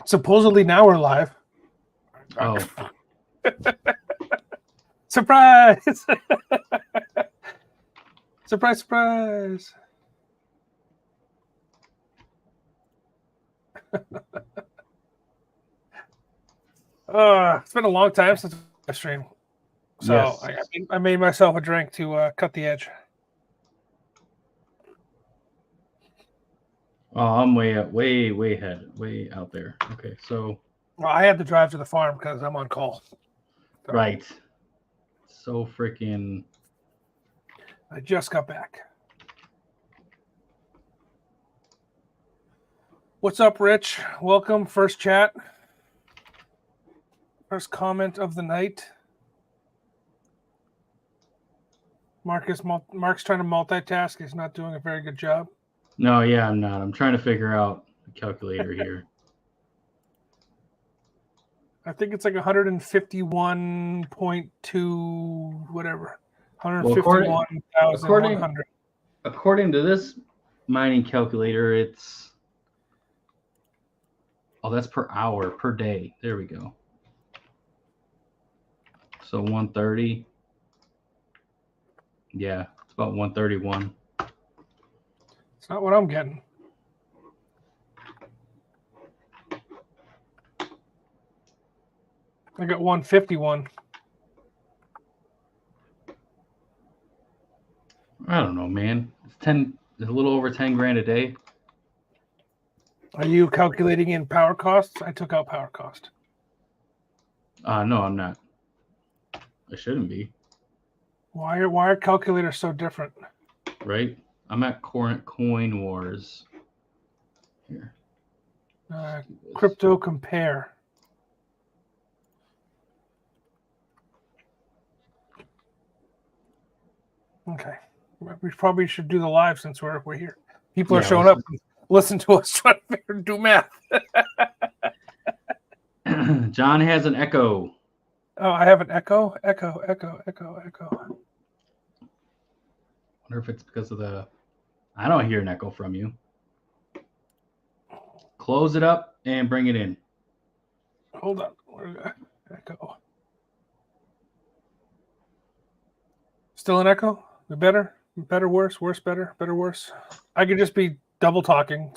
Supposedly now we're live. Oh. Surprise! Surprise, surprise. It's been a long time since I streamed. So yes. I made myself a drink to cut the edge. Oh, I'm way ahead, way out there. Okay, so. Well, I had to drive to the farm because I'm on call. So Right. So freaking. I just got back. What's up, Rich? Welcome. First chat. First comment of the night. Mark's trying to multitask. He's not doing a very good job. No, yeah, I'm not. I'm trying to figure out the calculator here. I think it's like 151.2 whatever. 151,100. According to this mining calculator, it's that's per hour, per day. There we go. So 130. Yeah, it's about 131. It's not what I'm getting. I got 151. I don't know, man. It's a little over 10 grand a day. Are you calculating in power costs? I took out power cost. No, I'm not. I shouldn't be. Why are calculators so different? Right? I'm at Coin Wars. Here. Crypto compare. Okay. We probably should do the live since we're here. People are showing up and listen to us trying to do math. John has an echo. Oh, I have an echo. Echo. Wonder if it's because of I don't hear an echo from you. Close it up and bring it in. Hold on. Echo. Still an echo? Better? Better, worse? Worse, better? Better, worse? I could just be double talking.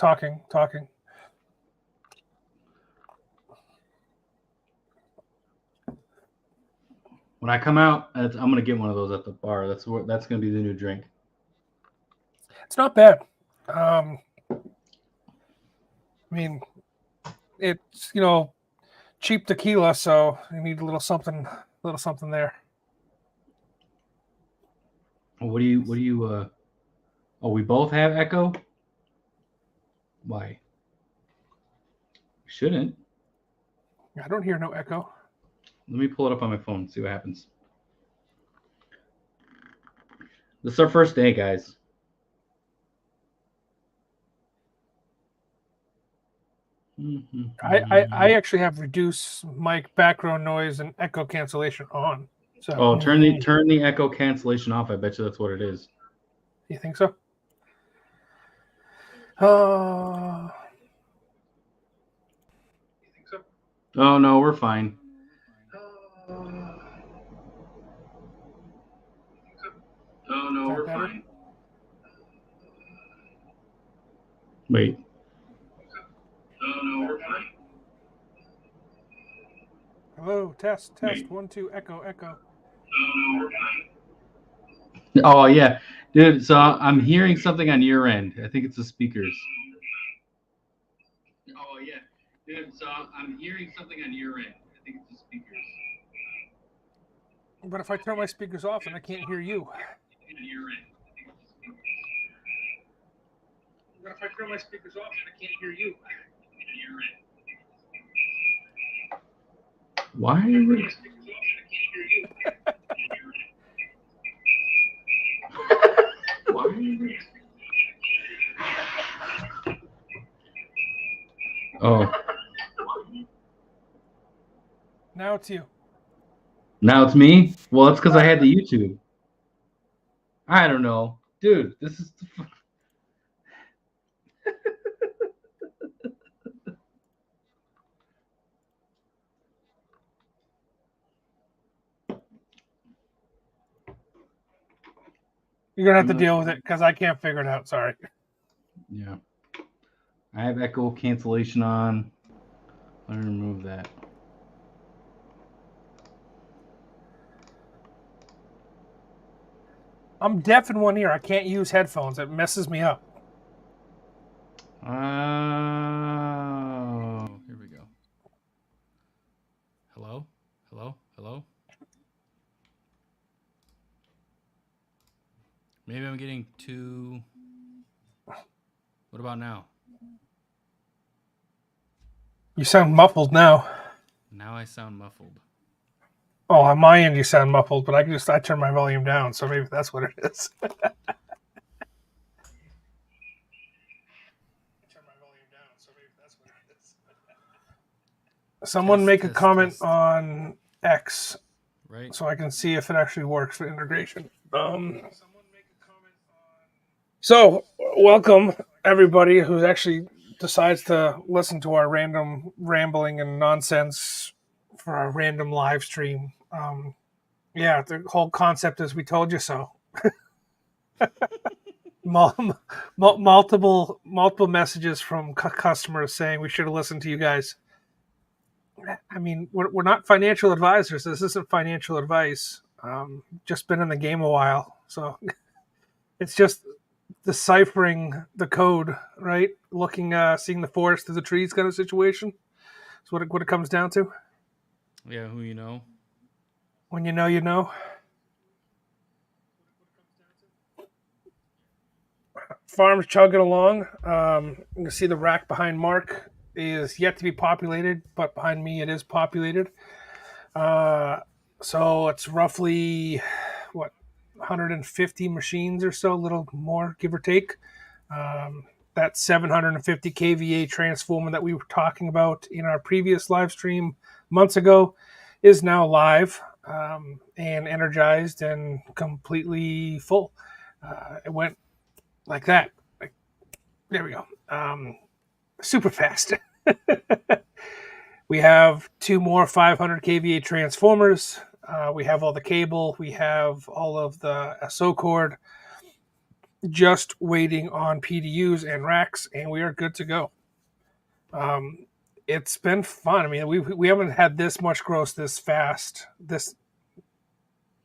When I come out, I'm going to get one of those at the bar. That's going to be the new drink. It's not bad. I mean, it's, cheap tequila, so you need a little something there. What do you we both have echo? Why? Shouldn't. I don't hear no echo. Let me pull it up on my phone and see what happens. This is our first day, guys. I actually have reduce mic background noise and echo cancellation on. So turn the echo cancellation off. I bet you that's what it is. You think so? You think so? Oh no, we're fine. Oh no, we're fine. Wait. Oh no, we're fine. Hello, test. Wait. 1, 2, echo. Oh no, we're fine. Oh yeah, dude. So I'm hearing something on your end. I think it's the speakers. Oh yeah, dude. So I'm hearing something on your end. I think it's the speakers. But if I turn my speakers off and I can't hear you. But if I turn my speakers off and I can't hear you. Why are you? Why are you? Oh. Now it's you. Now it's me? Well, it's because I had the YouTube. I don't know. Dude, this is... You're gonna have to deal with it because I can't figure it out. Sorry. Yeah. I have echo cancellation on. Let me remove that. I'm deaf in one ear. I can't use headphones. It messes me up. Oh, here we go. Hello? Hello? Hello? Maybe I'm getting too... What about now? You sound muffled now. Now I sound muffled. Oh, on my end you sound muffled, but I turn my volume down, so maybe that's what it is. Someone make a comment on X, right? So I can see if it actually works for integration. So welcome everybody who actually decides to listen to our random rambling and nonsense for our random live stream. Yeah, the whole concept is we told you so. multiple messages from customers saying we should have listened to you guys. I mean, we're not financial advisors. This isn't financial advice. Just been in the game a while, so it's just deciphering the code, right? Looking, seeing the forest through the trees, kind of situation. That's what it comes down to. Yeah, who you know? When you know, you know. Farm's chugging along. You can see the rack behind Mark is yet to be populated, but behind me it is populated. So it's roughly what 150 machines or so, a little more, give or take. That 750 kVA transformer that we were talking about in our previous live stream months ago is now live and energized and completely full. It went like that. There we go. Super fast. We have two more 500 kVA transformers. We have all the cable. We have all of the SO cord. Just waiting on PDUs and racks, and we are good to go. It's been fun. I mean, we haven't had this much growth this fast. This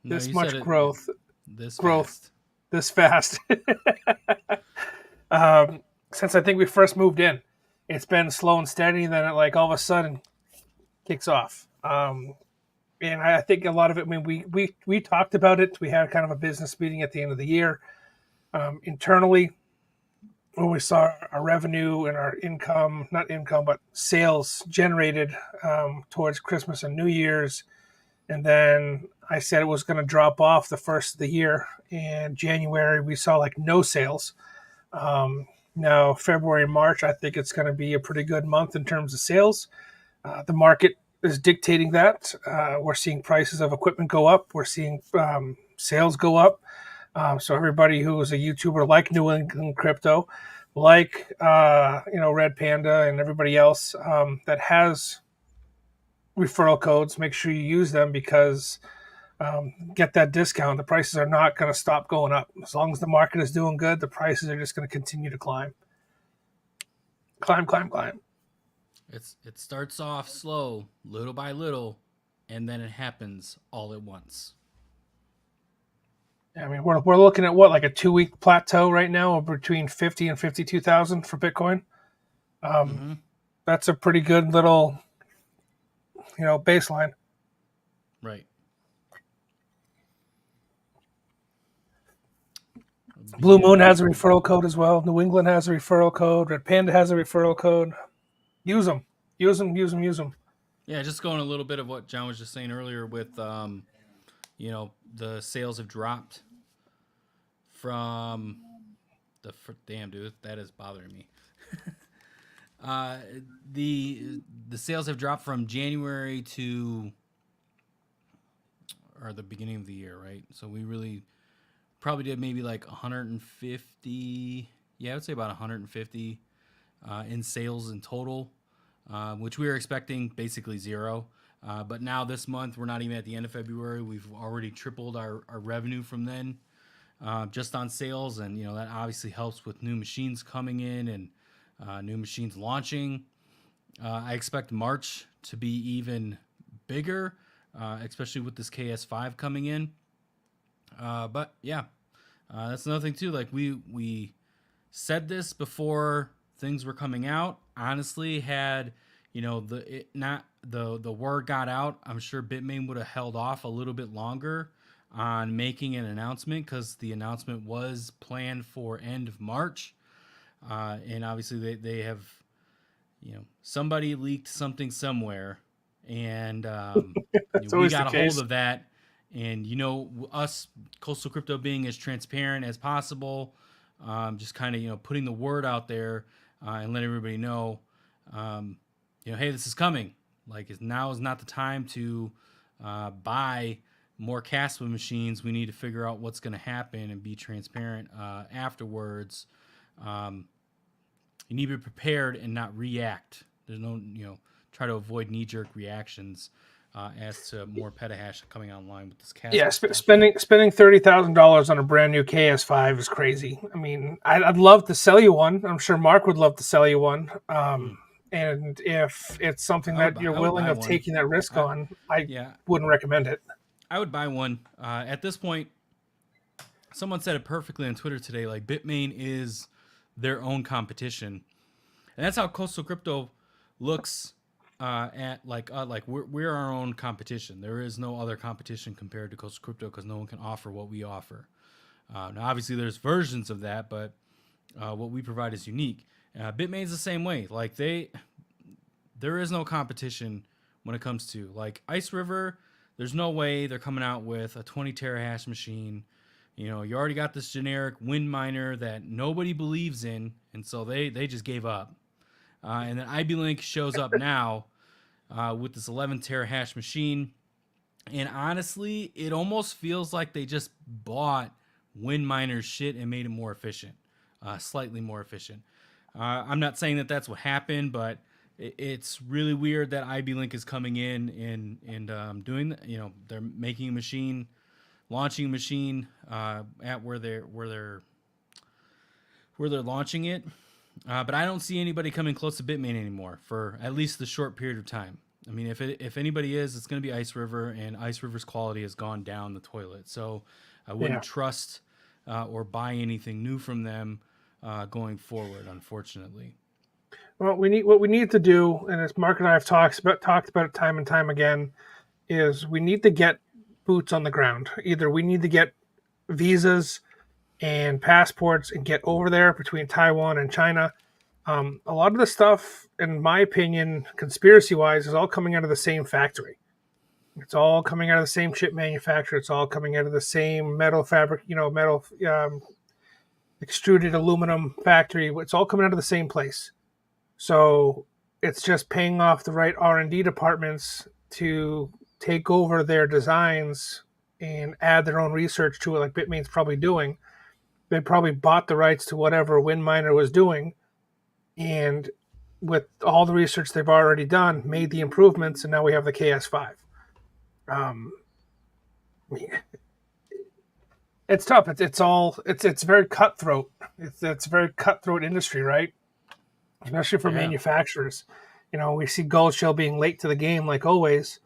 much growth. This fast. Since I think we first moved in, it's been slow and steady. And then it like all of a sudden kicks off. And I think a lot of it. I mean, we talked about it. We had kind of a business meeting at the end of the year internally, where we saw our revenue and our income, not income, but sales generated towards Christmas and New Year's. And then I said it was going to drop off the first of the year. And January, we saw like no sales. Now, February and March, I think it's going to be a pretty good month in terms of sales. The market is dictating that. We're seeing prices of equipment go up. We're seeing sales go up. So everybody who is a YouTuber like New England Crypto, like Red Panda and everybody else that has referral codes, make sure you use them because get that discount. The prices are not going to stop going up. As long as the market is doing good, the prices are just going to continue to climb. Climb. It starts off slow, little by little, and then it happens all at once. I mean, we're looking at what, like a 2-week plateau right now of between 50 and 52,000 for Bitcoin. That's a pretty good little, baseline. Right. Blue Moon has a referral code as well. New England has a referral code. Red Panda has a referral code. Use them. Yeah, just going a little bit of what John was just saying earlier with, the sales have dropped from damn dude, that is bothering me. The sales have dropped from January to or the beginning of the year, right? So we really probably did maybe like 150. Yeah, I would say about 150 in sales in total, which we were expecting basically zero. But now this month, we're not even at the end of February. We've already tripled our revenue from then. just on sales, and that obviously helps with new machines coming in and new machines launching. I expect March to be even bigger, especially with this KS5 coming in. But yeah, that's another thing too. Like we said this before things were coming out. Honestly, had the word got out, I'm sure Bitmain would have held off a little bit longer on making an announcement, because the announcement was planned for end of March, and obviously they have somebody leaked something somewhere, and It's we always the got a hold case. of that, and us Coastal Crypto being as transparent as possible, just kind of putting the word out there, and let everybody know, hey, this is coming. Like, now is not the time to buy more Caspa machines. We need to figure out what's going to happen and be transparent afterwards. You need to be prepared and not react. There's no, try to avoid knee-jerk reactions as to more petahash coming online with this Caspa. Yeah, spending $30,000 on a brand new KS5 is crazy. I mean, I'd love to sell you one. I'm sure Mark would love to sell you one. And if it's something that you're willing of taking that risk on, I wouldn't recommend it. I would buy one. At this point, someone said it perfectly on Twitter today. Like, Bitmain is their own competition, and that's how Coastal Crypto looks at like we're our own competition. There is no other competition compared to Coastal Crypto, because no one can offer what we offer. Now, obviously, there's versions of that, but what we provide is unique. Bitmain's the same way. Like, there is no competition when it comes to like Ice River. There's no way they're coming out with a 20 terahash machine. You already got this generic wind miner that nobody believes in, and so they just gave up. And then IB-Link shows up now with this 11 terahash machine. And honestly, it almost feels like they just bought wind miner's shit and made it more efficient, slightly more efficient. I'm not saying that that's what happened, but it's really weird that IB-Link is coming in and doing that. They're making a machine, launching a machine at where they're launching it. But I don't see anybody coming close to Bitmain anymore for at least the short period of time. I mean, if anybody is, it's going to be Ice River, and Ice River's quality has gone down the toilet. So I wouldn't trust or buy anything new from them going forward, unfortunately. Well, what we need to do, and as Mark and I have talked about it time and time again, is we need to get boots on the ground. Either we need to get visas and passports and get over there between Taiwan and China. A lot of the stuff, in my opinion, conspiracy-wise, is all coming out of the same factory. It's all coming out of the same chip manufacturer. It's all coming out of the same metal fabric, metal extruded aluminum factory. It's all coming out of the same place. So it's just paying off the right R&D departments to take over their designs and add their own research to it, like Bitmain's probably doing. They probably bought the rights to whatever Windminer was doing, and with all the research they've already done, made the improvements, and now we have the KS5. It's tough. It's very cutthroat. It's a very cutthroat industry, right? Especially for manufacturers. We see Gold Shell being late to the game, like always.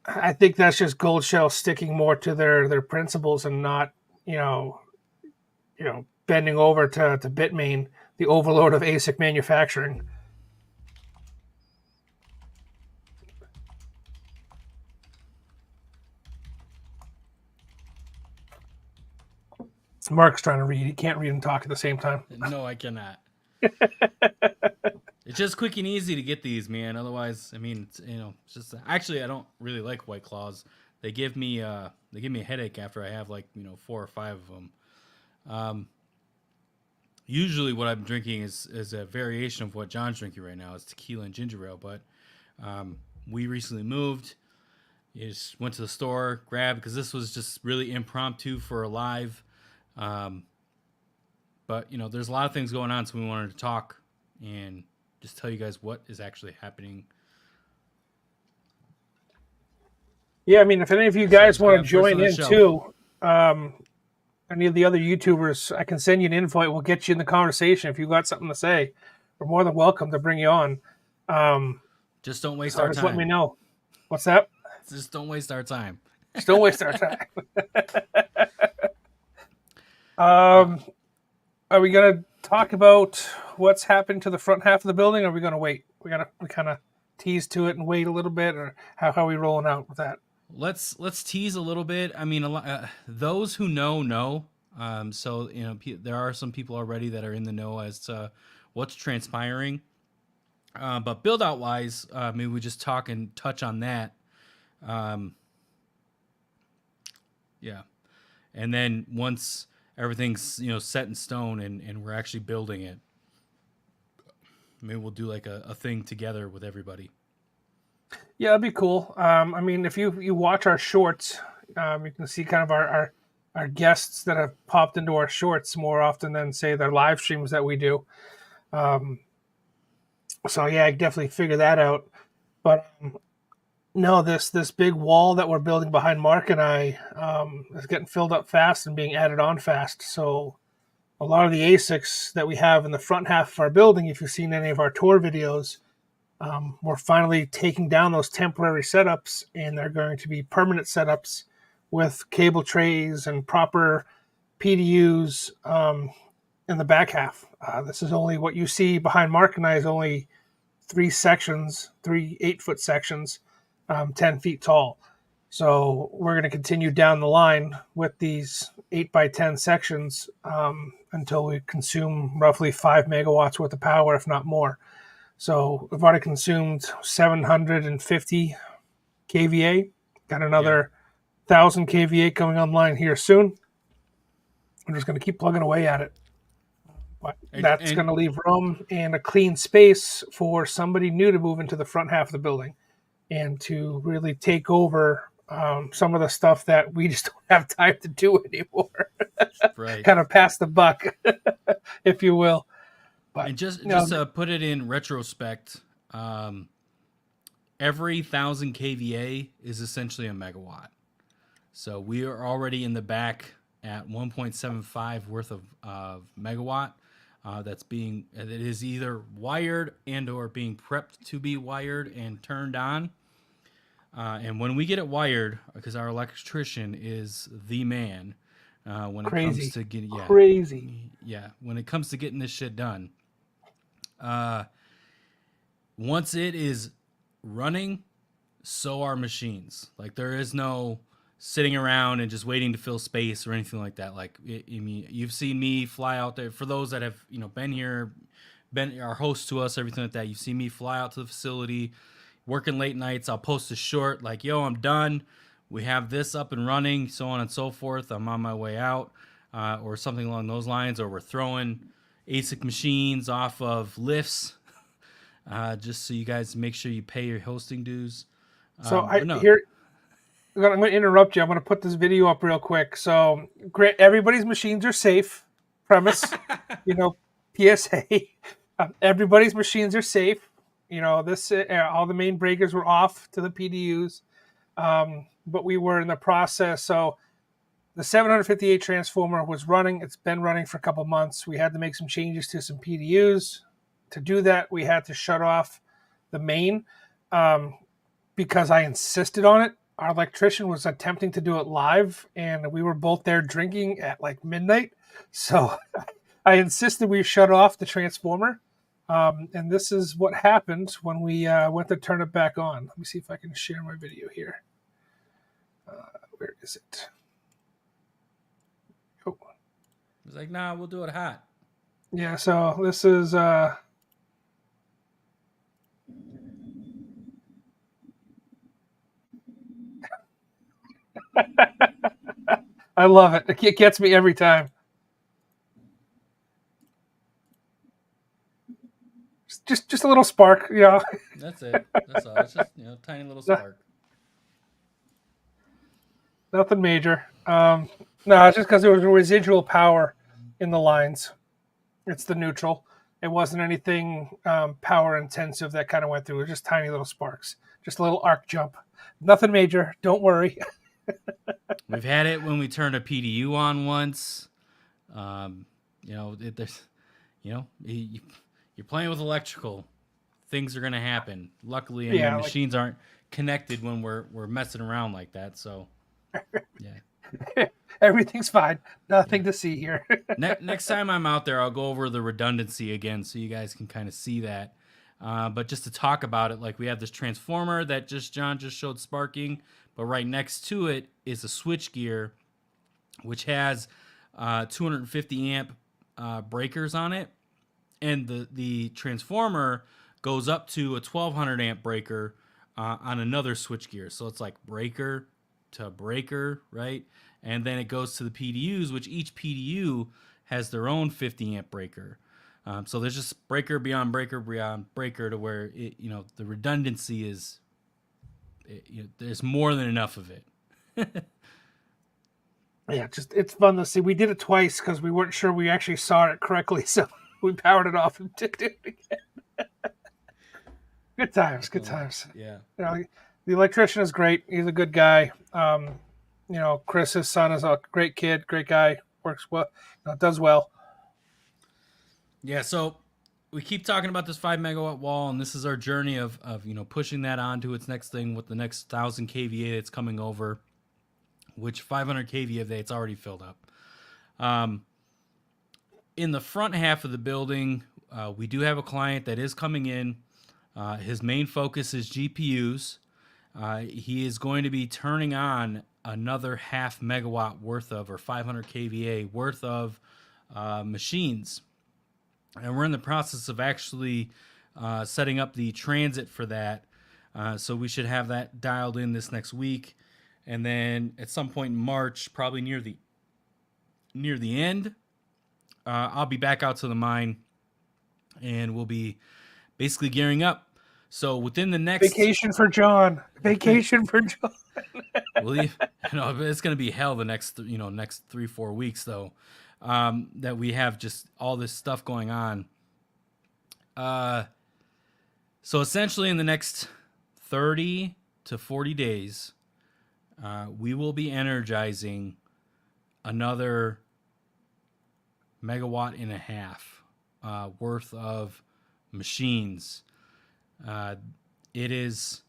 I think that's just Gold Shell sticking more to their principles and not, bending over to Bitmain, the overlord of ASIC manufacturing. Mark's trying to read. He can't read and talk at the same time. No, I cannot. It's just quick and easy to get these, man. Otherwise, I mean, it's just actually I don't really like White Claws. They give me a headache after I have 4 or 5 of them. Usually, what I'm drinking is a variation of what John's drinking right now. It's tequila and ginger ale. But we recently moved. You just went to the store, grabbed, because this was just really impromptu for a live. But there's a lot of things going on, so we wanted to talk and just tell you guys what is actually happening. Yeah, I mean, if any of you guys want to join in too, any of the other YouTubers, I can send you an invite. We'll get you in the conversation if you've got something to say. We're more than welcome to bring you on. Just don't waste So our just let me time. know. What's that? Just don't waste our time. Just don't waste our time. Uh, Are we gonna talk about what's happened to the front half of the building? Or are we gonna wait? We kind of tease to it and wait a little bit, or how are we rolling out with that? let's tease a little bit. I mean, those who know. So there are some people already that are in the know as to what's transpiring. But build out wise, maybe we just talk and touch on that. Um, yeah, and then once everything's set in stone and we're actually building it, maybe we'll do like a thing together with everybody. Yeah, that'd be cool. I mean, if you watch our shorts, you can see kind of our guests that have popped into our shorts more often than say their live streams that we do. Um, so yeah, I definitely figure that out. But no, this big wall that we're building behind Mark and I is getting filled up fast and being added on fast. So a lot of the ASICs that we have in the front half of our building, if you've seen any of our tour videos, we're finally taking down those temporary setups, and they're going to be permanent setups with cable trays and proper PDUs in the back half. This is only what you see behind Mark and I is only three sections, three 8-foot sections, 10 feet tall. So we're going to continue down the line with these 8 by 10 sections until we consume roughly 5 megawatts worth of power, if not more. So we've already consumed 750 kVA. Got Yeah, another 1,000 kVA coming online here soon. I'm just going to keep plugging away at it. But that's and going to leave room and a clean space for somebody new to move into the front half of the building and to really take over some of the stuff that we just don't have time to do anymore. right. Kind of pass the buck, if you will. But And just you just know, to put it in retrospect, um, every 1,000 kVA is essentially a megawatt. So we are already in the back at 1.75 worth of megawatt. That is either wired and or being prepped to be wired and turned on. And when we get it wired, because our electrician is the man, when it comes crazy, to getting crazy. when it comes to getting this shit done. Uh, Once it is running, so are machines. Like there is no sitting around and just waiting to fill space or anything like that. Like I mean, you've seen me fly out there. For those that have been here, been our hosts to us, everything like that. You've seen me fly out to the facility, working late nights. I'll post a short like, "Yo, I'm done. We have this up and running," so on and so forth. I'm on my way out, or something along those lines. Or we're throwing ASIC machines off of lifts, just so you guys make sure you pay your hosting dues. So But I no, here I'm going to interrupt you. I'm going to put this video up real quick. So great, everybody's machines are safe. Premise, you know, PSA. Everybody's machines are safe. You know, this all the main breakers were off to the PDUs, but we were in the process. So the 758 transformer was running. It's been running for a couple months. We had to make some changes to some PDUs. To do that, we had to shut off the main um, because I insisted on it. Our electrician was attempting to do it live, and we were both there drinking at like midnight. So I insisted we shut off the transformer. And this is what happened when we went to turn it back on. Let me see if I can share my video here. Where is it? Oh, it's like, nah, we'll do it hot. yeah. So this is. I love it. It gets me every time. Just a little spark, you know. That's it. That's all. It's just tiny little spark. Nothing major. No, it's just because there was a residual power in the lines. It's the neutral. It wasn't anything power intensive that kind of went through. It was just tiny little sparks, just a little arc jump. Nothing major. Don't worry. We've had it when we turned a PDU on once. There's, you're playing with electrical. Things are going to happen. Luckily, I mean, Yeah, like machines aren't connected when we're messing around like that. So, yeah. everything's fine. Yeah. Nothing to see here. Next time I'm out there, I'll go over the redundancy again so you guys can kind of see that. But just to talk about it, like we have this transformer that John just showed sparking, but right next to it is a switch gear which has 250 amp breakers on it, and the transformer goes up to a 1200 amp breaker on another switch gear. So it's like breaker to breaker, right? And then it goes to the PDUs, which each PDU has their own 50 amp breaker. So there's just breaker beyond breaker to where the redundancy is. There's more than enough of it. Yeah, just it's fun to see. We did it twice because we weren't sure we actually saw it correctly, so we powered it off and did it again. Good times, good So, times. yeah. You know, the electrician is great. He's a good guy. Chris, his son, is a great kid, great guy. Works well, does well. Yeah, so we keep talking about this 5 megawatt wall, and this is our journey of pushing that on to its next thing with the next 1,000 kVA that's coming over, which 500 kVA of that's already filled up. In the front half of the building, we do have a client that is coming in. His main focus is GPUs. He is going to be turning on another 0.5 megawatt worth of, or 500 kVA worth of machines. And we're in the process of actually setting up the transit for that. So we should have that dialed in this next week. And then at some point in March, probably near the end, I'll be back out to the mine, and we'll be basically gearing up. So within the next Vacation for John. Vacation for John. it's going to be hell the next 3-4 weeks though. That we have just all this stuff going on. So essentially in the next 30 to 40 days, we will be energizing another 1.5 megawatt worth of machines. It is,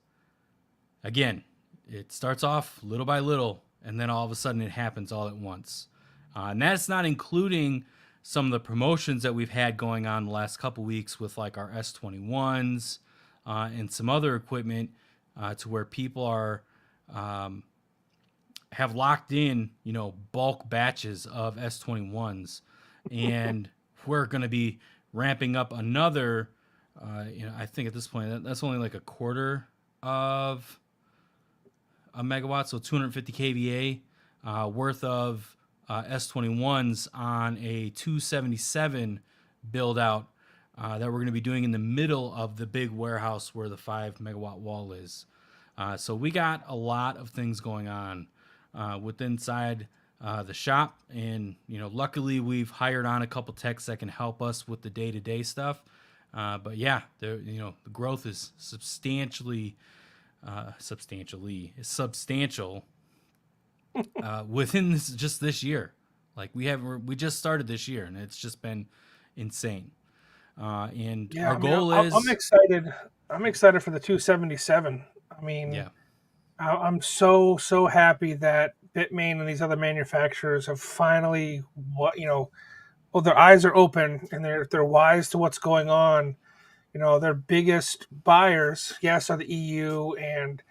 again, it starts off little by little, and then all of a sudden it happens all at once. And that's not including some of the promotions that we've had going on the last couple weeks with like our S21s and some other equipment to where people are have locked in, bulk batches of S21s, and we're going to be ramping up another. I think at this point that's only like a quarter of a megawatt, so 250 kVA worth of S21s on a 277 build out that we're going to be doing in the middle of the big warehouse where the 5 megawatt wall is. So we got a lot of things going on with inside the shop, and luckily we've hired on a couple techs that can help us with the day-to-day stuff. But yeah, the growth is substantial within this year. Like we just started this year, and it's just been insane. And Yeah, our goal is I'm excited. I'm excited for the 277. I mean, yeah, I'm so happy that Bitmain and these other manufacturers have finally their eyes are open and they're wise to what's going on. Their biggest buyers, yes, are the EU and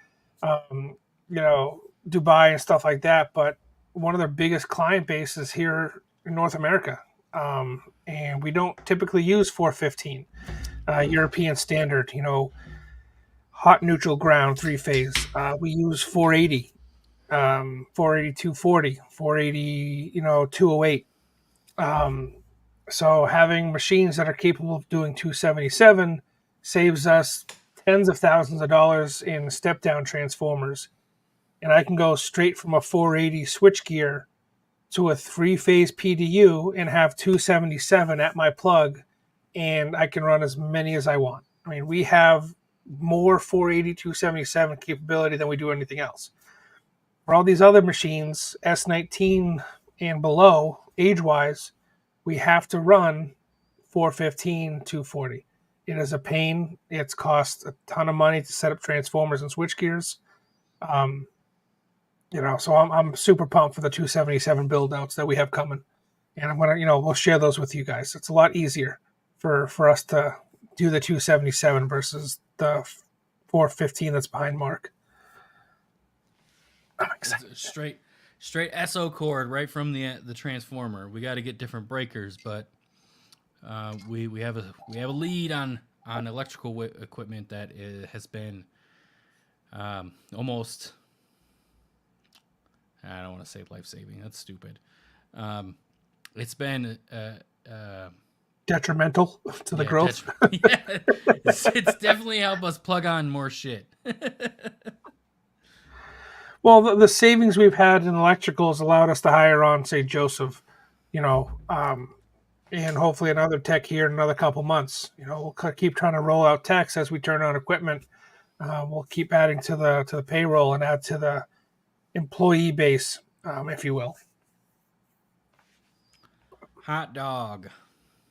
Dubai and stuff like that, but one of their biggest client bases here in North America. And we don't typically use 415 European standard, hot neutral ground 3-phase. We use 480, 480 240, 480, 208. So having machines that are capable of doing 277 saves us tens of thousands of dollars in step down transformers. And I can go straight from a 480 switchgear to a 3-phase PDU and have 277 at my plug, and I can run as many as I want. I mean, we have more 480 277 capability than we do anything else. For all these other machines, S19 and below, age wise, we have to run 415, 240. It is a pain. It's cost a ton of money to set up transformers and switch gears. Um, so I'm super pumped for the 277 build outs that we have coming. And I'm gonna, we'll share those with you guys. It's a lot easier for us to do the 277 versus the 415 that's behind Mark. I'm It's excited. a straight SO cord right from the transformer. We got to get different breakers, but we have a lead on electrical equipment that has been almost, I don't want to say life saving. That's stupid. Um, it's been Detrimental to the yeah, growth. yeah, it's definitely helped us plug on more shit. Well, the savings we've had in electricals allowed us to hire on, say, Joseph, you know, um, and hopefully another tech here in another couple months. We'll keep trying to roll out techs as we turn on equipment. We'll keep adding to the payroll and add to the employee base, if you will. Hot dog.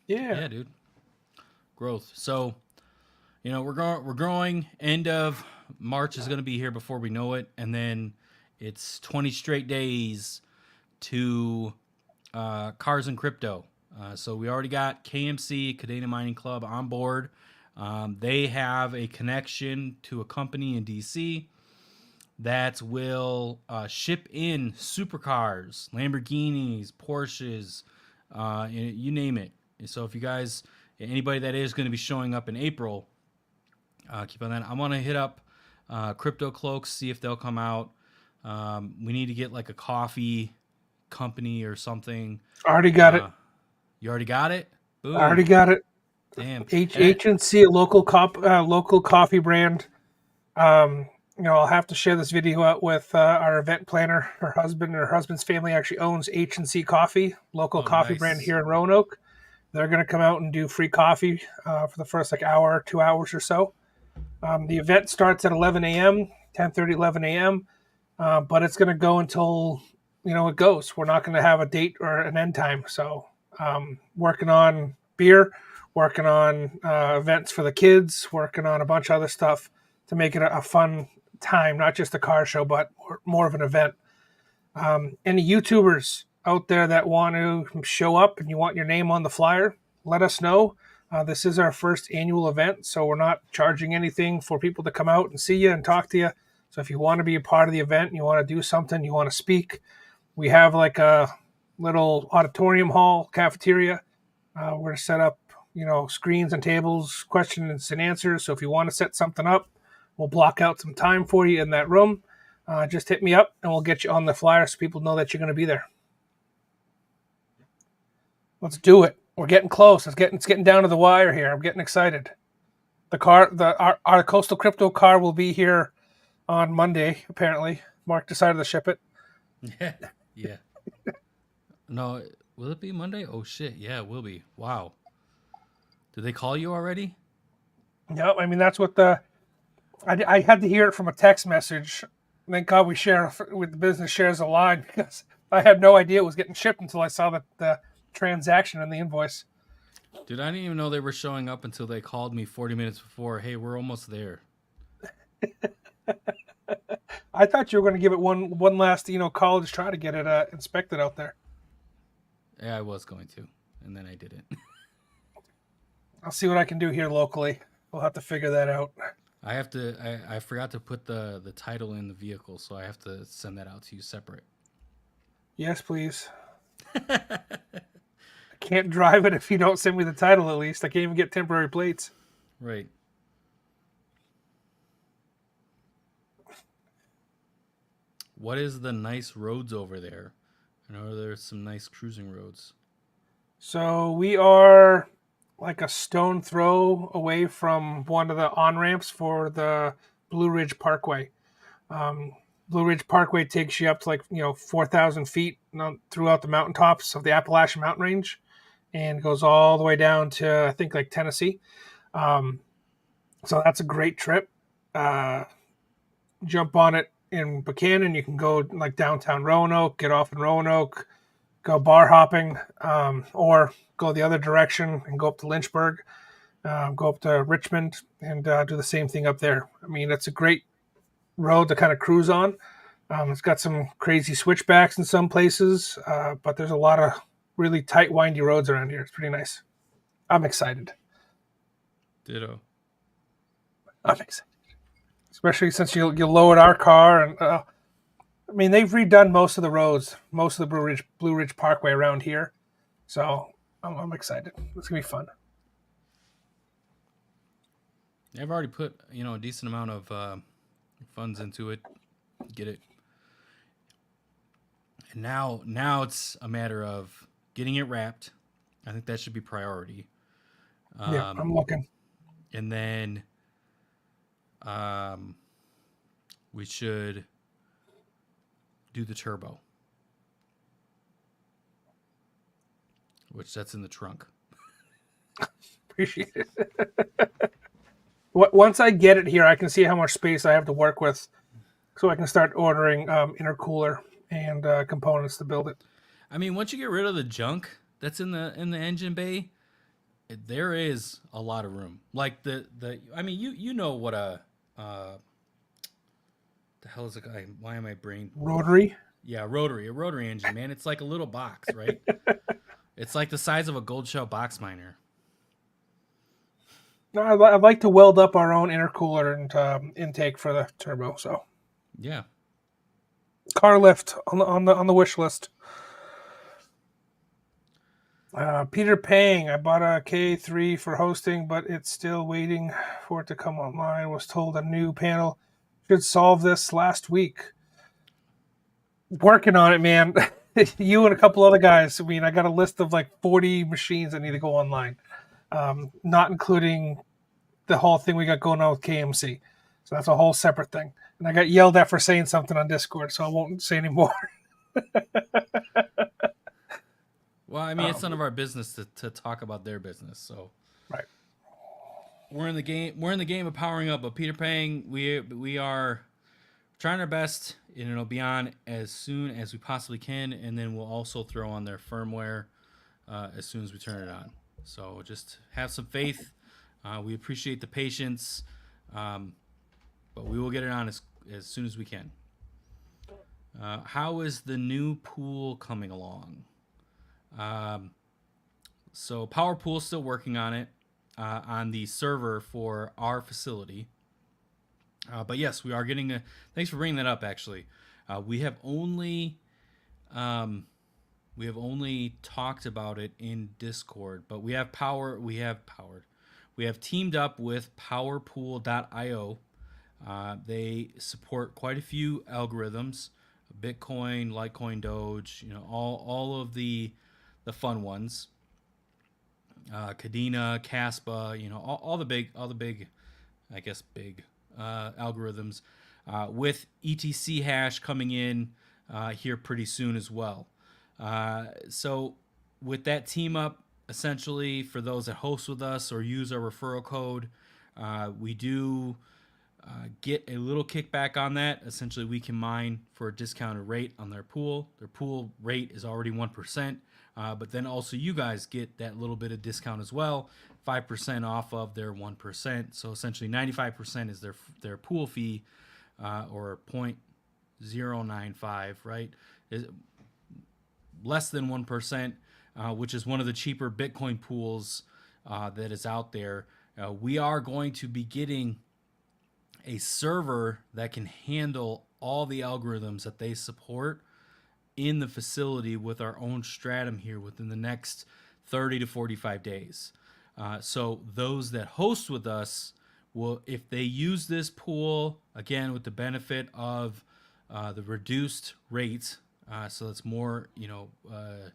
Yeah. Yeah, dude. Growth. So we're growing. End of March is going to be here before we know it, and then it's 20 straight days to cars and crypto. So we already got KMC, Canadian Mining Club, on board. They have a connection to a company in DC that will ship in supercars, Lamborghinis, Porsches, you name it. So if you guys, anybody that is going to be showing up in April, keep on that. I want to hit up Crypto Cloaks, see if they'll come out. We need to get like a coffee company or something. Already got it. You already got it? Already Boom. got it. Damn. H&C, a local coffee brand. I'll have to share this video out with our event planner. Her husband's family actually owns H&C Coffee, local Oh, coffee brand nice. here in Roanoke. They're going to come out and do free coffee for the first hour, 2 hours or so. The event starts at 11 a.m., 10:30, 11 a.m., but it's going to go until it goes. We're not going to have a date or an end time. So, working on beer, working on events for the kids, working on a bunch of other stuff to make it a fun time, not just a car show, but more of an event. Any YouTubers out there that want to show up and you want your name on the flyer, let us know. This is our first annual event, so we're not charging anything for people to come out and see you and talk to you. So if you want to be a part of the event, you want to do something, you want to speak, we have like a little auditorium hall cafeteria. We're going to set up, screens and tables, questions and answers. So if you want to set something up, we'll block out some time for you in that room. Just hit me up and we'll get you on the flyer so people know that you're going to be there. Let's do it. We're getting close. It's getting down to the wire here. I'm getting excited. Our coastal crypto car will be here on Monday. Apparently, Mark decided to ship it. Yeah. Yeah. No, will it be Monday? Oh shit! Yeah, it will be. Wow. Did they call you already? No, I mean that's what I had to hear it from a text message. Thank God we share with the business shares a line because I had no idea it was getting shipped until I saw the transaction and the invoice. Dude, I didn't even know they were showing up until they called me 40 minutes before. Hey, we're almost there. I thought you were going to give it one last call to try to get it inspected out there. Yeah, I was going to, and then I didn't. I'll see what I can do here locally. We'll have to figure that out. I have to. I forgot to put the title in the vehicle, so I have to send that out to you separate. Yes, please. I can't drive it if you don't send me the title. At least I can't even get temporary plates. Right. What is the nice roads over there? I know there's some nice cruising roads. So we are like a stone throw away from one of the on ramps for the Blue Ridge Parkway. Um, Blue Ridge Parkway takes you up to 4,000 feet throughout the mountaintops of the Appalachian Mountain Range, and goes all the way down to I think like Tennessee. Um, so that's a great trip. Jump on it in Buchanan, you can go like downtown Roanoke, get off in Roanoke, go bar hopping, or go the other direction and go up to Lynchburg, go up to Richmond, and do the same thing up there. I mean, it's a great road to kind of cruise on. It's got some crazy switchbacks in some places, but there's a lot of really tight, windy roads around here. It's pretty nice. I'm excited. Ditto. I'm excited, especially since you lowered our car, and I mean they've redone most of the roads, most of the Blue Ridge Parkway around here. So I'm excited. It's gonna be fun. I've already put a decent amount of funds into it. Get it. And now it's a matter of getting it wrapped. I think that should be priority. Yeah, Um, I'm looking. and then um, we should do the turbo, which that's in the trunk. Appreciate it. Once I get it here, I can see how much space I have to work with, so I can start ordering intercooler and components to build it. I mean, once you get rid of the junk that's in the engine bay, there is a lot of room. Like the I mean, you know what the hell is a guy? Why am I brain? Rotary. Yeah, a rotary engine, man. It's like a little box, right? It's like the size of a gold shell box miner. No, I'd like to weld up our own intercooler and intake for the turbo. So Yeah. car lift on the wish list. Peter Pang, I bought a K3 for hosting, but it's still waiting for it to come online. Was told a new panel should solve this last week. Working on it, man. You and a couple other guys. I mean, I got a list of like 40 machines that need to go online, not including the whole thing we got going on with KMC. So that's a whole separate thing. And I got yelled at for saying something on Discord, so I won't say anymore. Well, I mean, it's none of our business to talk about their business. So Right. we're in the game. We're in the game of powering up. But Peter Pang, we are trying our best, and it'll be on as soon as we possibly can. And then we'll also throw on their firmware as soon as we turn it on. So just have some faith. We appreciate the patience, but we will get it on as soon as we can. How is the new pool coming along? So PowerPool is still working on it on the server for our facility. But yes, we are getting a. Thanks for bringing that up. Actually, we have only talked about it in Discord, but we have teamed up with PowerPool.io. They support quite a few algorithms: Bitcoin, Litecoin, Doge. All of the fun ones. Cadena, Caspa. All the big, I guess big algorithms. With ETC hash coming in here pretty soon as well. So with that team up, essentially for those that host with us or use our referral code, we do get a little kickback on that. Essentially, we can mine for a discounted rate on their pool. Their pool rate is already 1%, but then also you guys get that little bit of discount as well, 5% off of their 1%. So essentially 95% is their pool fee, or 0.095, right? Less than 1%, which is one of the cheaper Bitcoin pools that is out there. We are going to be getting a server that can handle all the algorithms that they support in the facility with our own stratum here within the next 30 to 45 days. So those that host with us will, if they use this pool, again, with the benefit of the reduced rate, so it's more, I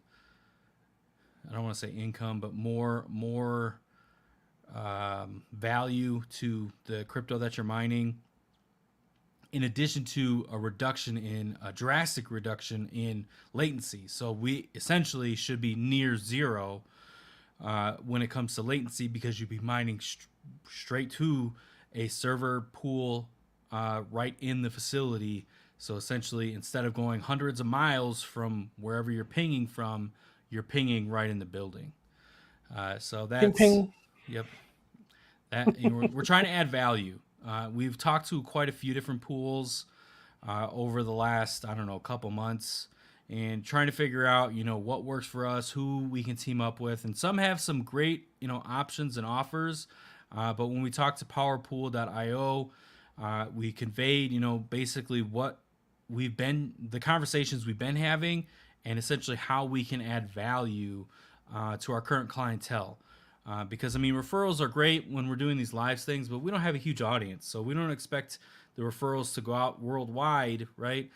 don't want to say income, but more value to the crypto that you're mining, in addition to a drastic reduction in latency. So we essentially should be near zero when it comes to latency, because you'd be mining straight to a server pool right in the facility So essentially, instead of going hundreds of miles from wherever you're pinging from, you're pinging right in the building. So Ping that's, ping. yep, that we're trying to add value. We've talked to quite a few different pools over the last, I don't know, couple months, and trying to figure out, what works for us, who we can team up with, and some have some great, options and offers. But when we talked to powerpool.io, we conveyed, basically what the conversations we've been having, and essentially how we can add value to our current clientele. Because referrals are great when we're doing these live things, but we don't have a huge audience, so we don't expect the referrals to go out worldwide, right?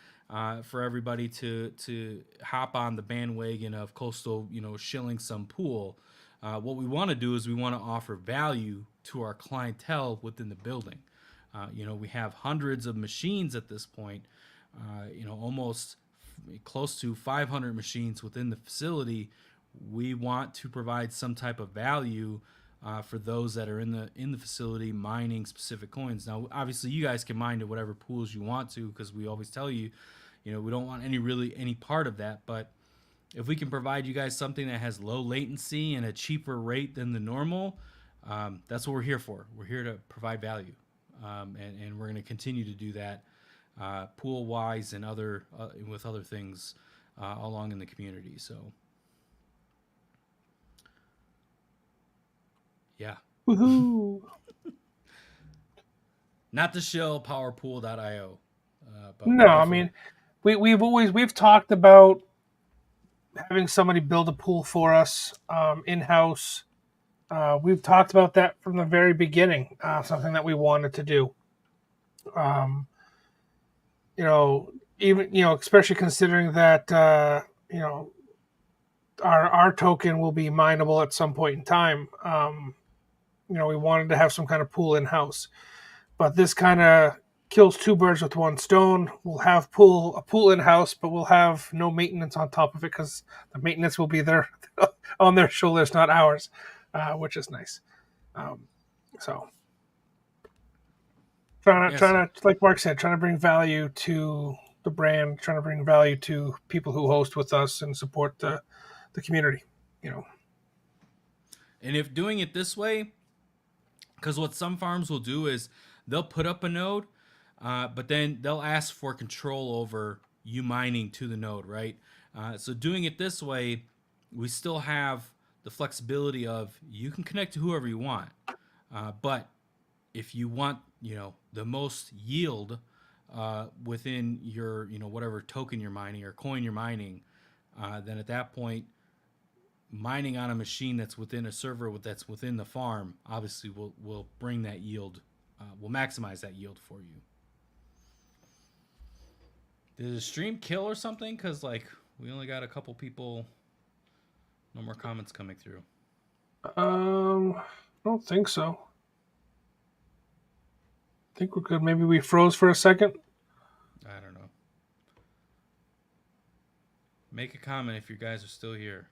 For everybody to hop on the bandwagon of Coastal, shilling some pool. What we want to do is we want to offer value to our clientele within the building. We have hundreds of machines at this point. Almost close to 500 machines within the facility. We want to provide some type of value for those that are in the facility mining specific coins. Now, obviously, you guys can mine to whatever pools you want to, because we always tell you, we don't want any part of that. But if we can provide you guys something that has low latency and a cheaper rate than the normal, that's what we're here for. We're here to provide value, and we're going to continue to do that, pool wise and other with other things along in the community. So. Yeah. Woohoo! Not the shill powerpool.io. But No, we're I definitely. mean, we've talked about having somebody build a pool for us in house. We've talked about that from the very beginning. Something that we wanted to do. Um, even especially considering that our token will be mineable at some point in time. We wanted to have some kind of pool in house, but this kind of kills two birds with one stone. We'll have a pool in house, but we'll have no maintenance on top of it because the maintenance will be there on their shoulders, not ours, which is nice. Um, so Yes. trying to, like Mark said, trying to bring value to the brand, trying to bring value to people who host with us and support the community. You know, And if doing it this way, because what some farms will do is they'll put up a node, but then they'll ask for control over you mining to the node, right? So doing it this way, we still have the flexibility of you can connect to whoever you want, but if you want, the most yield within your, whatever token you're mining or coin you're mining, then at that point, mining on a machine that's within a server that's within the farm obviously will bring that yield, will maximize that yield for you. Did the stream kill or something? Because we only got a couple people. No more comments coming through. I don't think so. I think we're good. Maybe we froze for a second. I don't know. Make a comment if you guys are still here.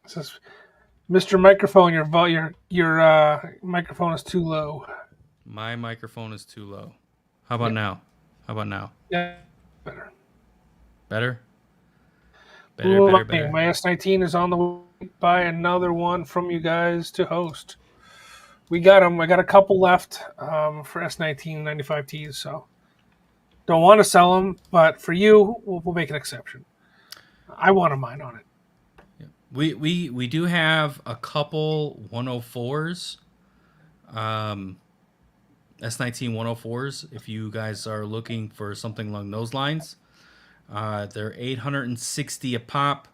Says, Mr. Microphone, your microphone is too low. My microphone is too low. How about now? How about now? Yeah, better. Better? Better. My S19 is on the way. Buy another one from you guys to host. We got them. I got a couple left for S19 95Ts. So don't want to sell them, but for you, we'll make an exception. I want a mine on it. We do have a couple 104s, S19 104s. If you guys are looking for something along those lines, they're 860 a pop.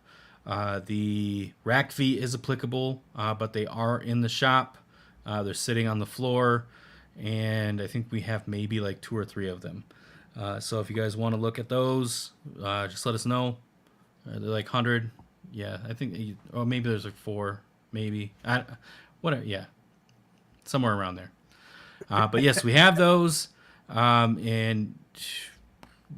The rack fee is applicable, but they are in the shop. They're sitting on the floor, and I think we have maybe like 2 or 3 of them. So if you guys want to look at those, just let us know. They're like 100. Yeah, I think, or maybe there's like 4, maybe. Whatever. Yeah, somewhere around there. But yes, we have those, and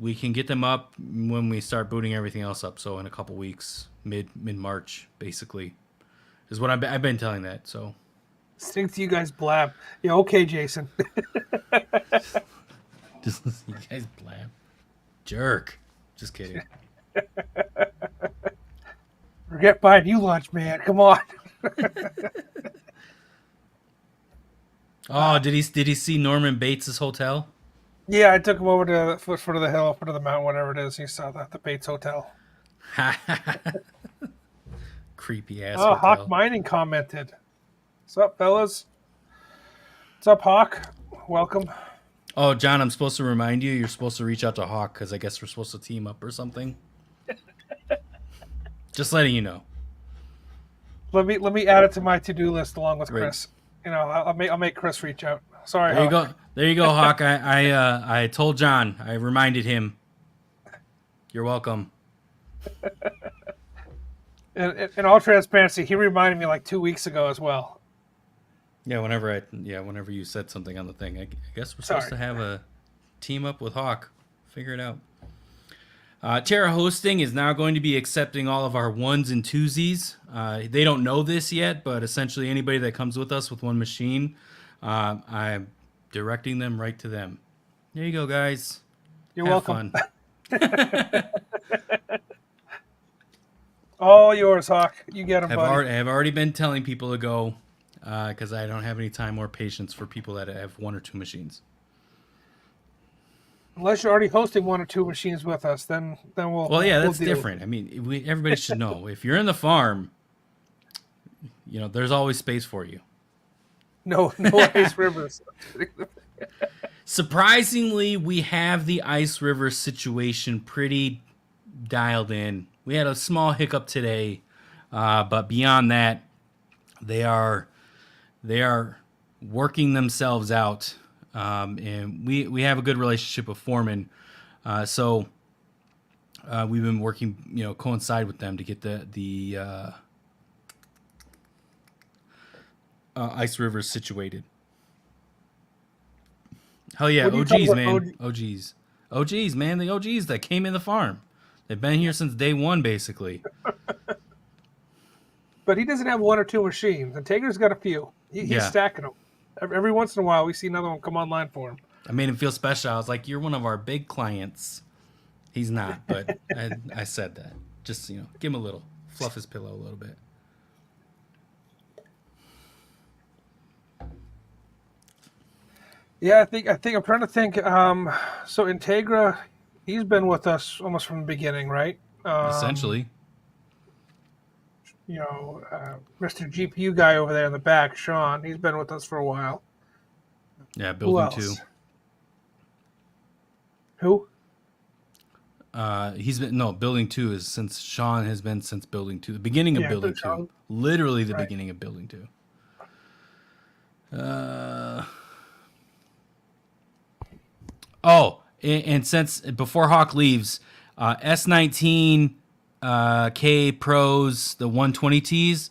we can get them up when we start booting everything else up. So in a couple weeks, mid March, basically, is what I've been telling that. So Listening to you guys blab. Yeah, okay, Jason. Just listen to you guys blab. Jerk. Just kidding. Forget buying you lunch, man. Come on. Oh, did he see Norman Bates' hotel? Yeah, I took him over to the foot of the hill, foot of the mountain, whatever it is. He saw the Bates Hotel. Creepy ass Oh, Hawk hotel. Mining commented. What's up, fellas? What's up, Hawk? Welcome. Oh, John, I'm supposed to remind you. You're supposed to reach out to Hawk because I guess we're supposed to team up or something. Just letting you know. Let me add it to my to-do list along with Right. Chris. You know, I'll make Chris reach out. Sorry, There you Hawk. go. There you go, Hawk. I told John. I reminded him. You're welcome. In all transparency, he reminded me like 2 weeks ago as well. Yeah, whenever you said something on the thing, I guess we're supposed to have a team up with Hawk. Figure it out. Terra Hosting is now going to be accepting all of our ones and twosies. They don't know this yet, but essentially anybody that comes with us with one machine, I'm directing them right to them. There you go, guys. You're Have welcome. fun. All yours, Hawk. You get him, buddy. I've already been telling people to go because I don't have any time or patience for people that have one or two machines. Unless you're already hosting one or two machines with us, then we'll. Well, yeah, that's we'll deal. different. I mean, everybody should know if you're in the farm, there's always space for you. No ice rivers. Surprisingly, we have the ice river situation pretty dialed in. We had a small hiccup today, but beyond that, they are working themselves out, and we have a good relationship with Foreman, so we've been working, coincide with them to get the ice rivers situated. Hell yeah, OGs, man. OGs, man. The OGs that came in the farm. They've been here since day one, basically. But he doesn't have one or two machines. And Tager's got a few. He's stacking them. Every once in a while, we see another one come online for him. I made him feel special. I was like, you're one of our big clients. He's not, but I said that. Just, give him a little. Fluff his pillow a little bit. Yeah, I think I'm trying to think. So Integra, he's been with us almost from the beginning, right? Essentially. Mr. GPU guy over there in the back, Sean, he's been with us for a while. Yeah, building 2. Who? Building 2 is since Sean has been since building 2, the beginning of building 2, literally the beginning of building 2. And since before Hawk leaves, S19 K Pros, the 120Ts,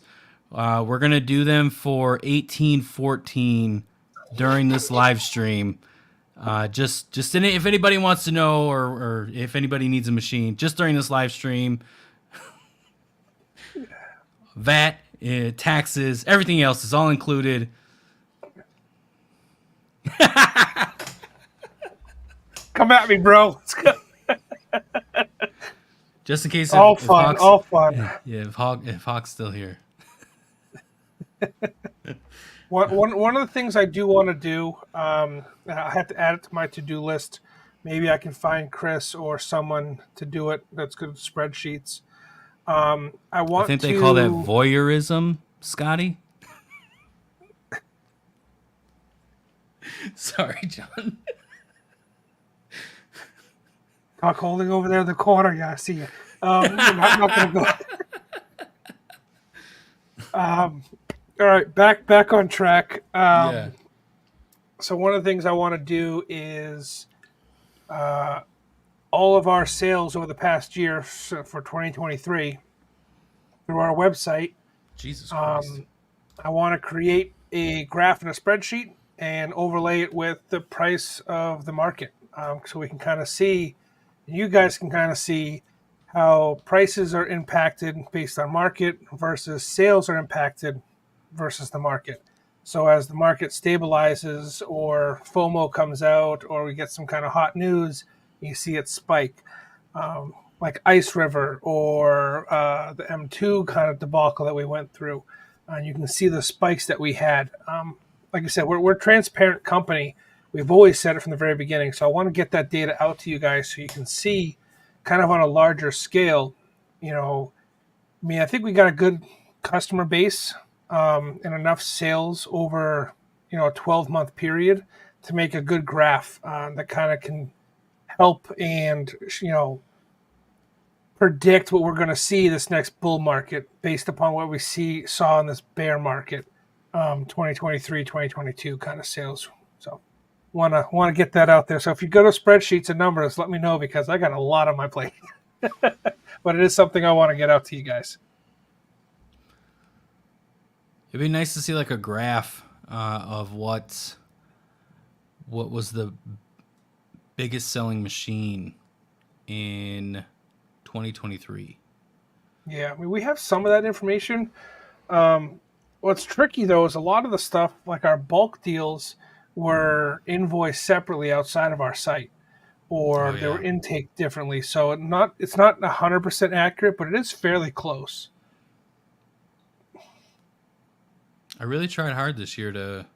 we're gonna do them for 1814 during this live stream. If anybody wants to know, or if anybody needs a machine, just during this live stream, VAT, taxes, everything else is all included. Come at me, bro. Let's go. Just in case. All fun. Yeah, if Hawk's still here. One of the things I do want to do, I have to add it to my to-do list. Maybe I can find Chris or someone to do it that's good with spreadsheets. I think they call that voyeurism, Scotty. Sorry, John. Cock holding over there in the corner. Yeah, I see you. I'm not going to go. All right, back on track. Yeah. So one of the things I want to do is all of our sales over the past year for 2023 through our website. Jesus Christ. I want to create a graph and a spreadsheet and overlay it with the price of the market, so we can kind of see. You guys can kind of see how prices are impacted based on market versus sales are impacted versus the market. So as the market stabilizes or FOMO comes out or we get some kind of hot news, you see it spike. Like Ice River or the M2 kind of debacle that we went through. You can see the spikes that we had. Like I said, we're a transparent company. We've always said it from the very beginning. So I want to get that data out to you guys so you can see kind of on a larger scale. I think we got a good customer base and enough sales over a 12-month period to make a good graph that kind of can help and predict what we're going to see this next bull market based upon what we saw in this bear market, 2023, 2022 kind of sales. So want to get that out there. So if you go to spreadsheets and numbers, let me know because I got a lot on my plate. But it is something I want to get out to you guys. It'd be nice to see like a graph of what was the biggest selling machine in 2023. Yeah, I mean, we have some of that information. What's tricky though is a lot of the stuff, like our bulk deals, were invoiced separately outside of our site, Oh or they were yeah, intake differently. So it's not 100% accurate, but it is fairly close. I really tried hard this year to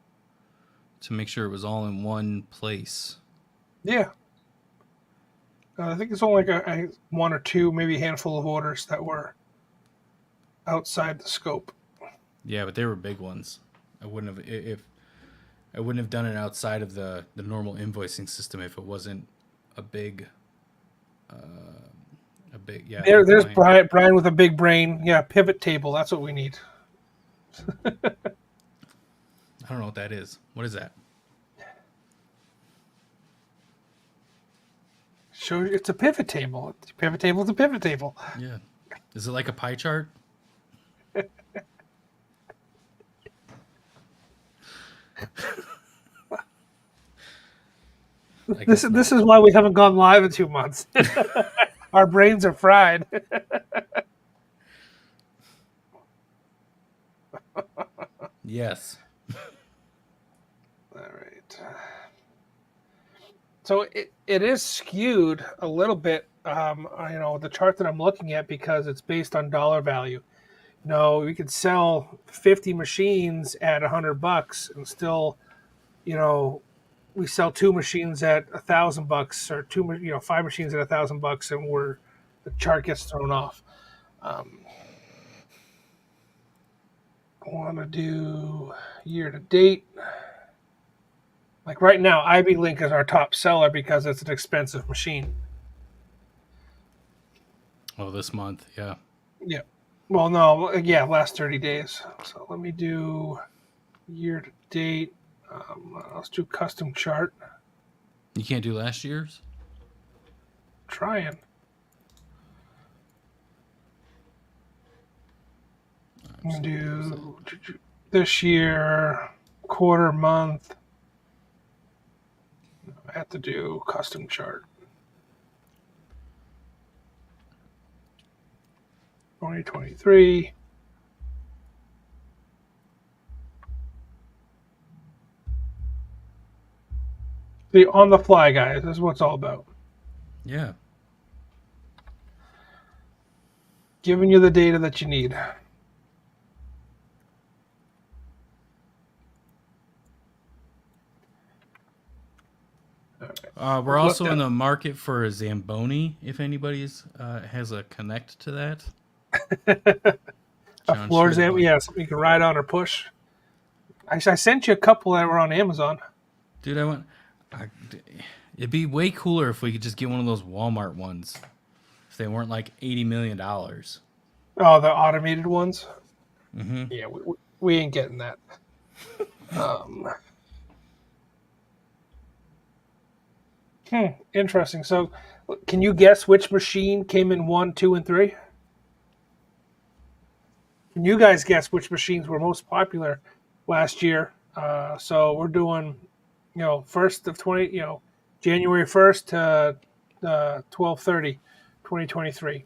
make sure it was all in one place. Yeah, I think it's only like a one or two, maybe a handful of orders that were outside the scope. Yeah, but they were big ones. I wouldn't have if I wouldn't have done it outside of the normal invoicing system if it wasn't a big a big There's client. Brian with a big brain. Yeah, pivot table. That's what we need. I don't know what that is. What is that? Show it's a pivot table. Pivot table is a pivot table. Yeah. Is it like a pie chart? I This guess is not. this is why we haven't gone live in 2 months. Our brains are fried. Yes. All right. So it is skewed a little bit. The chart that I'm looking at because it's based on dollar value. We could sell 50 machines at $100 and still, you know, we sell two machines at $1,000 or five machines at $1,000 and the chart gets thrown off. Um, I want to do year to date. Like right now, Ivy Link is our top seller because it's an expensive machine. Oh, this month. Yeah. Yeah. Well, no, yeah, last 30 days. So let me do year to date. Let's do custom chart. You can't do last year's? Trying. I'm So going what was to do this year, quarter, month. I have to do custom chart. 2023. The on the fly, guys. This is what it's all about. Yeah. Giving you the data that you need. We're Look also in that the market for a Zamboni. If anybody's has a connect to that, a John floor shoot a exam. bunch. Yeah, something you can ride on or push. I sent you a couple that were on Amazon. Dude, I, it'd be way cooler if we could just get one of those Walmart ones. If they weren't like $80 million. Oh, the automated ones. Mm-hmm. Yeah, we ain't getting that. Um, Interesting. So, can you guess which machine came in one, two, and three? Can you guys guess which machines were most popular last year? So we're doing, first of 20, January 1st to 12/30, 2023.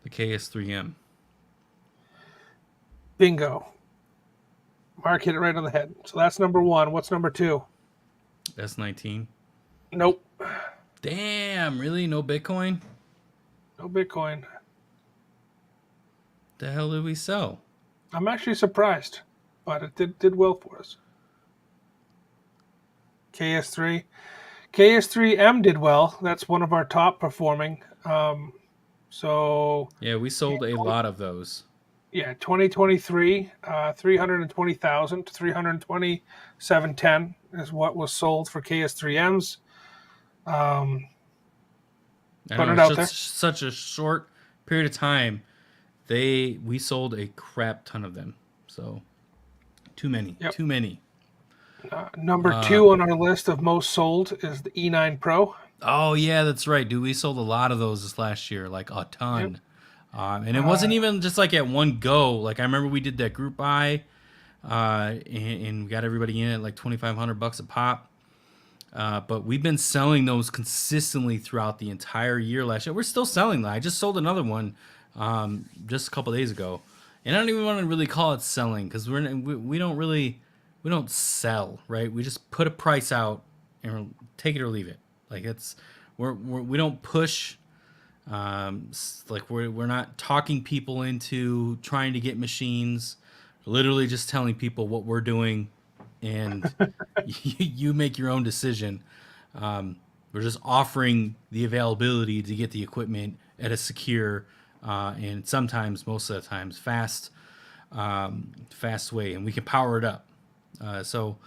The KS3M. Bingo. Mark hit it right on the head. So that's number one. What's number two? S19. Nope. Damn, really? No Bitcoin? No Bitcoin. The hell did we sell? I'm actually surprised, but it did well for us. KS3. KS3M did well. That's one of our top performing. So Yeah, we sold a lot of those. yeah, 2023, 320,000 to 327.10 is what was sold for KS3Ms. Um, I putting know it it's out just there. such a short period of time. We sold a crap ton of them. So too many, Yep. too many. Number two on our list of most sold is the E9 Pro. Oh yeah, that's right, dude. We sold a lot of those this last year, like a Yep. ton. And it wasn't even just like at one go. Like I remember we did that group buy, and we got everybody in at like $2,500 a pop. But we've been selling those consistently throughout the entire year last year. We're still selling that. I just sold another one just a couple days ago, and I don't even want to really call it selling because we don't sell, right? We just put a price out and take it or leave it. Like we don't push. Like we're not talking people into trying to get machines. We're literally just telling people what we're doing, and you make your own decision. We're just offering the availability to get the equipment at a secure and sometimes, most of the times, fast way, and we can power it up. So,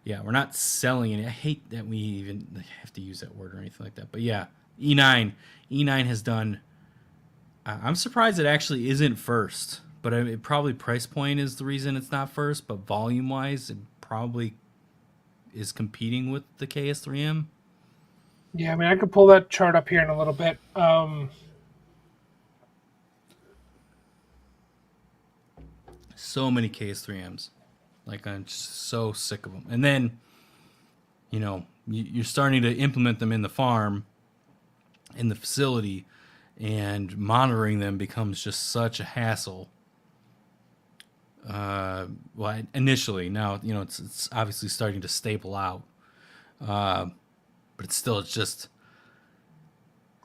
yeah, we're not selling it. I hate that we even have to use that word or anything like that. But yeah, E9 has done. I'm surprised it actually isn't first, but it probably price point is the reason it's not first. But volume wise, it probably is competing with the KS3M. Yeah, I mean, I could pull that chart up here in a little bit. So many KS3Ms. Like I'm just so sick of them. And then, you're starting to implement them in the farm, in the facility, and monitoring them becomes just such a hassle. Well, initially, now it's obviously starting to staple out, but it's just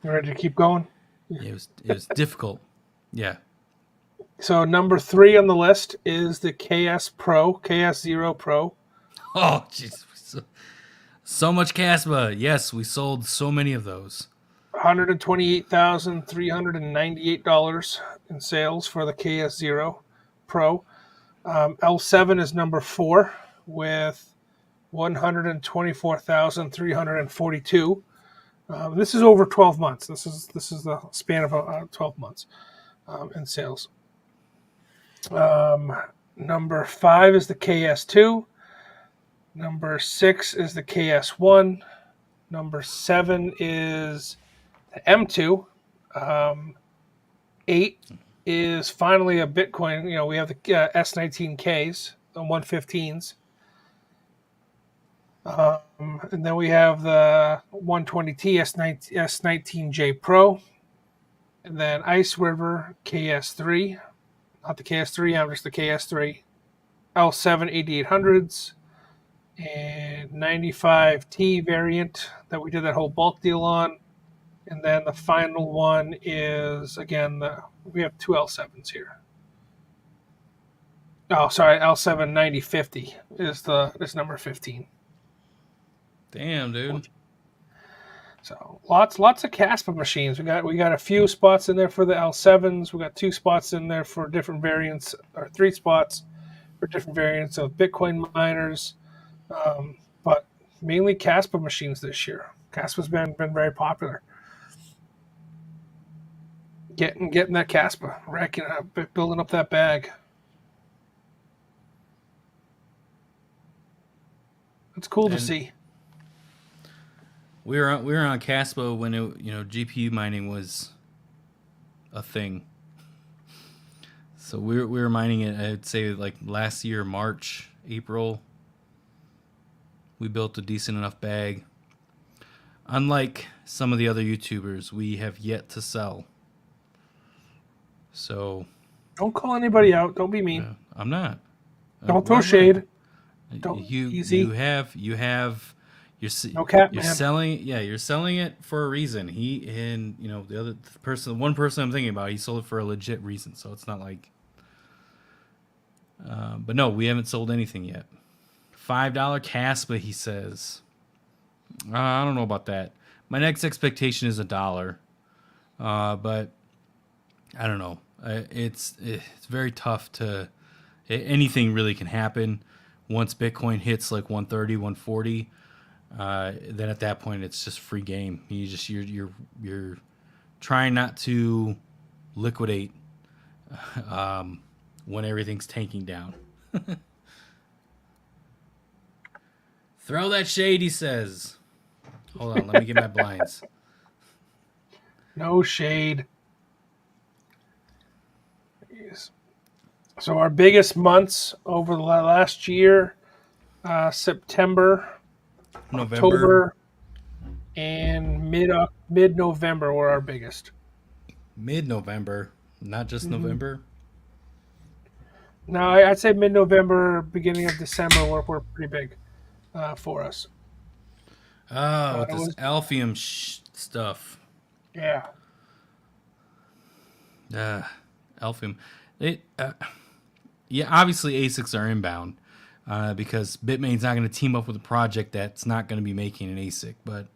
You ready to keep going? it was difficult. Yeah. So number three on the list is the KS Pro, KS0 Pro. Oh, jeez. So much Caspa. Yes, we sold so many of those. $128,398 in sales for the KS0 Pro. L7 is number four with 124,342. This is over 12 months. This is the span of 12 months in sales. Number five is the KS2. Number six is the KS1. Number seven is the M2. Eight is finally a Bitcoin. We have the S19Ks, the 115s. And then we have the 120T S19J Pro. And then Ice River KS3. Not the KS3, just the KS3. L7 8800s. And 95T variant that we did that whole bulk deal on. And then the final one is, again, we have two L7s here. Oh, sorry, L7 9050 is number 15. Damn, dude. So lots of Caspa machines. We got a few spots in there for the L7s. We got two spots in there for different variants, or three spots for different variants of Bitcoin miners. But mainly Caspa machines this year. Caspa's been very popular. Getting that Caspa, racking up, building up that bag. It's cool to see. We were on Caspa when GPU mining was a thing. So we were mining it. I'd say like last year, March, April. We built a decent enough bag. Unlike some of the other YouTubers, we have yet to sell. So don't call anybody out. Don't be mean. I'm not. Don't throw Right, right. shade. Don't You easy. have No cap, you're man. selling, yeah, you're selling it for a reason. He and the other person, one person I'm thinking about, he sold it for a legit reason. So it's not like, but no, we haven't sold anything yet. $5 Caspa, he says. I don't know about that. My next expectation is $1, but I don't know. It's very tough to. Anything really can happen once Bitcoin hits like 130, 140. Then at that point, it's just free game. You're trying not to liquidate when everything's tanking down. Throw that shade, he says. Hold on, let me get my blinds. No shade. Yes. So our biggest months over the last year, September, November, October, and mid November were our biggest. mid-November, not just November. No, I'd say mid November, beginning of December were pretty big for us. Oh, with It this was Alphium stuff. yeah. Uh, Alphium. It, yeah, obviously ASICs are inbound because Bitmain's not going to team up with a project that's not going to be making an ASIC. But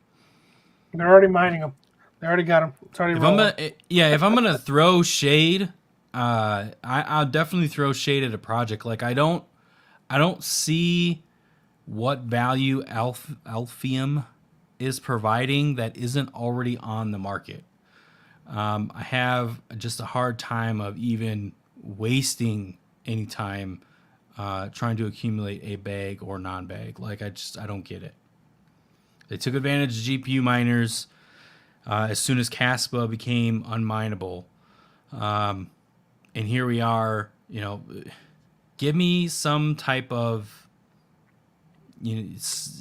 They're already mining them. They already got them. It's already if I'm rolling. gonna, yeah, if I'm gonna throw shade, I'll definitely throw shade at a project. Like I don't see what value Alphium is providing that isn't already on the market. I have just a hard time of even wasting any time trying to accumulate a bag or non-bag. Like I don't get it. They took advantage of GPU miners as soon as Caspa became unmineable, and here we are. Give me some type of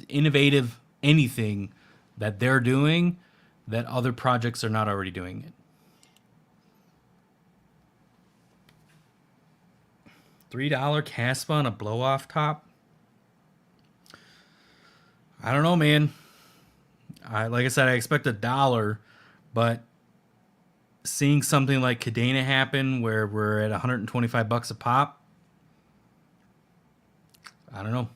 innovative anything that they're doing that other projects are not already doing it. $3 Caspa on a blow off top. I don't know, man. Like I said, I expect $1, but seeing something like Cadena happen where we're at $125 a pop, I don't know.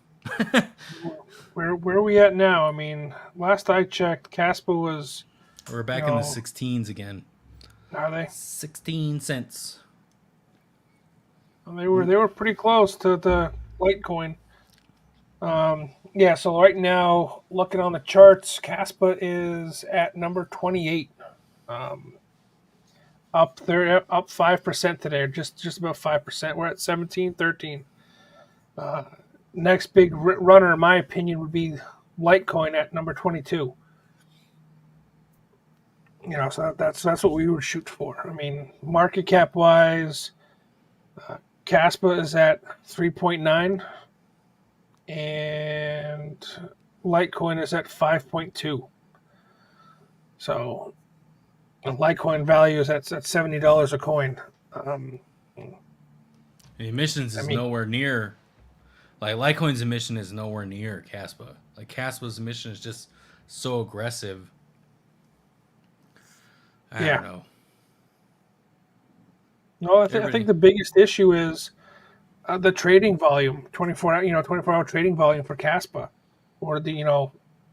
Where are we at now? I mean, last I checked, Caspa was, We're you back in the know, 16s again. are they? 16 cents. They were pretty close to the Litecoin. Yeah, so right now, looking on the charts, Caspa is at number 28. Um, up there, up 5% today, just about 5%. We're at 17.13. Next big runner, in my opinion, would be Litecoin at number 22. So that's what we would shoot for. I mean, market cap wise, Caspa is at 3.9 and Litecoin is at 5.2. So Litecoin value is at $70 a coin. Um, The emissions I is mean, nowhere near. Like Litecoin's emission is nowhere near Caspa. Like Caspa's emission is just so aggressive. I don't yeah. know. No, I think Everybody. the biggest issue is the trading volume, 24-hour trading volume for Caspa, or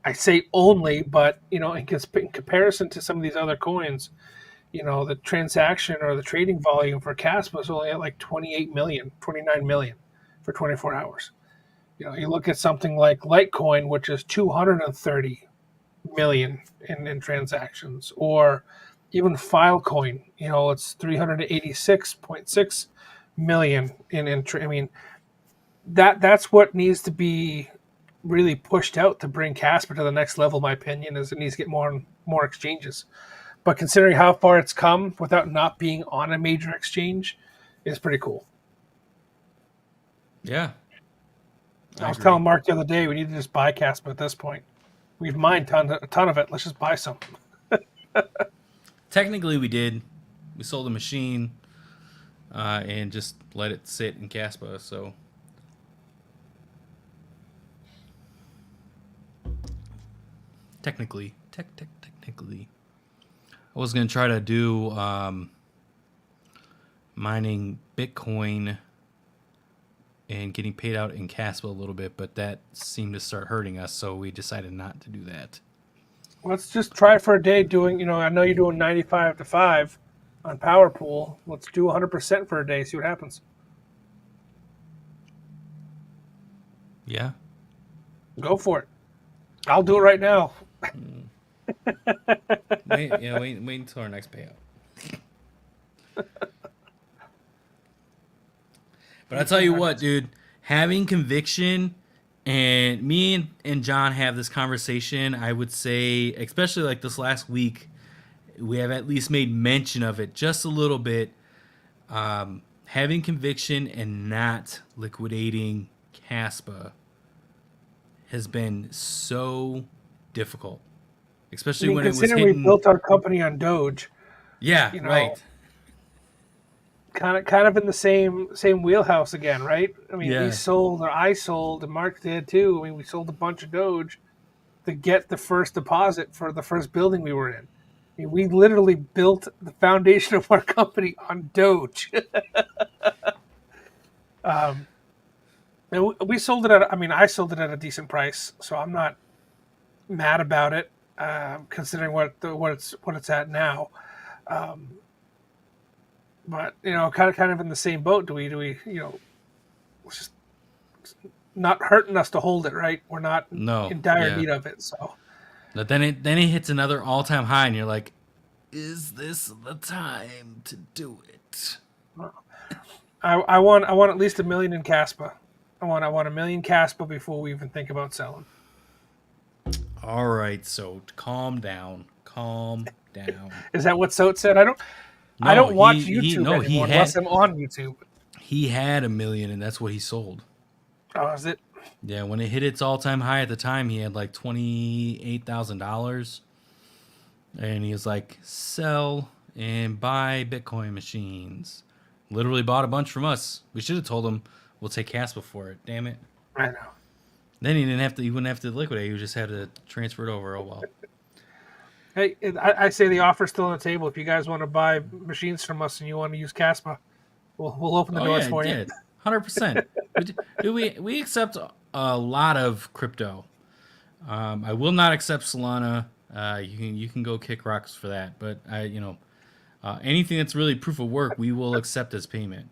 I say only, but in comparison to some of these other coins, the transaction or the trading volume for Caspa is only at like 28 million, 29 million for 24 hours. You look at something like Litecoin, which is 230 million in transactions, or even Filecoin, it's 386.6 million I mean, that's what needs to be really pushed out to bring Casper to the next level. My opinion is it needs to get more and more exchanges. But considering how far it's come without not being on a major exchange, is pretty cool. Yeah, I I was agree. telling Mark the other day we need to just buy Casper at this point. We've mined a ton of it. Let's just buy some. Technically, we did. We sold the machine and just let it sit in Caspa. So technically. I was going to try to do mining Bitcoin and getting paid out in Caspa a little bit, but that seemed to start hurting us, so we decided not to do that. Let's just try for a day doing, I know you're doing 95 to 5 on Power Pool. Let's do 100% for a day, see what happens. Yeah? Go for it. I'll do it right now. Wait until our next payout. But I tell you what, dude, having conviction, and me and John have this conversation, I would say, especially like this last week, we have at least made mention of it just a little bit. Having conviction and not liquidating Caspa has been so difficult, especially when it was considering hitting. we built our company on Doge. Yeah, right. Kind of in the same wheelhouse again, right? I mean, Yeah. we sold, or I sold, and Mark did too. I mean, we sold a bunch of Doge to get the first deposit for the first building we were in. I mean, we literally built the foundation of our company on Doge. And we sold it at, I sold it at a decent price, so I'm not mad about it, considering what it's at now. But kind of in the same boat. Do we it's just not hurting us to hold it, right? We're not No. in dire Yeah. need of it. So, But then it hits another all-time high, and you're like, is this the time to do it? I want at least $1 million in Caspa. I want $1 million Caspa before we even think about selling. All right, so calm down. Is that what Soat said? I don't watch YouTube anymore unless I'm on YouTube. He had $1 million, and that's what he sold. Oh, is it? Yeah, when it hit its all-time high at the time, he had like $28,000, and he was like, sell and buy Bitcoin machines. Literally bought a bunch from us. We should have told him we'll take Caspa for it. Damn it. I know. Then he wouldn't have to liquidate. He just had to transfer it over. Oh well. Hey, I say the offer's still on the table. If you guys want to buy machines from us and you want to use Caspa, we'll open the doors for you. 100%. We accept a lot of crypto. I will not accept Solana. You can go kick rocks for that. But anything that's really proof of work, we will accept as payment.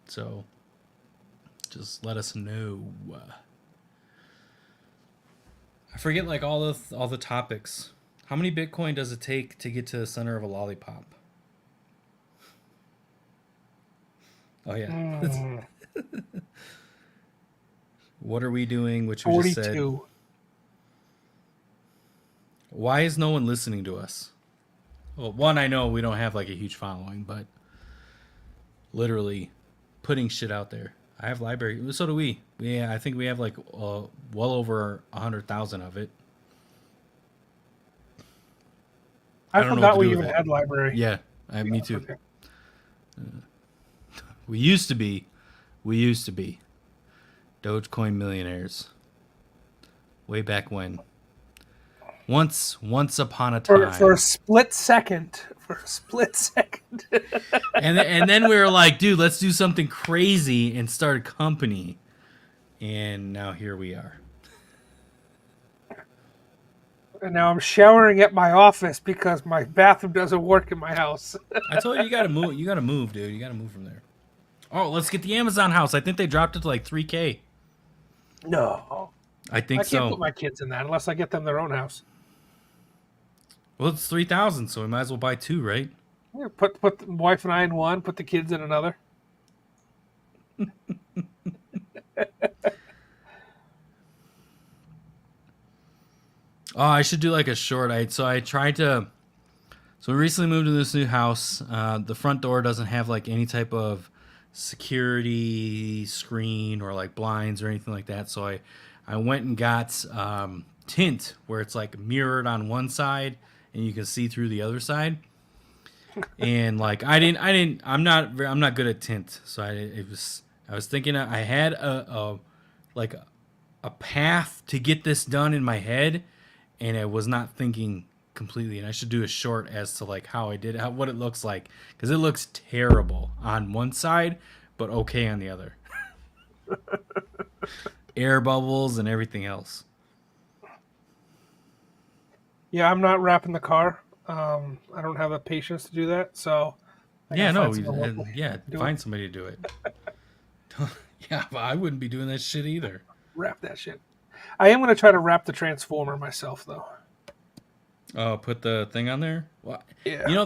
So just let us know. I forget like all the topics. How many Bitcoin does it take to get to the center of a lollipop? Oh yeah. What are we doing? Which we 42. just said. Why is no one listening to us? Well, one, I know we don't have like a huge following, but literally putting shit out there. I have library. So do we. Yeah, I think we have like well over 100,000 of it. I forgot we even had library. Yeah, me too. Okay. We used to be Dogecoin millionaires. Way back when. Once upon a time. For a split second. and then we were like, dude, let's do something crazy and start a company. And now here we are. And now I'm showering at my office because my bathroom doesn't work in my house. I told you gotta move. You gotta move, dude. You gotta move from there. Oh, let's get the Amazon house. I think they dropped it to like $3,000. No. I think so. I can't put my kids in that unless I get them their own house. Well, it's 3,000, so we might as well buy two, right? Yeah, put the wife and I in one, put the kids in another. Oh, I should do like a short. So we recently moved to this new house. The front door doesn't have like any type of security screen or like blinds or anything like that. So I went and got tint where it's like mirrored on one side and you can see through the other side. And like I'm not good at tint. So I was thinking I had a path to get this done in my head. and I was not thinking completely. And I should do a short as to like how I did, what it looks like, because it looks terrible on one side, but okay on the other. Air bubbles and everything else. Yeah, I'm not wrapping the car. I don't have the patience to do that, so I gotta Yeah, find no, someone locally yeah, who can do it. find somebody to do it. Yeah, but I wouldn't be doing that shit either. Wrap that shit. I am gonna try to wrap the transformer myself, though. Oh, put the thing on there. Well, Yeah.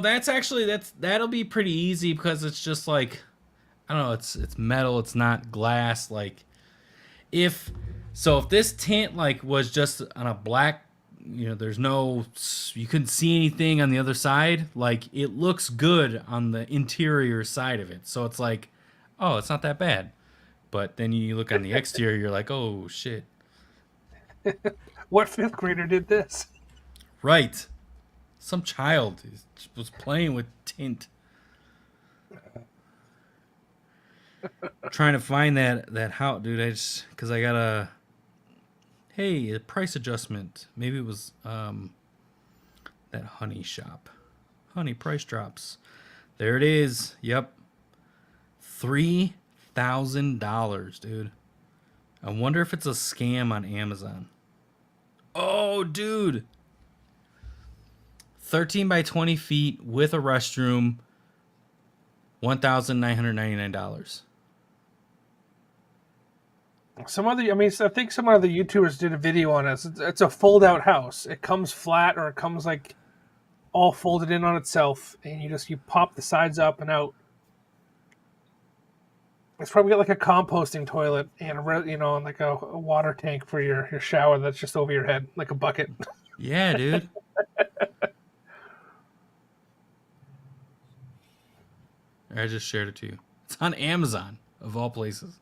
that'll be pretty easy because it's just like I don't know. It's metal. It's not glass. Like if if this tint like was just on a black, there's no you couldn't see anything on the other side. Like it looks good on the interior side of it. So it's like, oh, it's not that bad. But then you look on the exterior, you're like, oh shit. What fifth grader did this? Right. Some child was playing with tint. Trying to find that house, dude. I just because I got a price adjustment. Maybe it was that honey shop. Honey price drops. There it is. Yep. $3,000, dude. I wonder if it's a scam on Amazon. Oh, dude. 13 by 20 feet with a restroom. $1,999. I think some other YouTubers did a video on it. It's a fold-out house. It comes flat, or it comes like all folded in on itself, and you pop the sides up and out. It's probably got like a composting toilet and and like a water tank for your shower that's just over your head, like a bucket. Yeah, dude. I just shared it to you. It's on Amazon, of all places.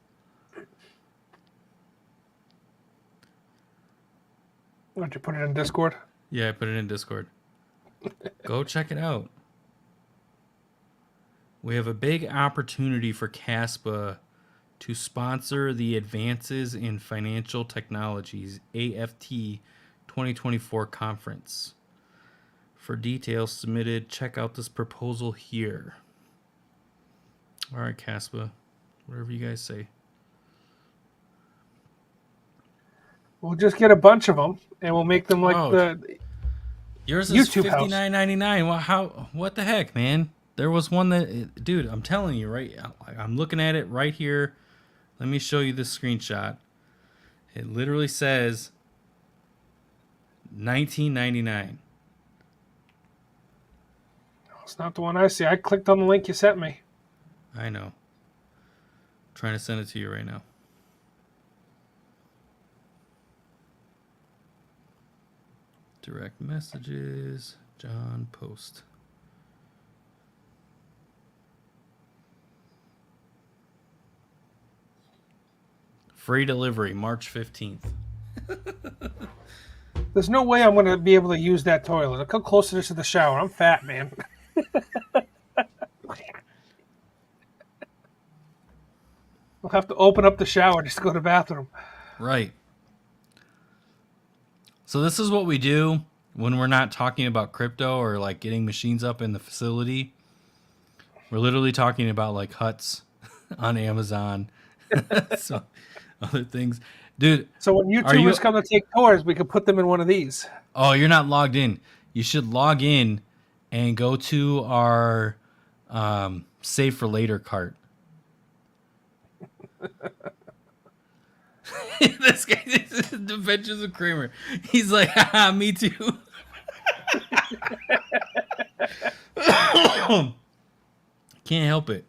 Why don't you put it in Discord? Yeah, I put it in Discord. Go check it out. We have a big opportunity for CASPA to sponsor the Advances in Financial Technologies AFT 2024 conference. For details submitted, check out this proposal here. All right, CASPA, whatever you guys say. We'll just get a bunch of them, and we'll make them like the yours is YouTube house. $59.99. Well, how? What the heck, man? There was one that, dude. I'm telling you, right? I'm looking at it right here. Let me show you this screenshot. It literally says $19.99. It's not the one I see. I clicked on the link you sent me. I know. I'm trying to send it to you right now. Direct messages, John Post. Free delivery, March 15th. There's no way I'm going to be able to use that toilet. Look how close it is to the shower. I'm fat, man. I'll have to open up the shower just to go to the bathroom. Right. So this is what we do when we're not talking about crypto or like getting machines up in the facility. We're literally talking about like huts on Amazon. So other things. Dude. So when YouTubers come to take tours, we could put them in one of these. Oh, you're not logged in. You should log in and go to our save for later cart. This guy is the Adventures of Kramer. He's like, haha, me too. Can't help it.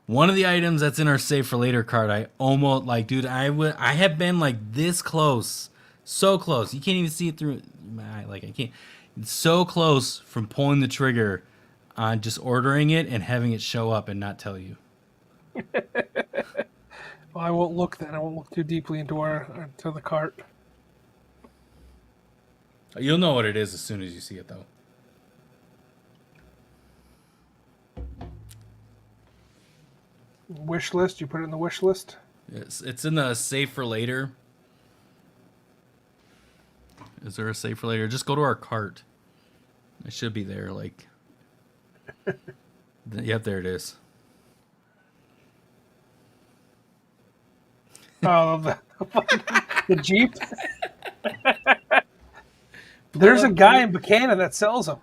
One of the items that's in our save for later card, I almost like, dude. I have been like this close, so close. You can't even see it through. I can't. It's so close from pulling the trigger on just ordering it and having it show up and not tell you. Well, I won't look then. I won't look too deeply into the cart. You'll know what it is as soon as you see it, though. Wish list. You put it in the wish list. It's in the save for later. Is there a save for later? Just go to our cart. It should be there. Like, yep, there it is. Oh, the Jeep. There's a guy in Buchanan that sells them.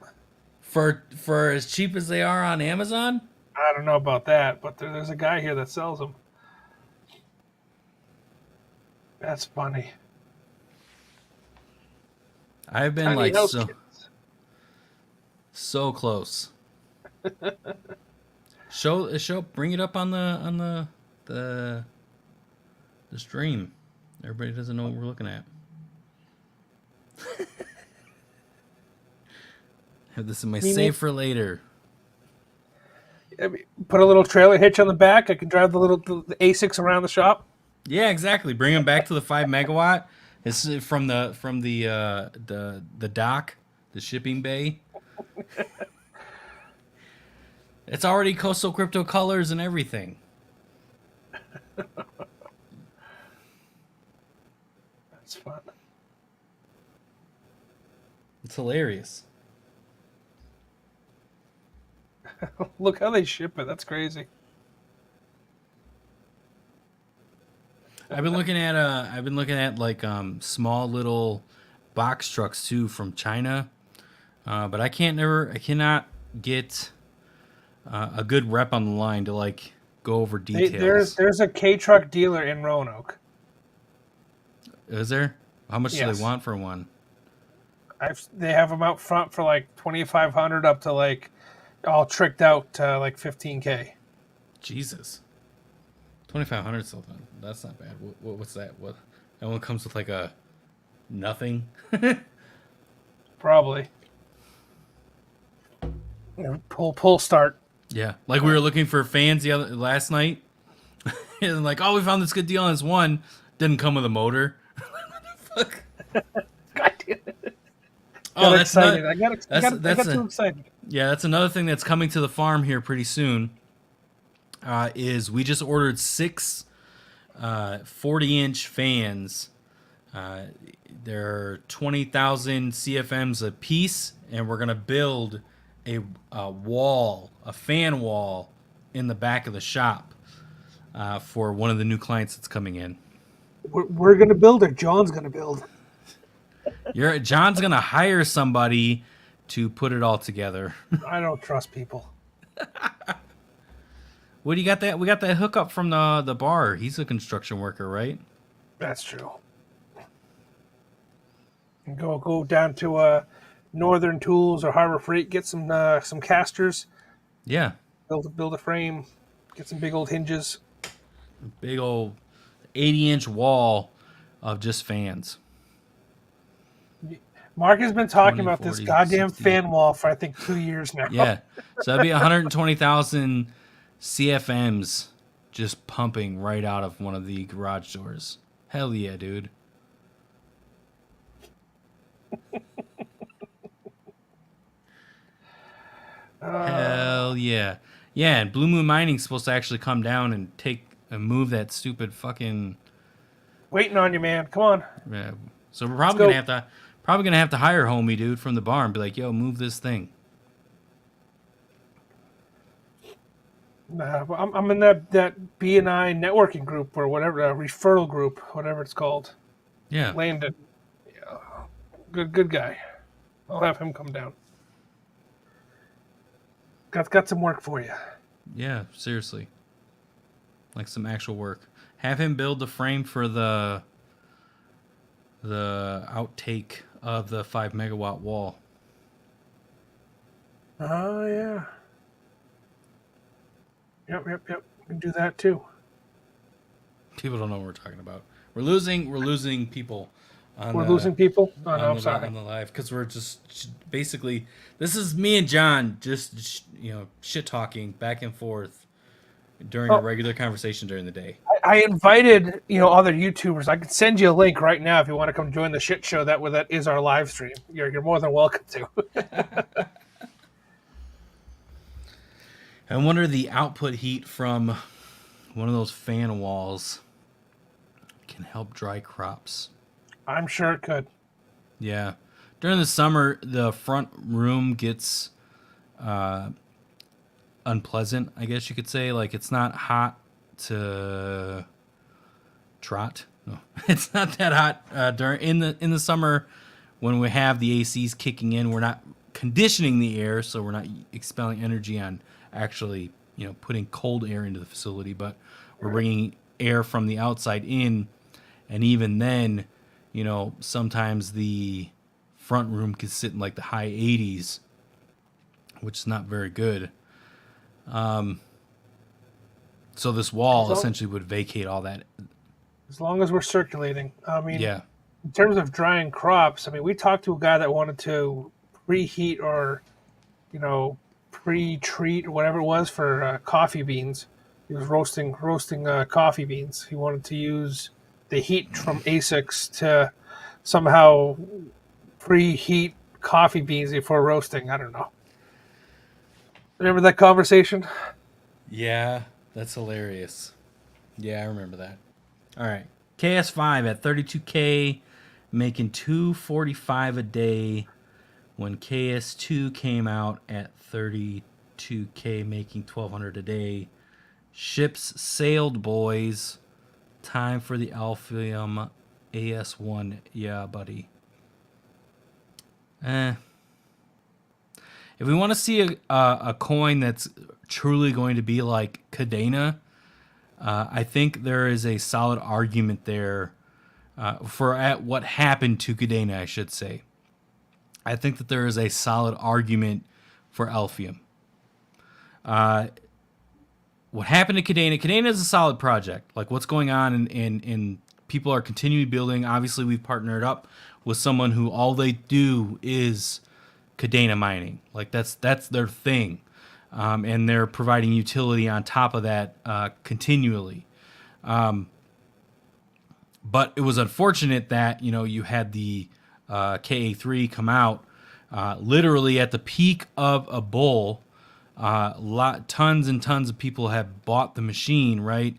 For as cheap as they are on Amazon. I don't know about that, but there's a guy here that sells them. That's funny. I've been Tiny like house so kids. so close. Show bring it up on the stream. Everybody doesn't know what we're looking at. This is my save for later. I mean, put a little trailer hitch on the back. I can drive the ASICs around the shop. Yeah, exactly. Bring them back to the 5 megawatt. It's from the dock, the shipping bay. It's already coastal crypto colors and everything. That's fun. It's hilarious. Look how they ship it. That's crazy. I've been looking at like small little box trucks too from China, but I cannot get a good rep on the line to like go over details. There's a K truck dealer in Roanoke. Is there? How much do Yes. they want for one? They have them out front for like 2,500 up to like all tricked out to like 15K. Jesus, 2,500 something. That's not bad. What's that? What? That one comes with like a nothing. Probably. Pull start. Yeah, like we were looking for fans last night, and like, oh, we found this good deal on this one. Didn't come with a motor. Fuck. God damn it. Oh, got that's excited. not. I got too excited. Yeah, that's another thing that's coming to the farm here pretty soon. Is we just ordered 6 40-inch fans. They're 20,000 CFMs a piece, and we're gonna build a fan wall in the back of the shop for one of the new clients that's coming in. We're gonna build, or John's gonna build. John's gonna hire somebody to put it all together. I don't trust people. What do you got that? We got that hookup from the bar. He's a construction worker, right? That's true. And go down to Northern Tools or Harbor Freight, get some casters, Yeah. build a frame, get some big old hinges. Big old 80-inch wall of just fans. Mark has been talking 20, about this 40, goddamn 60. fan wall for I think 2 years now. Yeah. So that'd be 120,000 CFMs just pumping right out of one of the garage doors. Hell yeah, dude. Hell yeah. Yeah, and Blue Moon Mining's supposed to actually come down and move that stupid fucking. Waiting on you, man. Come on. So we're probably Let's gonna have to hire homie dude from the bar and be like, yo, move this thing. I'm in that BNI networking group or whatever, referral group, whatever it's called. Yeah. Landon. Yeah. Good guy. I'll have him come down. Got some work for you. Yeah, seriously. Like some actual work. Have him build the frame for the outtake of the 5 megawatt wall. Oh yeah. Yep. We can do that too. People don't know what we're talking about. We're losing people. We're losing people? Oh, no, I'm on sorry. the live because we're just basically, this is me and John just shit talking back and forth during a regular conversation during the day. I invited other YouTubers. I could send you a link right now if you want to come join the shit show. That is our live stream. You're more than welcome to. I wonder the output heat from one of those fan walls can help dry crops. I'm sure it could. Yeah. During the summer, the front room gets uh, unpleasant, I guess you could say. Like, it's not hot to trot. No, it's not that hot during in the summer when we have the ACs kicking in. We're not conditioning the air, so we're not expelling energy on actually, putting cold air into the facility, but we're bringing air from the outside in, and even then, sometimes the front room can sit in like the high 80s, which is not very good. So this wall So essentially would vacate all that. as long as we're circulating, I mean, Yeah. in terms of drying crops, I mean, we talked to a guy that wanted to preheat or you know pre-treat or whatever it was for coffee beans. He was roasting coffee beans. He wanted to use the heat from ASICs to somehow preheat coffee beans before roasting. I don't know. Remember that conversation? Yeah, that's hilarious. Yeah, I remember that. All right. KS5 at 32K, making 245 a day when KS2 came out at 32K, making 1200 a day. Ships sailed, boys. Time for the Alphium AS1. Yeah, buddy. If we want to see a coin that's truly going to be like Cadena, I think there is a solid argument there for at what happened to Cadena, I should say. I think that there is a solid argument for Alphium. What happened to Cadena? Cadena is a solid project. Like what's going on, and people are continuing building. Obviously, we've partnered up with someone who all they do is Cadena mining. Like that's their thing, and they're providing utility on top of that continually. But it was unfortunate that you had the KA3 come out literally at the peak of a bull. Tons and tons of people have bought the machine, right?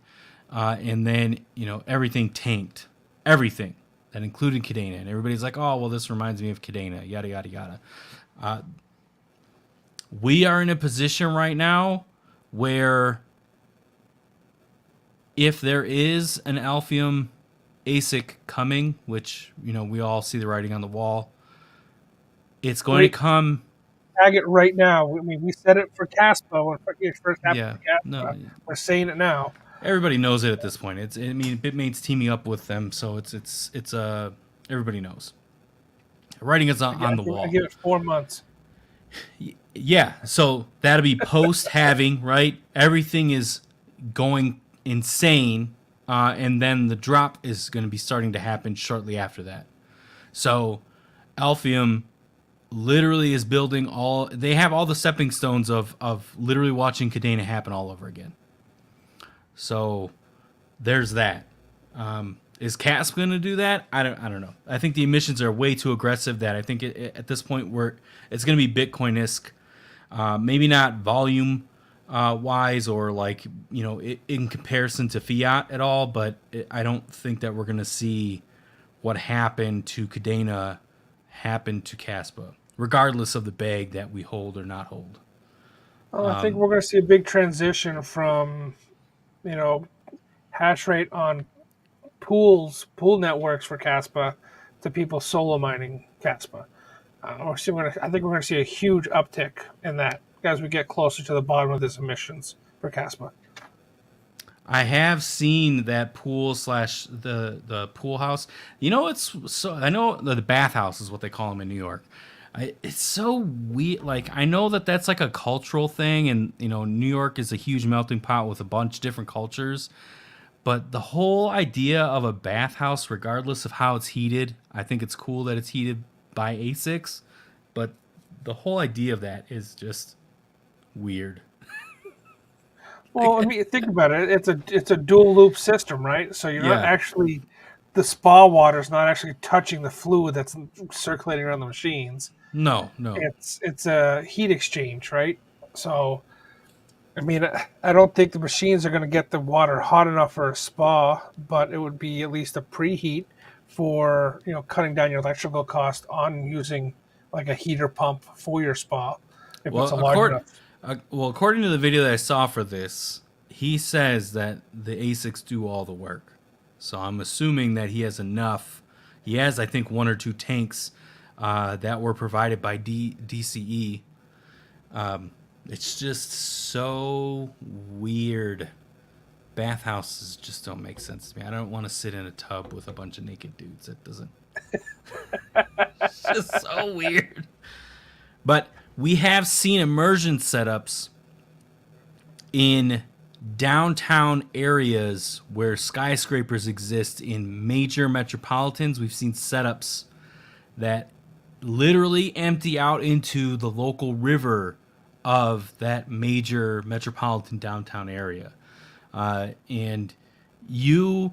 And then everything tanked, everything that included Cadena, and everybody's like, "Oh, well, this reminds me of Cadena." Yada yada yada. We are in a position right now where if there is an Alphium ASIC coming, which we all see the writing on the wall, it's going to come. Tag it right now. I mean, we said it for Caspa when it first happened Yeah, to Caspa. no, We're saying it now. everybody knows it at this point. Bitmain's teaming up with them, so it's everybody knows. Writing is on the I wall. give it 4 months. Yeah, so that'll be post halving, right? Everything is going insane, and then the drop is going to be starting to happen shortly after that. So Alphium literally is building they have all the stepping stones of literally watching Cadena happen all over again. So there's that. Is CASP going to do that? I don't know. I think the emissions are way too aggressive. That I think at this point it's going to be Bitcoin-esque. Maybe not volume wise or like in comparison to fiat at all, but I don't think that we're going to see what happened to Cadena happen to Caspa, regardless of the bag that we hold or not hold. I think we're going to see a big transition from hash rate on pool networks for Caspa to people solo mining Caspa. I think we're going to see a huge uptick in that as we get closer to the bottom of this emissions for Caspa. I have seen that pool / the pool house. I know the bathhouse is what they call them in New York. It's so weird. Like I know that's like a cultural thing, and New York is a huge melting pot with a bunch of different cultures. But the whole idea of a bathhouse, regardless of how it's heated, I think it's cool that it's heated by ASICs. But the whole idea of that is just weird. Well, I mean, think about it. It's a dual loop system, right? So you're not Yeah. actually the spa water is not actually touching the fluid that's circulating around the machines. No. It's a heat exchange, right? So, I mean, think about it. It's a dual loop system, right? So you're not actually the spa water is not actually touching the fluid that's circulating around the machines. No. It's a heat exchange, right? So, I mean, think about it. It's a I mean, I don't think the machines are going to get the water hot enough for a spa, but it would be at least a preheat for cutting down your electrical cost on using like a heater pump for your spa if it's Well, a large enough. according to the video that I saw for this, he says that the ASICs do all the work. So I'm assuming that he has enough. He has, I think, one or two tanks that were provided by DCE. It's just so weird. Bathhouses just don't make sense to me. I don't want to sit in a tub with a bunch of naked dudes. It doesn't. It's just so weird. But we have seen immersion setups in downtown areas where skyscrapers exist in major metropolitans. We've seen setups that literally empty out into the local river of that major metropolitan downtown area. And you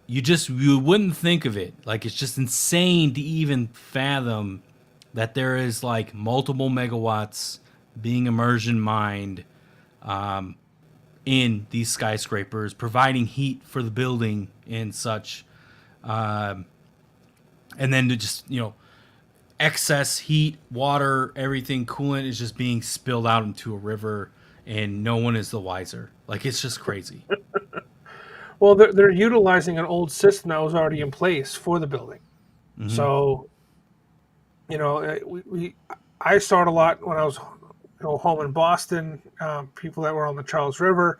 wouldn't think of it. Like, it's just insane to even fathom that there is like multiple megawatts being immersion mined in these skyscrapers, providing heat for the building and such. And then to just, excess heat, water, everything, coolant is just being spilled out into a river, and no one is the wiser. Like, it's just crazy. Well, they're utilizing an old system that was already in place for the building. Mm-hmm. So, I saw it a lot when I was home in Boston. People that were on the Charles River,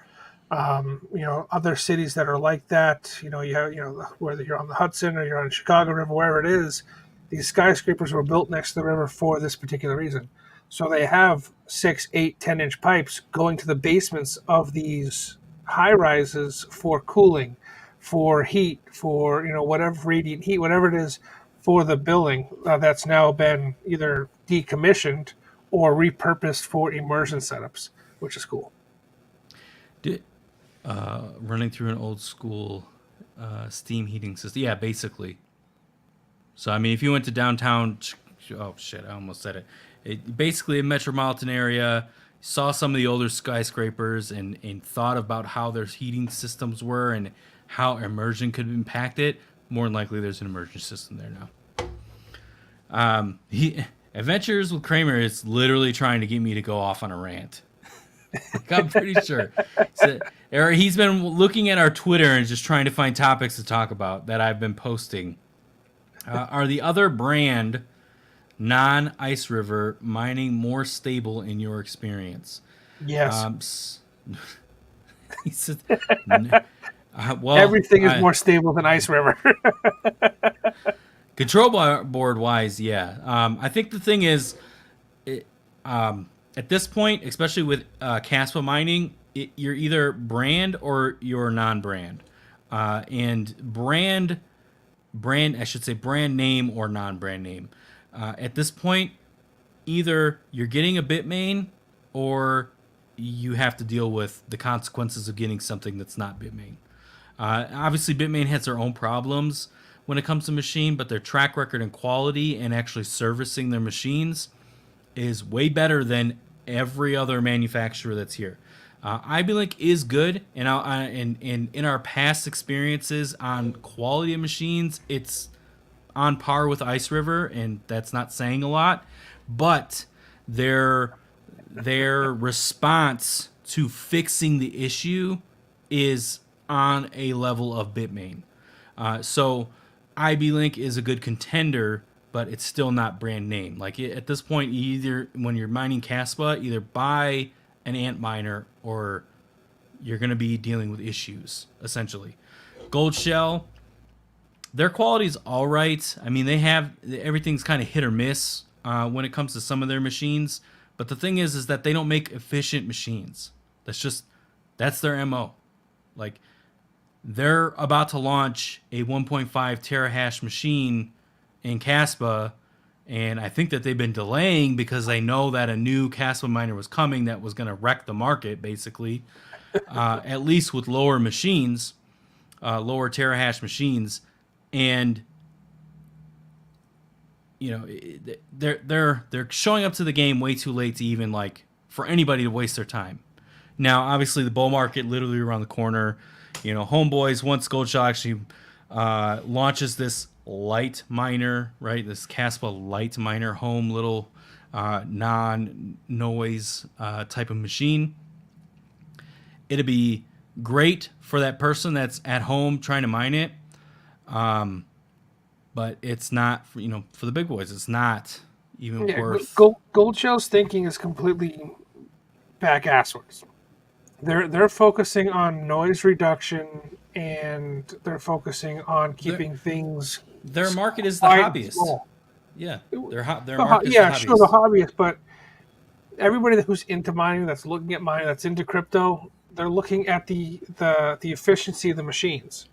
other cities that are like that. You have whether you're on the Hudson or you're on Chicago River, wherever it is, these skyscrapers were built next to the river for this particular reason. So they have 6, 8, 10-inch pipes going to the basements of these high rises for cooling, for heat, for whatever radiant heat, whatever it is for the building that's now been either decommissioned or repurposed for immersion setups, which is cool. Running through an old school steam heating system. Yeah, basically. So, I mean, if you went to downtown, oh shit, I almost said it. Basically, a metropolitan area, saw some of the older skyscrapers and thought about how their heating systems were and how immersion could impact it. More than likely, there's an immersion system there now. Adventures with Kramer is literally trying to get me to go off on a rant. Like, I'm pretty sure. He's been looking at our Twitter and just trying to find topics to talk about that I've been posting. Are the other brand non-Ice River mining more stable in your experience? Yes. He said, everything is more stable than Ice River. Control board wise, yeah. I think the thing is, at this point, especially with Caspa mining, you're either brand or you're non-brand. And brand, I should say brand name or non-brand name. At this point, either you're getting a Bitmain or you have to deal with the consequences of getting something that's not Bitmain. Obviously, Bitmain has their own problems when it comes to machine, but their track record and quality and actually servicing their machines is way better than every other manufacturer that's here. IBLink is good, and in our past experiences on quality of machines, it's on par with Ice River, and that's not saying a lot. But their response to fixing the issue is on a level of Bitmain. So IBLink is a good contender, but it's still not brand name. Like, at this point, either when you're mining Caspa, either buy an ant miner or you're going to be dealing with issues, essentially. Gold Shell, their quality is all right. I mean, they have everything's kind of hit or miss when it comes to some of their machines. But the thing is that they don't make efficient machines. That's their MO. Like, they're about to launch a 1.5 terahash machine in Caspa, and I think that they've been delaying because they know that a new Caspa miner was coming that was going to wreck the market, basically, at least with lower machines, lower terahash machines, and they're showing up to the game way too late to even, like, for anybody to waste their time. Now, obviously, the bull market literally around the corner. You know, homeboys, once Goldshell actually launches this light miner, right? This Caspa light miner home little non-noise type of machine. It'd be great for that person that's at home trying to mine it. But it's not, for the big boys, it's not even Yeah, worth. Goldshell's thinking is completely back asswards. They're focusing on noise reduction, and they're focusing on Their, keeping things their market is the quiet and hobbyist. small. Yeah, their market is the Yeah, sure, the hobbyist. hobbyist, but everybody who's into mining, that's looking at mining, that's into crypto, they're looking at the efficiency of the machines.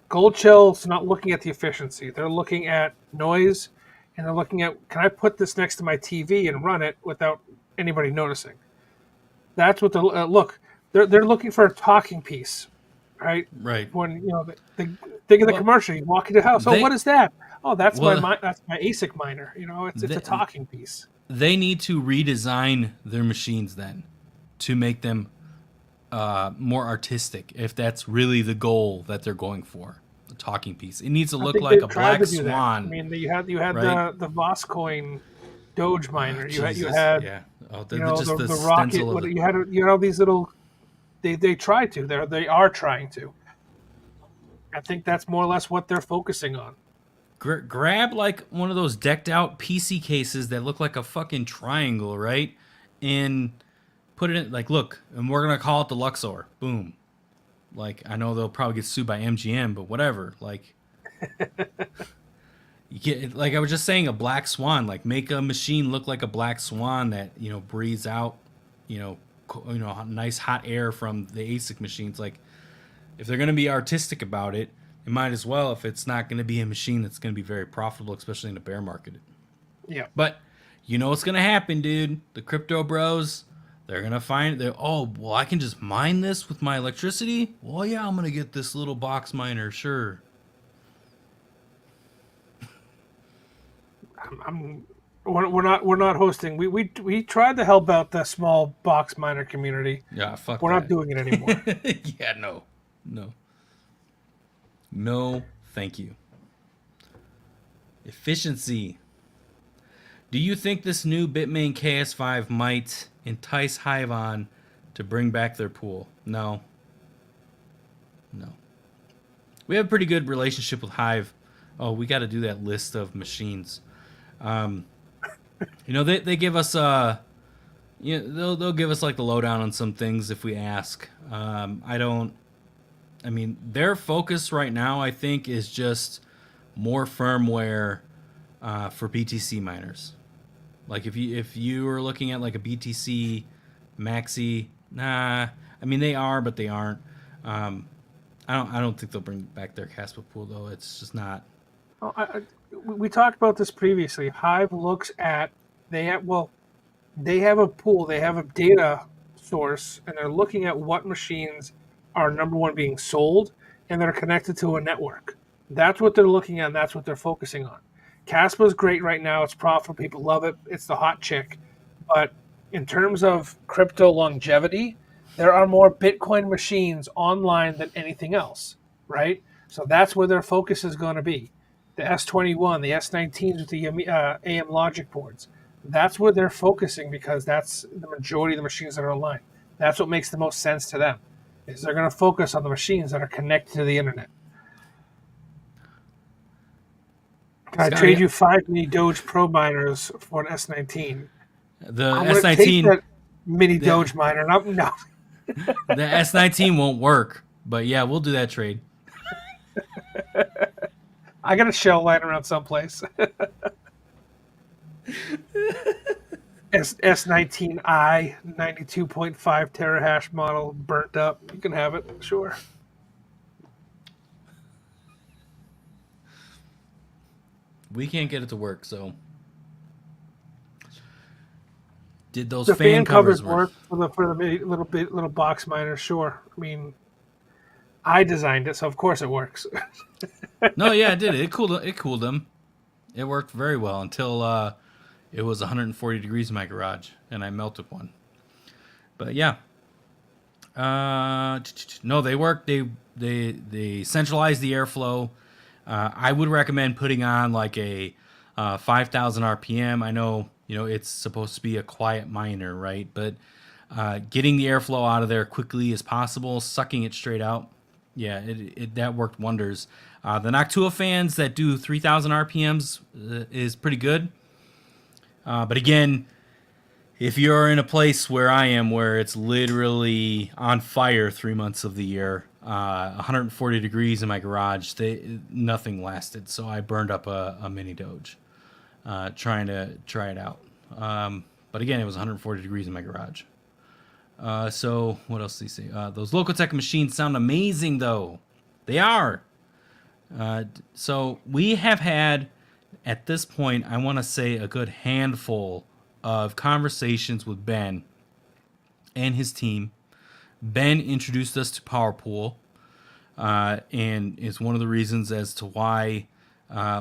Goldshell's not looking at the efficiency. They're looking at noise, and they're looking at, can I put this next to my TV and run it without anybody noticing? That's what look. They're looking for a talking piece, right? Right. When they think of the Well, commercial, you walk into the house. Oh, what they is that? Oh, well that's my ASIC miner. It's a they, talking piece. they need to redesign their machines then to make them more artistic. If that's really the goal that they're going for, the talking piece, it needs to I look think like they've a tried black to do that. I swan. mean, you had Right? the Voscoin Doge miner. You Jesus, had yeah. Oh, the, just the the rocket. stencil of it. You had all these little. They try to. They are trying to. I think that's more or less what they're focusing on. Grab like one of those decked out PC cases that look like a fucking triangle, right? And put it in, like, look, and we're gonna call it the Luxor. Boom. Like, I know they'll probably get sued by MGM, but whatever. Like, you get, like I was just saying, a black swan. Like, make a machine look like a black swan that breathes out, nice hot air from the ASIC machines. Like, if they're gonna be artistic about it, it might as well, if it's not going to be a machine that's going to be very profitable, especially in a bear market. Yeah. But you know what's going to happen, dude? The crypto bros, they're going to find, oh, well, I can just mine this with my electricity? Well, yeah, I'm going to get this little box miner, sure. We're not hosting. We tried to help out the small box miner community. Yeah, fuck We're that. not doing it anymore. Yeah, no, thank you. Efficiency. Do you think this new Bitmain KS5 might entice Hive on to bring back their pool? No. We have a pretty good relationship with Hive. Oh, we got to do that list of machines. They give us they'll give us like the lowdown on some things if we ask. Their focus right now, I think, is just more firmware for BTC miners. Like if you are looking at like a BTC Maxi, nah. I mean, they are, but they aren't. I don't think they'll bring back their Caspa pool though. It's just not. We talked about this previously. Hive looks at they have a pool, they have a data source, and they're looking at what machines are number one being sold, and they're connected to a network. That's what they're looking at, and that's what they're focusing on. Caspa is great right now. It's profitable. People love it. It's the hot chick. But in terms of crypto longevity, there are more Bitcoin machines online than anything else, right? So that's where their focus is going to be. The S21, the S19s with the AM logic boards. That's where they're focusing because that's the majority of the machines that are online. That's what makes the most sense to them. Is they're going to focus on the machines that are connected to the internet. Can I trade you 5 mini Doge Pro miners for an S19? The I'm S19 going to take that mini Doge miner. No. The S19 won't work, but yeah, we'll do that trade. I got a shell lying around someplace. S19i 92.5 terahash model burnt up. You can have it, sure. We can't get it to work, so did those The fan covers work for the little box miner? Sure. I mean, I designed it, so of course it works. No, yeah, it did. It cooled them. It worked very well until it was 140 degrees in my garage, and I melted one. But yeah, No, they work. They centralize the airflow. I would recommend putting on like a 5,000 RPM. I know it's supposed to be a quiet miner, right? But getting the airflow out of there quickly as possible, sucking it straight out, yeah, that worked wonders. The Noctua fans that do 3,000 RPMs is pretty good. But again, if you're in a place where I am, where it's literally on fire 3 months of the year, 140 degrees in my garage, nothing lasted. So I burned up a mini Doge trying to try it out. But again, it was 140 degrees in my garage. So what else do you say? Those Locotech machines sound amazing, though. They are. So we have had, at this point, I want to say a good handful of conversations with Ben and his team. Ben introduced us to PowerPool, and is one of the reasons as to why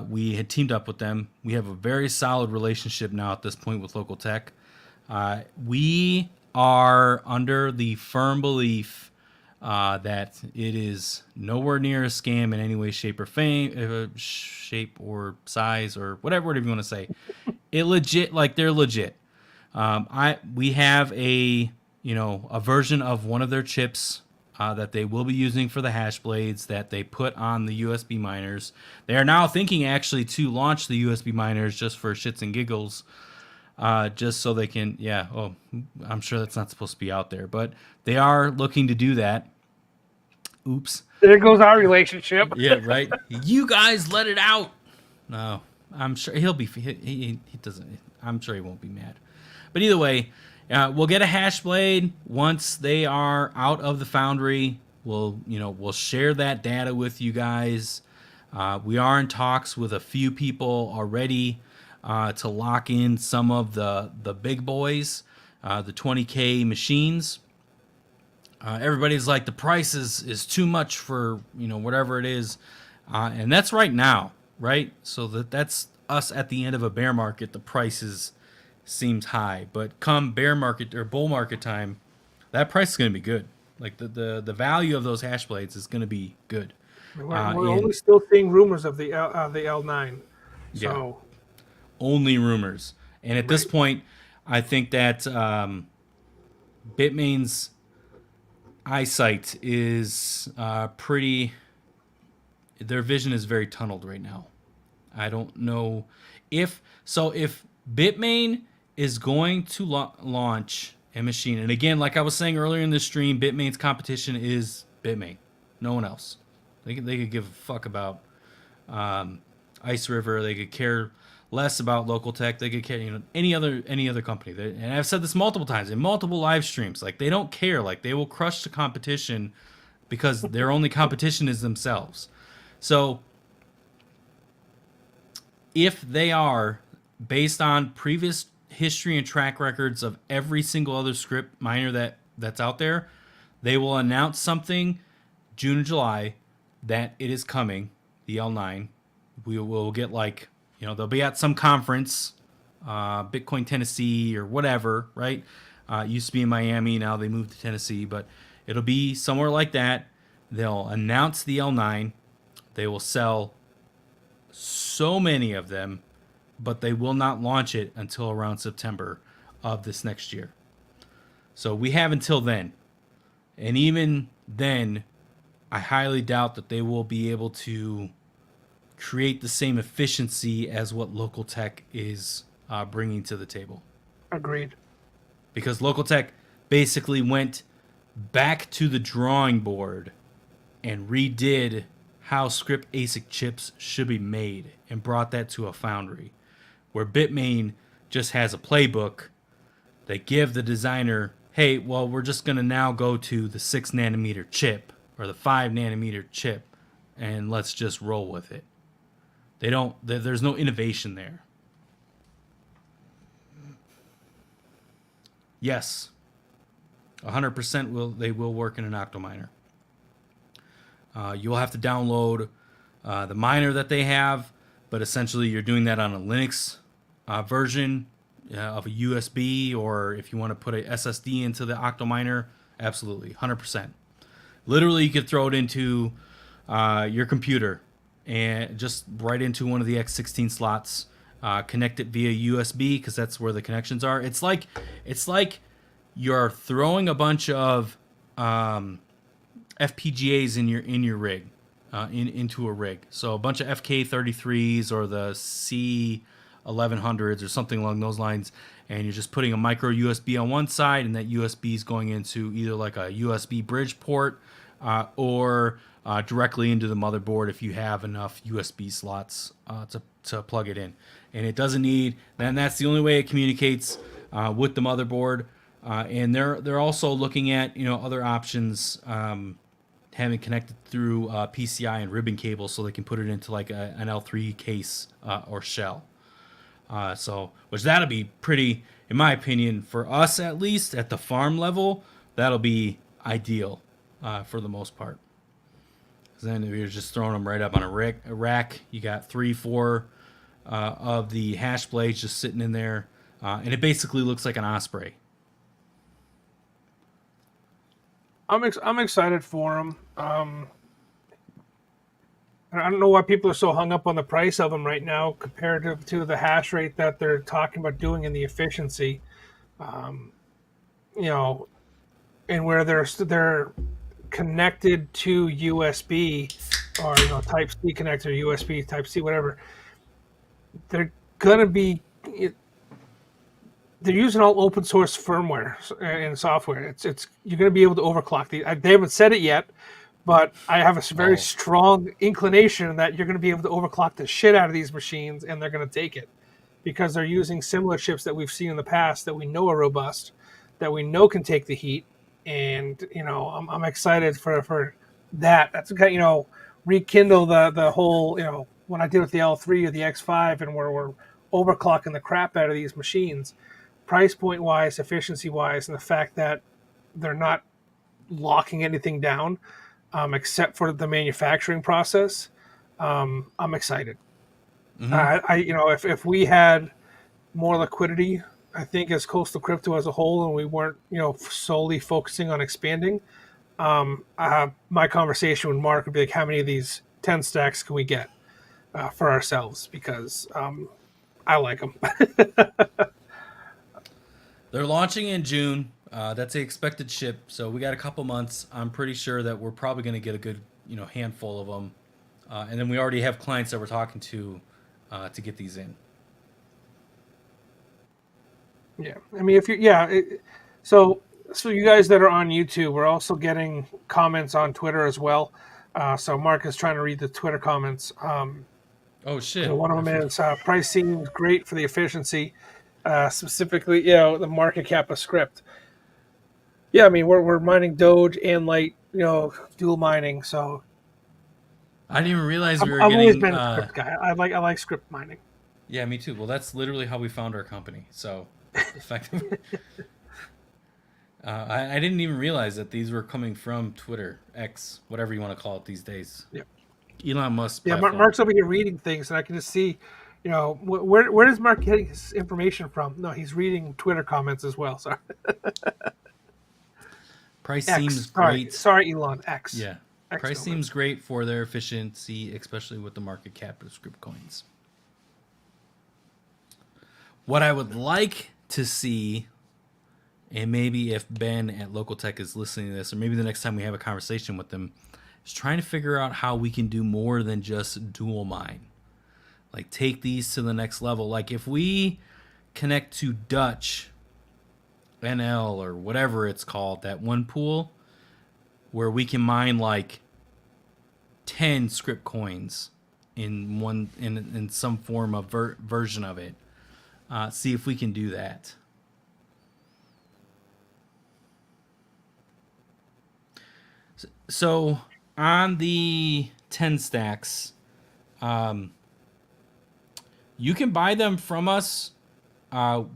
we had teamed up with them. We have a very solid relationship now at this point with Locotech. We are under the firm belief that it is nowhere near a scam in any way, shape, or size, or whatever you want to say. They're legit. We have a version of one of their chips that they will be using for the hash blades that they put on the USB miners. They are now thinking actually to launch the USB miners just for shits and giggles. Just so they can, I'm sure that's not supposed to be out there, but they are looking to do that. Oops. There goes our relationship. Yeah, right. You guys let it out. No, I'm sure he'll be. He doesn't. I'm sure he won't be mad. But either way, we'll get a hash blade once they are out of the foundry. We'll share that data with you guys. We are in talks with a few people already. To lock in some of the big boys, the 20K machines. Everybody's like, the price is too much for whatever it is, and that's right now, right? So that's us at the end of a bear market. The prices seems high, but come bear market or bull market time, that price is going to be good. Like the value of those hash blades is going to be good. We're only still seeing rumors of the L9, so. Yeah. Only rumors. And at this point, I think that Bitmain's eyesight is pretty... Their vision is very tunneled right now. I don't know if Bitmain is going to launch a machine, and again, like I was saying earlier in the stream, Bitmain's competition is Bitmain. No one else. They could give a fuck about Ice River. They could care less about Locotech. They could care, any other company. And I've said this multiple times in multiple live streams. Like, they don't care. Like, they will crush the competition because their only competition is themselves. So, if they are, based on previous history and track records of every single other script miner that's out there, they will announce something June or July that it is coming, the L9. We will get they'll be at some conference, Bitcoin Tennessee or whatever, right? It used to be in Miami, now they moved to Tennessee, but it'll be somewhere like that. They'll announce the L9. They will sell so many of them, but they will not launch it until around September of this next year. So we have until then. And even then, I highly doubt that they will be able to create the same efficiency as what Locotech is bringing to the table. Agreed. Because Locotech basically went back to the drawing board and redid how script ASIC chips should be made and brought that to a foundry. Where Bitmain just has a playbook. They give the designer, hey, well, we're just going to now go to the 6 nanometer chip or the 5 nanometer chip, and let's just roll with it. There's no innovation there. Yes, 100% they will work in an Octominer. You'll have to download the miner that they have, but essentially you're doing that on a Linux version of a USB, or if you want to put a SSD into the Octominer, Absolutely, 100%. Literally, you could throw it into your computer and just right into one of the X16 slots. Connect it via USB because that's where the connections are. It's like you're throwing a bunch of FPGAs in your rig, into a rig. So a bunch of FK33s or the C1100s or something along those lines, and you're just putting a micro USB on one side, and that USB is going into either like a USB bridge port or directly into the motherboard if you have enough USB slots to plug it in. And it doesn't need, and that's the only way it communicates with the motherboard. And they're also looking at other options, having connected through PCI and ribbon cable, so they can put it into like an L3 case or shell. So which that'll be pretty, in my opinion, for us at least at the farm level, that'll be ideal for the most part. Because then if you're just throwing them right up on a rack, you got 3-4 of the hash blades just sitting in there, and it basically looks like an Osprey. I'm excited for them. I don't know why people are so hung up on the price of them right now compared to the hash rate that they're talking about doing and the efficiency. You know, and where they're connected to USB or Type C connector, USB Type C, whatever. They're gonna be they're using all open source firmware and software. It's you're gonna be able to overclock these. They haven't said it yet, but I have a very strong inclination that you're going to be able to overclock the shit out of these machines, and they're going to take it because they're using similar chips that we've seen in the past that we know are robust, that we know can take the heat, and I'm excited for that. That's rekindle the whole when I did with the L3 or the X5, and we're overclocking the crap out of these machines, price point wise, efficiency wise, and the fact that they're not locking anything down. Except for the manufacturing process, I'm excited. Mm-hmm. If we had more liquidity, I think as Coastal Crypto as a whole, and we weren't solely focusing on expanding, my conversation with Mark would be like, how many of these 10 stacks can we get for ourselves? Because I like them. They're launching in June. That's the expected ship, so we got a couple months. I'm pretty sure that we're probably going to get a good, handful of them, and then we already have clients that we're talking to get these in. Yeah, I mean, if you so you guys that are on YouTube, we're also getting comments on Twitter as well. So Mark is trying to read the Twitter comments. Oh shit! One of them is price seems great for the efficiency, specifically the market cap of Script. Yeah, I mean we're mining Doge and Light, dual mining. So I didn't even realize we were I've always getting. been a Script guy. I like Script mining. Yeah, me too. Well, that's literally how we found our company. So, the fact that I didn't even realize that these were coming from Twitter, X, whatever you want to call it these days. Yeah. Elon Musk's Yeah, platform. Mark's over here reading things, and I can just see, where does Mark get his information from? No, he's reading Twitter comments as well. Sorry. Price X. seems great. Sorry, Elon. X. Yeah. X Price moment. seems great for their efficiency, especially with the market cap of script coins. What I would like to see, and maybe if Ben at Local Tech is listening to this, or maybe the next time we have a conversation with them, is trying to figure out how we can do more than just dual mine. Like take these to the next level. Like if we connect to Dutch, NL, or whatever it's called, that one pool where we can mine like 10 script coins in some form of version of it. See if we can do that. So on the 10 stacks, you can buy them from us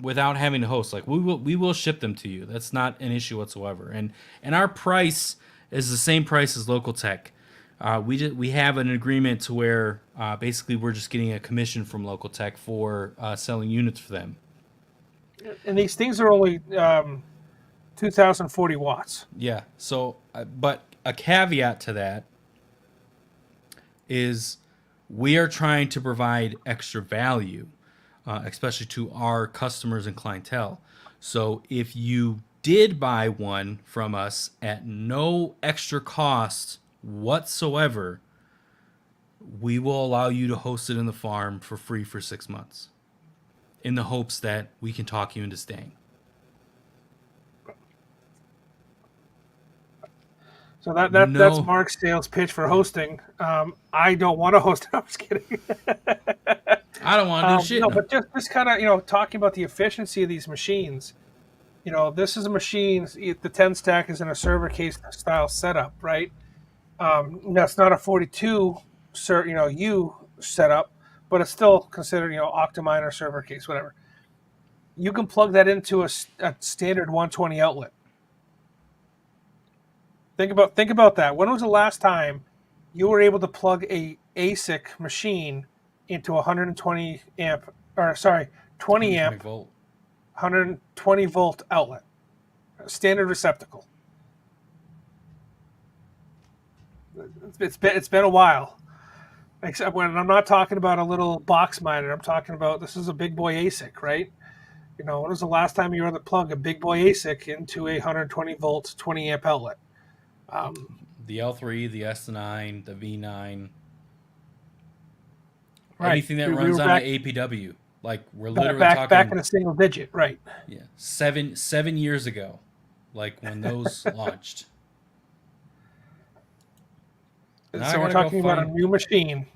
without having to host. Like we will ship them to you. That's not an issue whatsoever. And our price is the same price as Local Tech. We have an agreement to where basically we're just getting a commission from Local Tech for selling units for them. And these things are only 2,040 watts. Yeah. So, but a caveat to that is we are trying to provide extra value, especially to our customers and clientele. So if you did buy one from us at no extra cost whatsoever, we will allow you to host it in the farm for free for 6 months in the hopes that we can talk you into staying. So that's No, Mark's sales pitch for hosting. I don't want to host. I'm just kidding. I don't want to do shit. No, No. but just kind of talking about the efficiency of these machines. This is a machine. The 10 stack is in a server case style setup, right? That's not a 42 U setup, but it's still considered Octominer server case, whatever. You can plug that into a standard 120 outlet. Think about that. When was the last time you were able to plug a ASIC machine into a 120 amp, or sorry, 20 120 amp, volt. 120 volt outlet, standard receptacle? It's been a while. Except when I'm not talking about a little box miner, I'm talking about this is a big boy ASIC, right? When was the last time you were able to plug a big boy ASIC into a 120 volt, 20 amp outlet? The L3, the S9, the V9, Right. anything that We runs were on an back APW. Like we're literally back talking, in a single digit, right? yeah, 7 years ago, like when those launched. Now I So we're gotta go talking about a find. new machine I gotta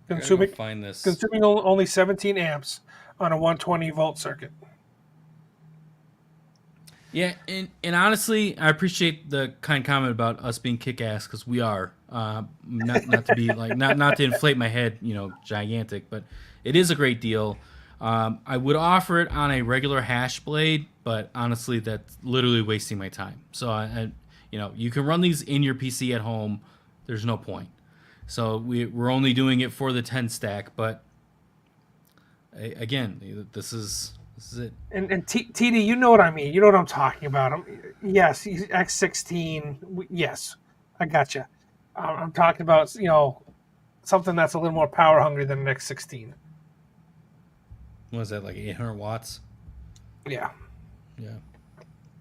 go consuming find this. consuming only 17 amps on a 120 volt circuit. Yeah, and honestly, I appreciate the kind comment about us being kick ass because we are. Not to be like not to inflate my head, gigantic, but it is a great deal. I would offer it on a regular hash blade, but honestly, that's literally wasting my time. So you can run these in your PC at home. There's no point. So we're only doing it for the 10 stack, but again, this is it. And TD, you know what I mean. You know what I'm talking about. Yes, X16. Yes, I gotcha. I'm talking about something that's a little more power hungry than an X16. What is that, like 800 watts? Yeah. Yeah.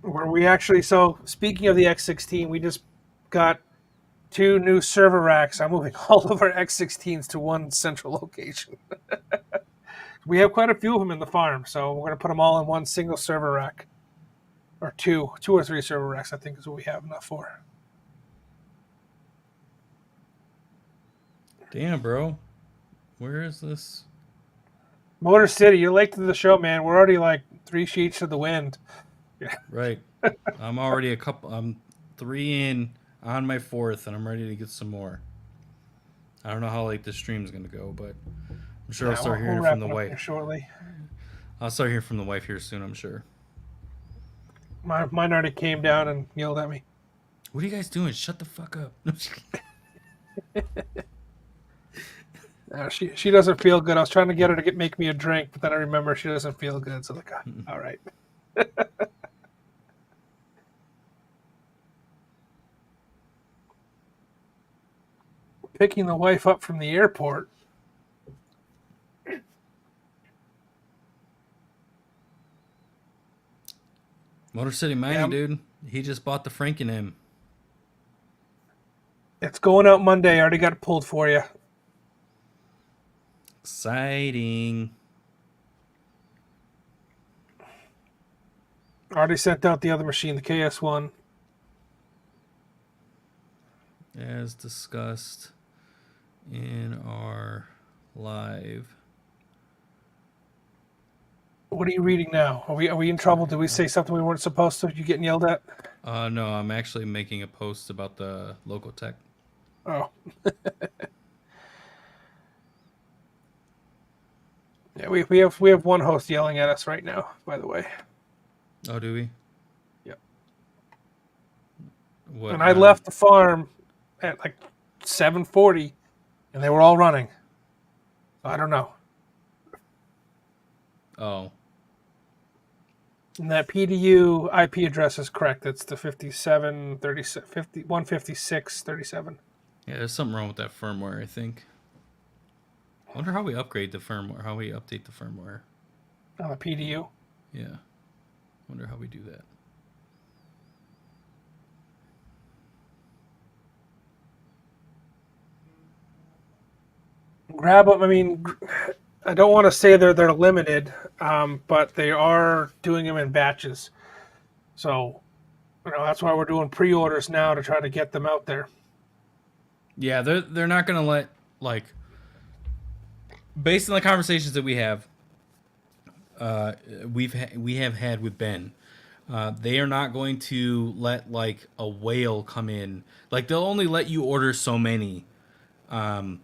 Where we actually, so speaking of the X16, we just got 2 new server racks. I'm moving all of our X16s to one central location. We have quite a few of them in the farm, so we're going to put them all in one single server rack, or two or three server racks. I think is what we have enough for. Damn, bro. Where is this? Motor City, you're late to the show, man. We're already like 3 sheets to the wind. Right. I'm 3 in on my 4th, and I'm ready to get some more. I don't know how late this stream's going to go, but I'm sure I'll start we'll hearing wrap from the it up here wife. shortly. I'll start hearing from the wife here soon, I'm sure. Mine already came down and yelled at me. What are you guys doing? Shut the fuck up. She doesn't feel good. I was trying to get her to make me a drink, but then I remember she doesn't feel good. So like, all right. Picking the wife up from the airport. Motor City Mining, dude. He just bought the Franken M. It's going out Monday. I already got it pulled for you. Exciting. Already sent out the other machine, the KS1. As discussed in our live. What are you reading now? Are we in trouble? Did we say something we weren't supposed to? You getting yelled at? No, I'm actually making a post about the local tech. Oh. Yeah, we have one host yelling at us right now, by the way. Oh, do we? Yep. What, and I left the farm at like 7:40, and they were all running. I don't know. Oh. And that PDU IP address is correct. It's the 57 30 156 37. Yeah, there's something wrong with that firmware, I think. I wonder how we upgrade the firmware, how we update the firmware. PDU. Yeah. Wonder how we do that. Grab them. I mean, I don't want to say they're limited, but they are doing them in batches. So, that's why we're doing pre-orders now to try to get them out there. Yeah, they're not gonna let, like, based on the conversations that we have, we have had with Ben. They are not going to let like a whale come in. Like they'll only let you order so many, and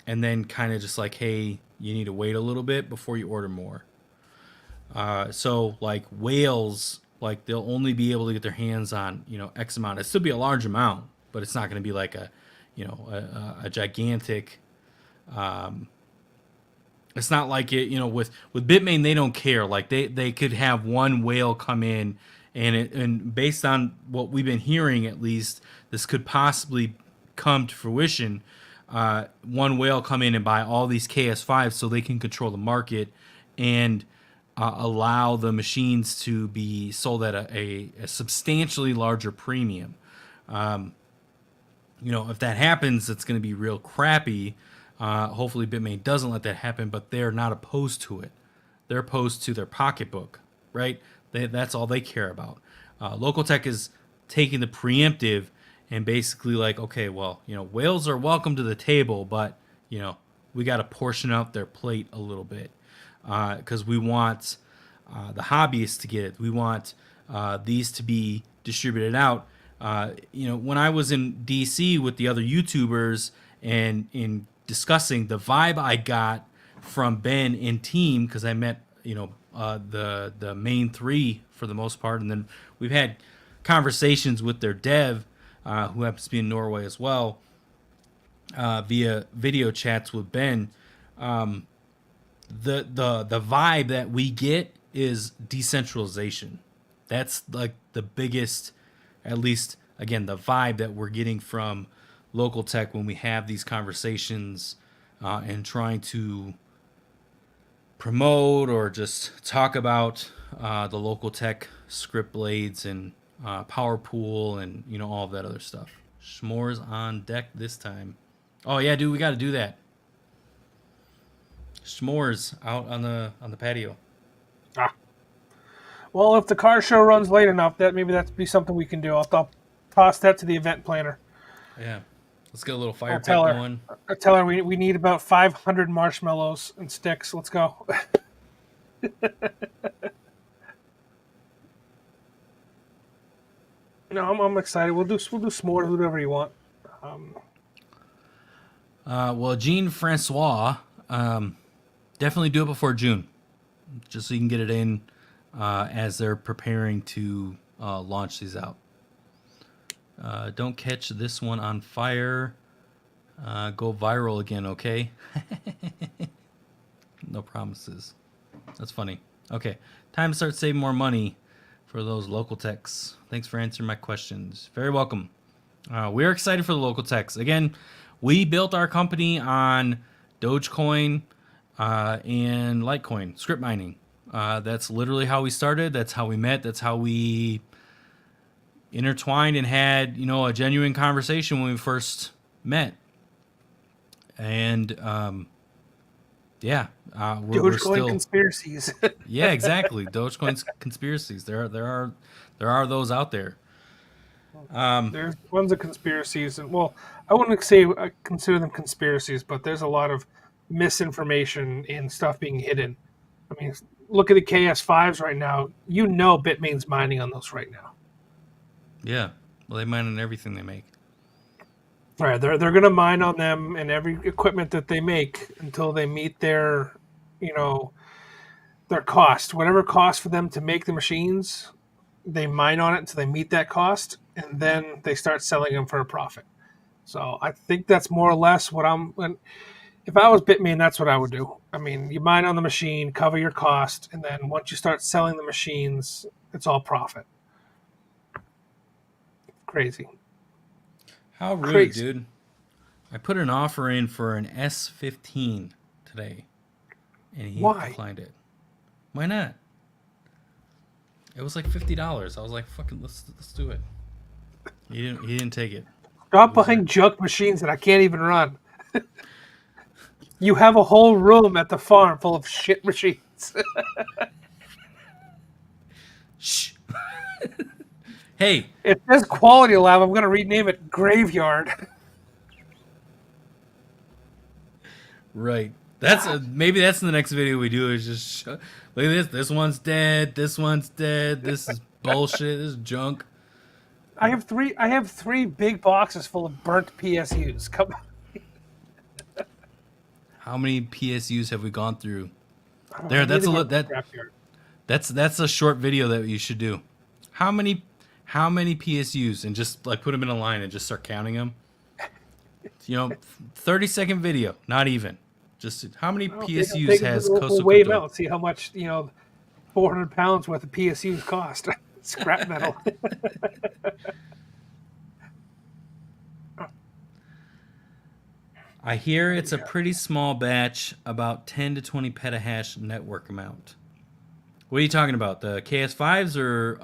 then kind of just like, hey, you need to wait a little bit before you order more. So like whales, like they'll only be able to get their hands on X amount. It'll still be a large amount, but it's not going to be like a gigantic. It's not like it, with Bitmain they don't care. Like they could have one whale come in, and based on what we've been hearing, at least this could possibly come to fruition. One whale come in and buy all these KS5s so they can control the market and allow the machines to be sold at a substantially larger premium. If that happens, it's going to be real crappy. Hopefully Bitmain doesn't let that happen, but they're not opposed to it. They're opposed to their pocketbook, right? That's all they care about. Local Tech is taking the preemptive and basically like, okay, well, whales are welcome to the table, but, we got to portion out their plate a little bit because we want the hobbyists to get it. We want these to be distributed out. When I was in DC with the other YouTubers and in discussing the vibe I got from Ben and team, because I met the main three for the most part, and then we've had conversations with their dev who happens to be in Norway as well via video chats with Ben. The vibe that we get is decentralization. That's like the biggest, at least again, the vibe that we're getting from Local Tech when we have these conversations and trying to promote or just talk about the Local Tech script blades and power pool and all of that other stuff. S'mores on deck this time. Oh yeah, dude, we got to do that. S'mores out on the patio. Well, if the car show runs late enough, that'd be something we can do. I'll toss that to the event planner. Yeah. Let's get a little fire pit going. I'll tell her we need about 500 marshmallows and sticks. Let's go. No, I'm excited. We'll do s'mores, whatever you want. Well, Jean Francois, definitely do it before June, just so you can get it in as they're preparing to launch these out. Don't catch this one on fire. Go viral again, okay? No promises. That's funny. Okay, time to start saving more money for those local techs. Thanks for answering my questions. Very welcome. We're excited for the local techs. Again, we built our company on Dogecoin and Litecoin, script mining. That's literally how we started. That's how we met. That's how we intertwined and had a genuine conversation when we first met. And we're still conspiracies. Yeah, exactly. Dogecoin's conspiracies. There are those out there. There's ones of conspiracies, and well, I wouldn't say I consider them conspiracies, but there's a lot of misinformation and stuff being hidden. I mean, look at the KS5s right now. Bitmain's mining on those right now. Yeah, well, they mine on everything they make. All right, they're going to mine on them and every equipment that they make until they meet their cost. Whatever cost for them to make the machines, they mine on it until they meet that cost, and then they start selling them for a profit. So I think that's more or less what If I was Bitmain, that's what I would do. I mean, you mine on the machine, cover your cost, and then once you start selling the machines, it's all profit. Crazy. How rude, Crazy. dude. I put an offer in for an S15 today, and he Why? declined it. Why not? It was like $50. I was like, "Fucking, let's do it." He didn't take it. Stop Loser. buying junk machines that I can't even run. You have a whole room at the farm full of shit machines. Shh. Hey, It says Quality Lab. I'm going to rename it Graveyard. right. Maybe that's the next video we do. Is just look at this. This one's dead. This one's dead. This is bullshit. This is junk. I have three big boxes full of burnt PSUs. Come on. How many PSUs have we gone through? I There. need That's to a go li- to the that. scrapyard. That's a short video that you should do. How many PSUs, and just like put them in a line and just start counting them. 30-second video, not even. Just how many PSUs has We'll Coastal weigh them Crypto? out. See how much 400 pounds worth of PSUs cost. Scrap metal. I hear it's a pretty small batch, about 10 to 20 petahash network amount. What are you talking about? The KS5s or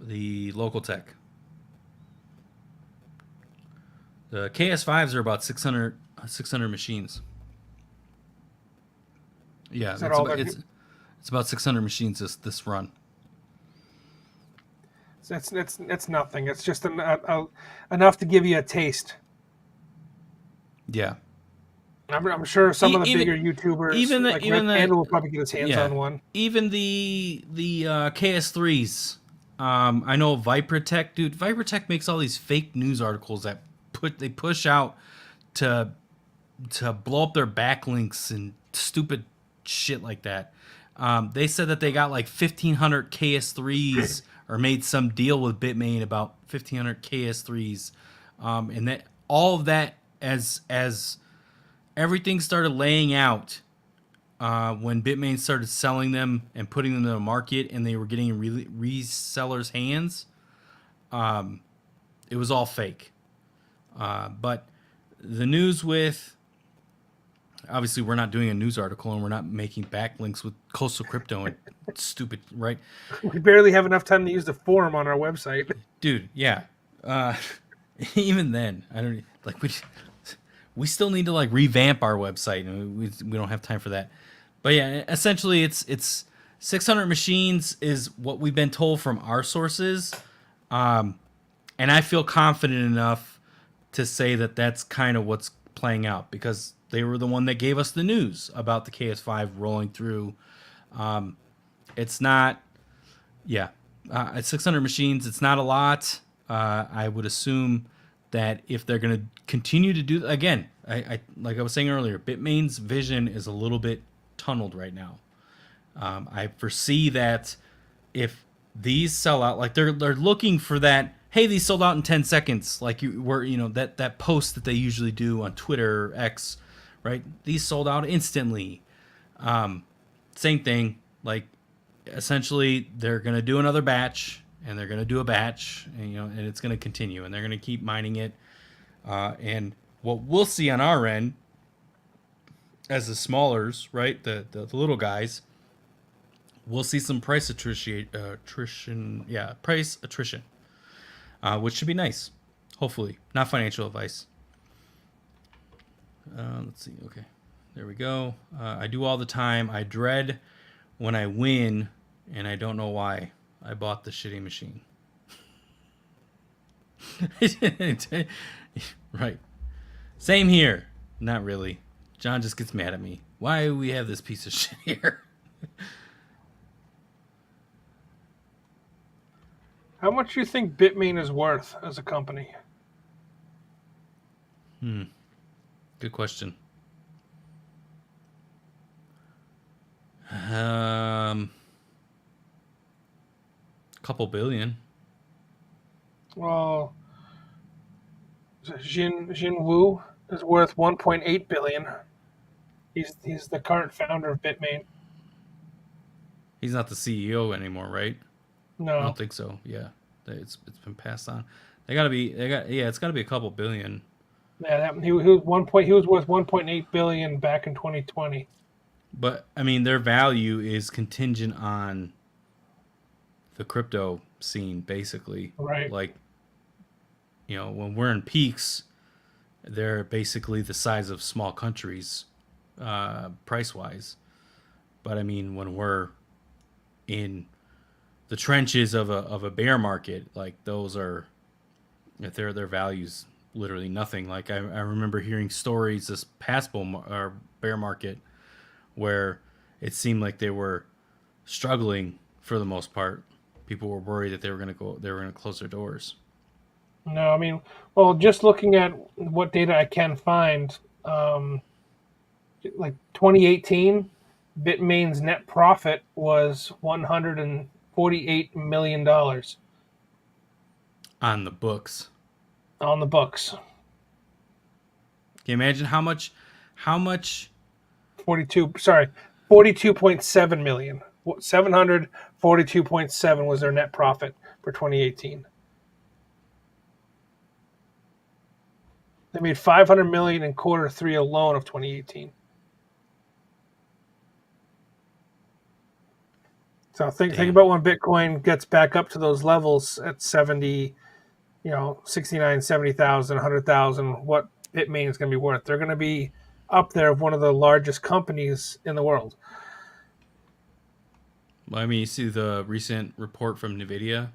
the local tech? The KS5s are about 600 machines. Yeah, Is that all they're- it's about 600 machines this run. It's nothing. It's just enough to give you a taste. Yeah. I'm sure some of the Even bigger YouTubers, even the like even Red the Panda, will probably get his hands yeah on one. even the KS3s. I know Vipertech, dude. Vipertech makes all these fake news articles that they push out to blow up their backlinks and stupid shit like that. They said that they got like 1,500 KS3s or made some deal with Bitmain about 1,500 KS3s, and that all of that as everything started laying out when Bitmain started selling them and putting them in the market, and they were getting in resellers' hands. It was all fake. But the news with obviously we're not doing a news article and we're not making backlinks with Coastal Crypto and stupid, right? We barely have enough time to use the forum on our website. Dude, yeah. Even then, I don't like we still need to like revamp our website, and we don't have time for that. But yeah, essentially it's 600 machines is what we've been told from our sources, and I feel confident enough to say that that's kind of what's playing out because they were the one that gave us the news about the KS5 rolling through. It's not, yeah, it's 600 machines. It's not a lot. I would assume that if they're going to continue to do again, I like I was saying earlier, Bitmain's vision is a little bit tunneled right now. I foresee that if these sell out, like they're looking for that. Hey, these sold out in 10 seconds. Like that post that they usually do on Twitter or X, right? These sold out instantly. Same thing. Like essentially, they're gonna do another batch, and they're gonna do a batch, and it's gonna continue, and they're gonna keep mining it. And what we'll see on our end, as the smallers, right, the little guys, we'll see some price attrition, which should be nice. Hopefully, not financial advice. Let's see. Okay, there we go. I do all the time. I dread when I win, and I don't know why. I bought the shitty machine. Right. Same here. Not really. John just gets mad at me. Why do we have this piece of shit here? How much do you think Bitmain is worth as a company? Good question. Couple billion. Well, Jin Wu is worth 1.8 billion. He's the current founder of Bitmain. He's not the CEO anymore, right? I don't No, think so. Yeah, it's been passed on. It's got to be a couple billion. yeah, he was he was worth 1.8 billion back in 2020. But I mean, their value is contingent on the crypto scene, basically. Right. Like, when we're in peaks, they're basically the size of small countries, price wise. But I mean, when we're in the trenches of a bear market, like those are, if their values literally nothing. Like I remember hearing stories this past or bear market where it seemed like they were struggling for the most part. People were worried that they were gonna close their doors. No, I mean, well, just looking at what data I can find, um, like 2018, Bitmain's net profit was $148 million On the books. on the books. Can you imagine how much 42.7 million. 742.7 was their net profit for 2018. They made 500 million in quarter three alone of 2018. So think damn. about when Bitcoin gets back up to those levels at 70, 69, 70,000, 100,000, what Bitmain is going to be worth. They're going to be up there of one of the largest companies in the world. Well, I mean, you see the recent report from Nvidia.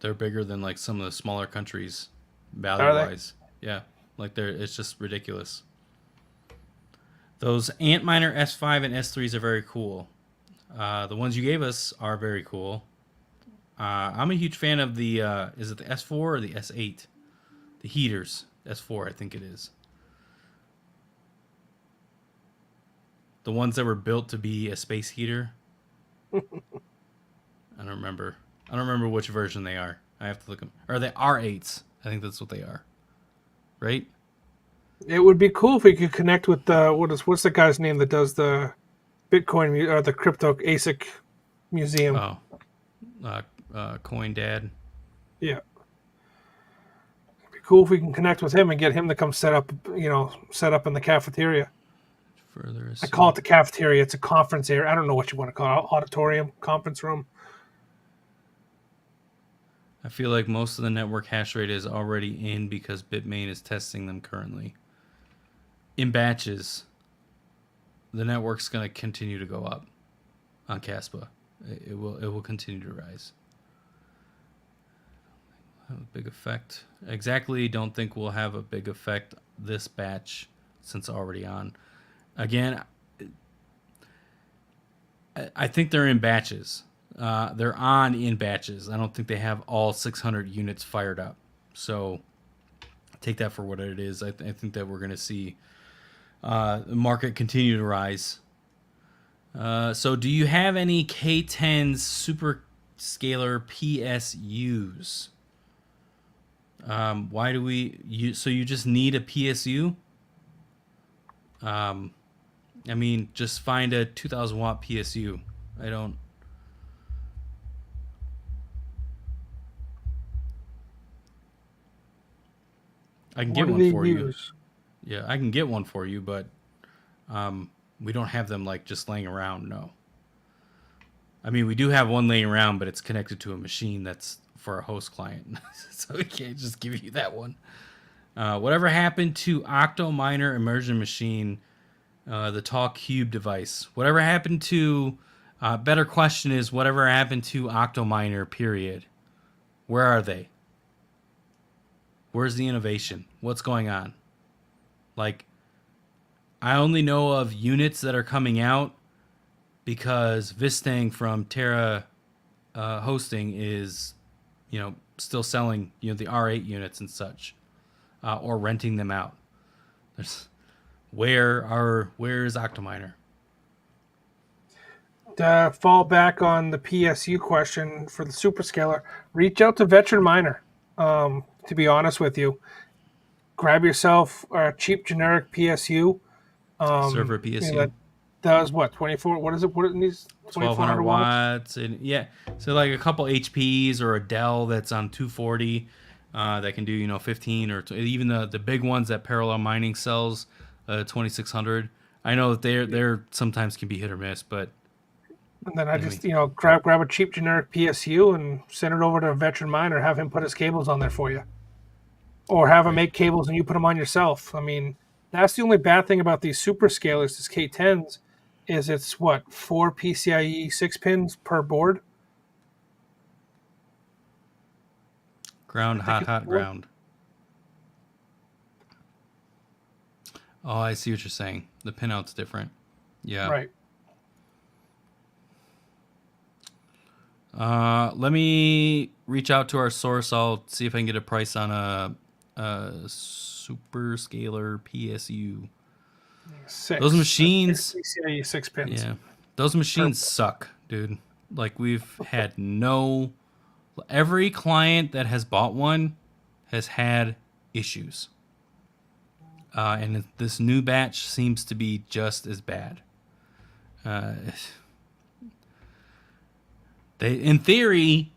They're bigger than like some of the smaller countries, value Are they? wise. Yeah, like it's just ridiculous. Those Antminer S5 and S3s are very cool. The ones you gave us are very cool. I'm a huge fan of the is it the S4 or the S8? The heaters. S4, I think it is. The ones that were built to be a space heater. I don't remember. I don't remember which version they are. I have to look them. Or they R8s. I think that's what they are. Right? It would be cool if we could connect with the what's the guy's name that does the Bitcoin or the crypto ASIC museum. Oh, Coin Dad. Yeah, it'd be cool if we can connect with him and get him to come set up in the cafeteria. Further I call assume. it the cafeteria. It's a conference area. I don't know what you want to call it. Auditorium, conference room. I feel like most of the network hash rate is already in because Bitmain is testing them currently. In batches, the network's going to continue to go up on Caspa. It will continue to rise. Have a big effect. Exactly, don't think we'll have a big effect this batch since already on. Again, I think they're in batches. They're on in batches. I don't think they have all 600 units fired up. So take that for what it is. I think that we're going to see the market continue to rise. So do you have any K10s super scalar PSUs? Why do so you just need a PSU? I mean, just find a 2000 watt PSU. I don't. I can What get do one they for you. use? Yeah, I can get one for you, but we don't have them like just laying around. No. I mean, we do have one laying around, but it's connected to a machine that's for a host client, so we can't just give you that one. Whatever happened to Octominer Immersion Machine, the Tall Cube device? Whatever happened to? Better question is, whatever happened to Octominer? Period. Where are they? Where's the innovation? What's going on? Like, I only know of units that are coming out because Vistang from Terra Hosting is, still selling, the R8 units and such, or renting them out. Where is Octominer? To fall back on the PSU question for the superscaler, reach out to Veteran Miner. To be honest with you, grab yourself a cheap generic PSU. Server That PSU. does what 24. What is it? What it needs? 1200 2400 watts. watts and yeah, so like a couple HPs or a Dell that's on 240 that can do 15 or even the big ones that Parallel Mining sells 2600. I know that they're sometimes can be hit or miss, but And then I I mean, just grab a cheap generic PSU and send it over to a veteran miner. Have him put his cables on there for you, or have him right. make cables and you put them on yourself. I mean, that's the only bad thing about these super scalers, these K10s, is it's what 4 PCIe 6 pins per board. I Ground, think hot, it's hot four. ground. Oh, I see what you're saying. The pinout's different. Yeah. Right. Let me reach out to our source. I'll see if I can get a price on a super scalar PSU. Those Six machines, PCIe 6 pins yeah, those per. machines suck, dude. Like we've had no, every client that has bought one has had issues, and this new batch seems to be just as bad. Uh, they, in theory,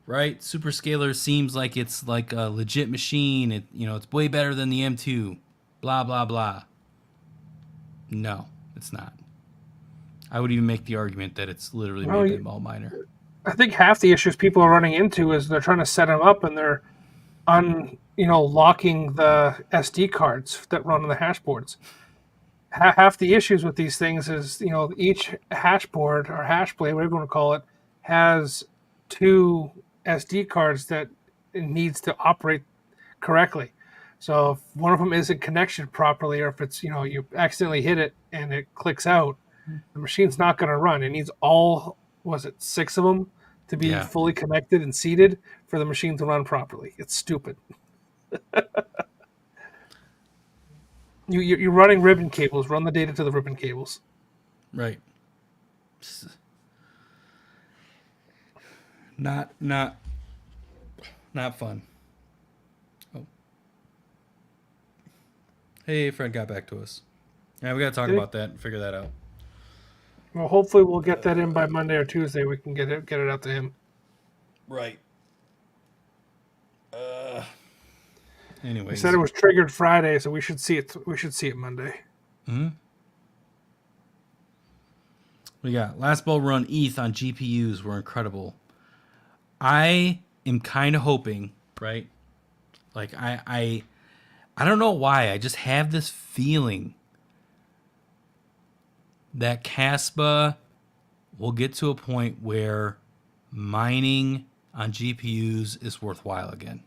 right? Superscaler seems like it's like a legit machine. It's way better than the M2. Blah blah blah. No, it's not. I would even make the argument that it's literally Well, made by Ball Miner. I think half the issues people are running into is they're trying to set them up and they're locking the SD cards that run on the hash boards. Half the issues with these things is each hash board or hash blade, whatever you want to call it, has two SD cards that it needs to operate correctly. So if one of them isn't connected properly, or if it's you accidentally hit it and it clicks out, the machine's not going to run. It needs all, was it 6 of them, to be Yeah, fully connected and seated for the machine to run properly. It's stupid. You're running ribbon cables. Run the data to the ribbon cables. right. Not not fun. Oh, hey, Fred got back to us. Yeah, we gotta talk Okay. about that and figure that out. Well, hopefully we'll get that in by Monday or Tuesday. We can get it out to him. Right. Uh. He said it Anyways, was triggered Friday, so we should see it. We should see it Monday. we got last bull run ETH on GPUs were incredible. I am kind of hoping, right? Like I don't know why. I just have this feeling that Caspa will get to a point where mining on GPUs is worthwhile again.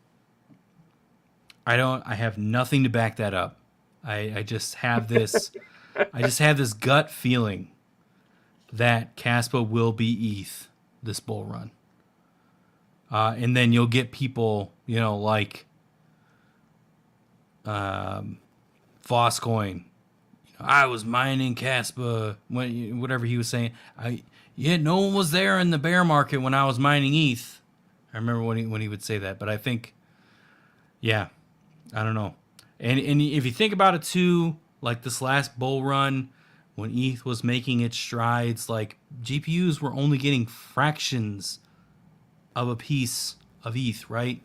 I have nothing to back that up. I just have this gut feeling that Caspa will be ETH this bull run. And then you'll get people, like Vosscoin. I was mining Caspa when whatever he was saying. No one was there in the bear market when I was mining ETH. I remember when he would say that, but I think, yeah, I don't know. And if you think about it too, like this last bull run when ETH was making its strides, like GPUs were only getting fractions of a piece of ETH, right?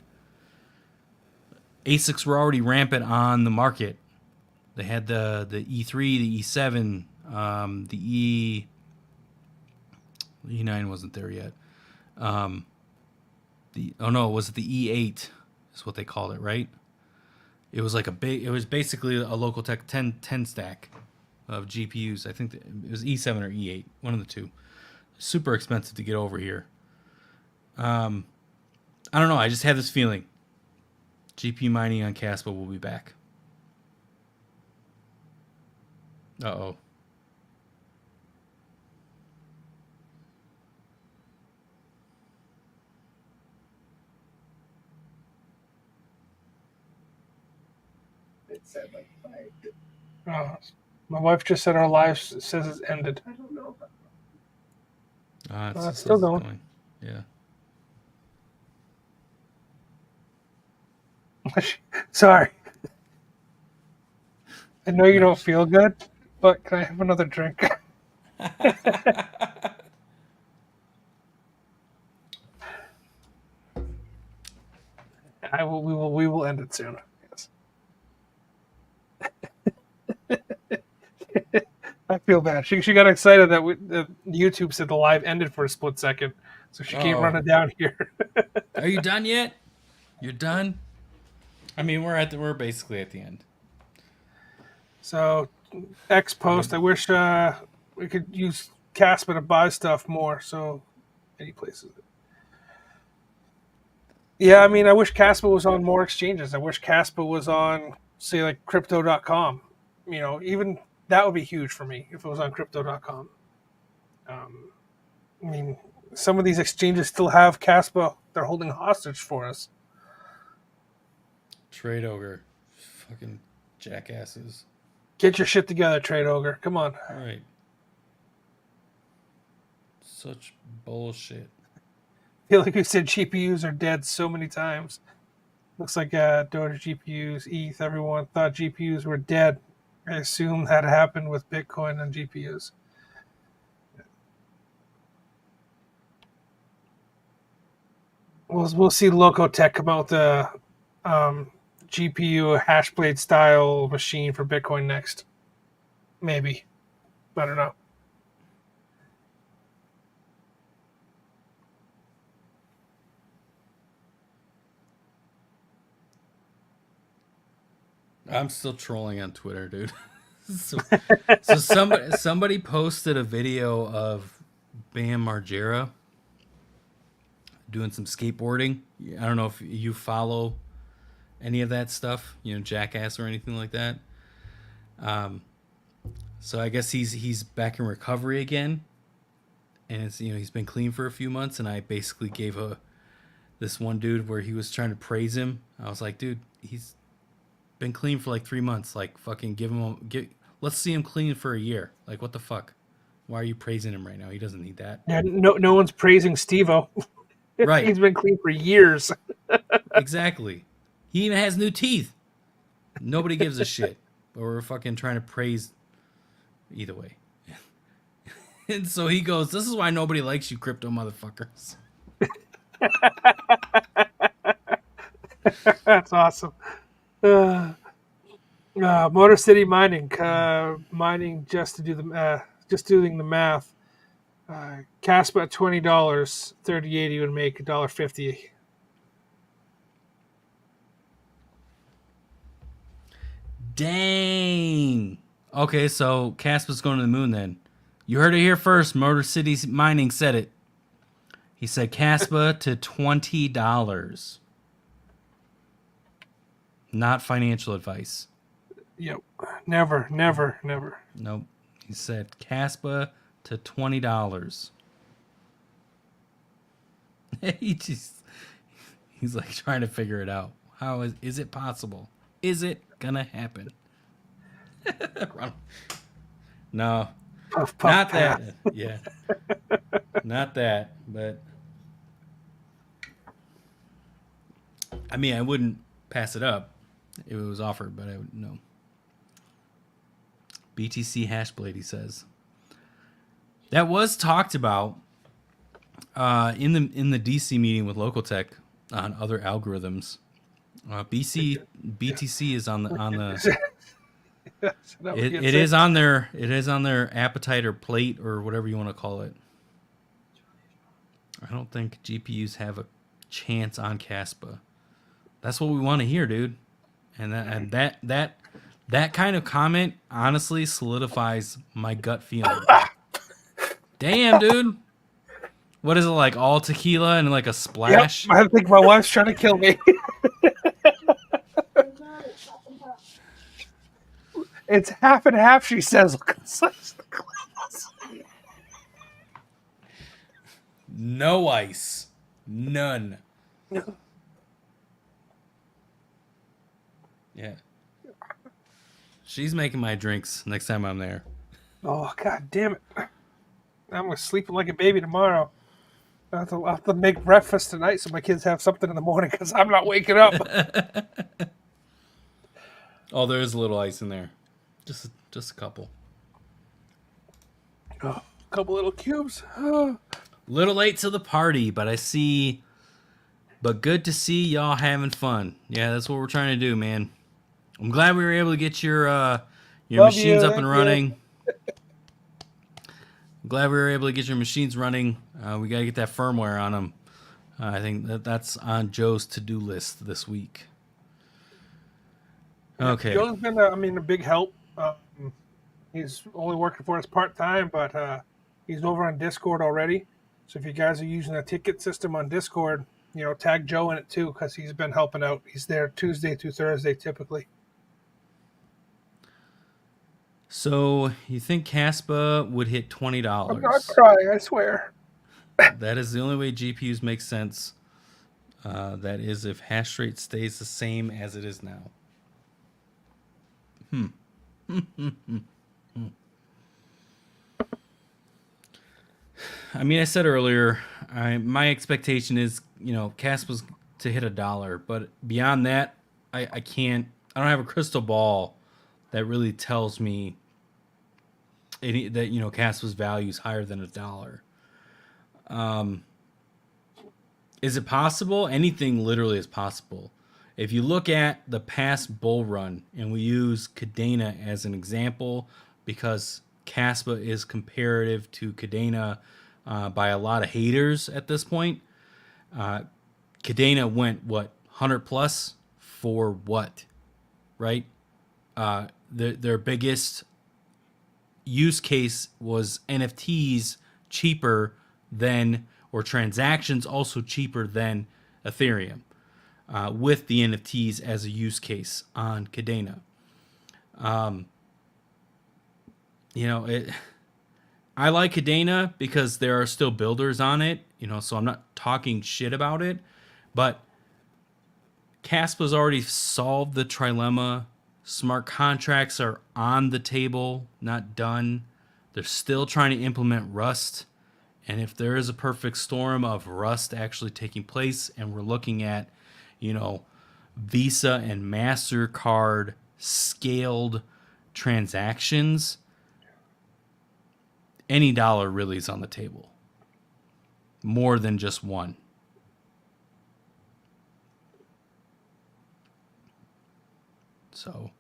ASICs were already rampant on the market. They had the E3, the E7, the E9 wasn't there yet. Was it the E8? Is what they called it, right? It was like it was basically a local tech 10 stack of GPUs. I think it was E7 or E8, one of the two. Super expensive to get over here. I don't know. I just have this feeling GPU mining on Caspa will be back. Uh-oh. My wife just said our live says it's ended. I don't know. It's still going. Yeah. Sorry. I know you No. don't feel good, but can I have another drink? I will. We will. We will end it soon. Yes. I feel bad. She got excited that YouTube said the live ended for a split second, so she came Oh, running down here. are you done yet? You're done. I mean, we're basically at the end. So X I post. I mean, wish we could use Caspa to buy stuff more. So any places. Yeah, I mean, I wish Caspa was on more exchanges. I wish Caspa was on, say, like Crypto.com. Even that would be huge for me if it was on Crypto.com. Um, I mean, some of these exchanges still have Caspa. They're holding hostage for us. Trade Ogre, fucking jackasses. Get your shit together, Trade Ogre. Come on. Right. Such bullshit. I feel like we said GPUs are dead so many times. Looks like Doge GPUs, ETH, everyone thought GPUs were dead. I assume that happened with Bitcoin and GPUs. We'll see Locotech come out with the GPU hashblade style machine for Bitcoin next. Maybe. I don't know. I'm still trolling on Twitter, dude. so somebody posted a video of Bam Margera doing some skateboarding. I don't know if you follow any of that stuff, Jackass or anything like that. So I guess he's back in recovery again, and it's he's been clean for a few months, and I basically gave this one dude where he was trying to praise him. I was like, dude, he's been clean for like 3 months. Like, fucking let's see him clean for a year. Like, what the fuck? Why are you praising him right now? He doesn't need that. Yeah, no one's praising Steve-O. Right. He's been clean for years. Exactly. He even has new teeth. Nobody gives a shit. But we're fucking trying to praise either way. And so he goes, this is why nobody likes you, crypto motherfuckers. That's awesome. Motor City Mining, mining just to do just doing the math. Caspa at $20, 3080 would make $1.50. Dang. Okay, so Caspa's going to the moon then. You heard it here first. Motor City Mining said it. He said Caspa to $20. Not financial advice. Yep. Never. Nope. He said Caspa to $20. He's like trying to figure it out. How is it possible? Is it gonna happen? No. Puff, Not pass. that. Yeah. Not that, but I mean, I wouldn't pass it up if it was offered, but I would no. BTC Hashblade, he says. That was talked about in the DC meeting with Locotech on other algorithms. BTC is on the it is on their appetite or plate or whatever you want to call it. I don't think GPUs have a chance on Caspa. That's what we want to hear, dude. And that kind of comment honestly solidifies my gut feeling. Damn, dude. What is it, like all tequila and like a splash? Yep, I think my wife's trying to kill me. It's half and half, she says. No ice. None. Yeah. She's making my drinks next time I'm there. Oh, god damn it. I'm going to sleep like a baby tomorrow. I'll have to make breakfast tonight so my kids have something in the morning because I'm not waking up. Oh, there is a little ice in there. just a couple. Oh, a couple little cubes. Oh. Little late to the party, but but good to see y'all having fun. Yeah, that's what we're trying to do, man. I'm glad we were able to get your Love machines you. up and Thank you. running. I'm glad we were able to get your machines running. We got to get that firmware on them. I think that's on Joe's to-do list this week. Yeah, Okay. Joe's been, a big help. He's only working for us part time, but he's over on Discord already. So if you guys are using a ticket system on Discord, tag Joe in it too, because he's been helping out. He's there Tuesday through Thursday typically. So you think Caspa would hit I'm not $20? crying, I swear. That is the only way GPUs make sense. That is if hash rate stays the same as it is now. I mean, I said earlier, my expectation is, Caspa's to hit $1, but beyond that, I can't. I don't have a crystal ball that really tells me that Caspa's value is higher than $1. Is it possible? Anything literally is possible. If you look at the past bull run, and we use Cadena as an example, because Caspa is comparative to Cadena by a lot of haters at this point. Cadena went, 100 plus for what? Right? Their biggest use case was NFTs cheaper than, or transactions also cheaper than Ethereum, with the NFTs as a use case on Cadena. I like Cadena because there are still builders on it, so I'm not talking shit about it, but Caspa's already solved the trilemma. Smart contracts are on the table, not done. They're still trying to implement Rust. And if there is a perfect storm of Rust actually taking place, and we're looking at, Visa and MasterCard scaled transactions, any dollar really is on the table. More than just one. So,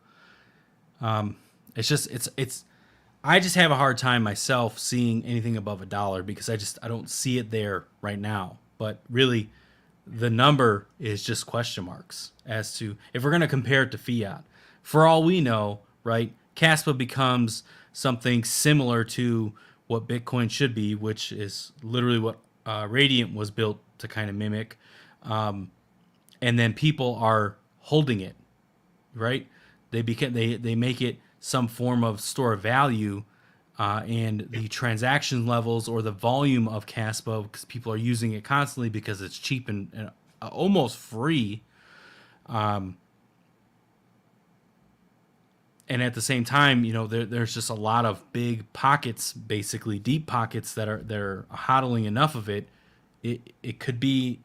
it's I just have a hard time myself seeing anything above $1 because I don't see it there right now. But really, the number is just question marks as to if we're going to compare it to fiat. For all we know, right, Caspa becomes something similar to what Bitcoin should be, which is literally what Radiant was built to kind of mimic. And then people are holding it, right? They make it some form of store of value, and the transaction levels or the volume of Caspa, because people are using it constantly because it's cheap and almost free. And at the same time, there's just a lot of big pockets, basically deep pockets they're hodling enough of it. It could be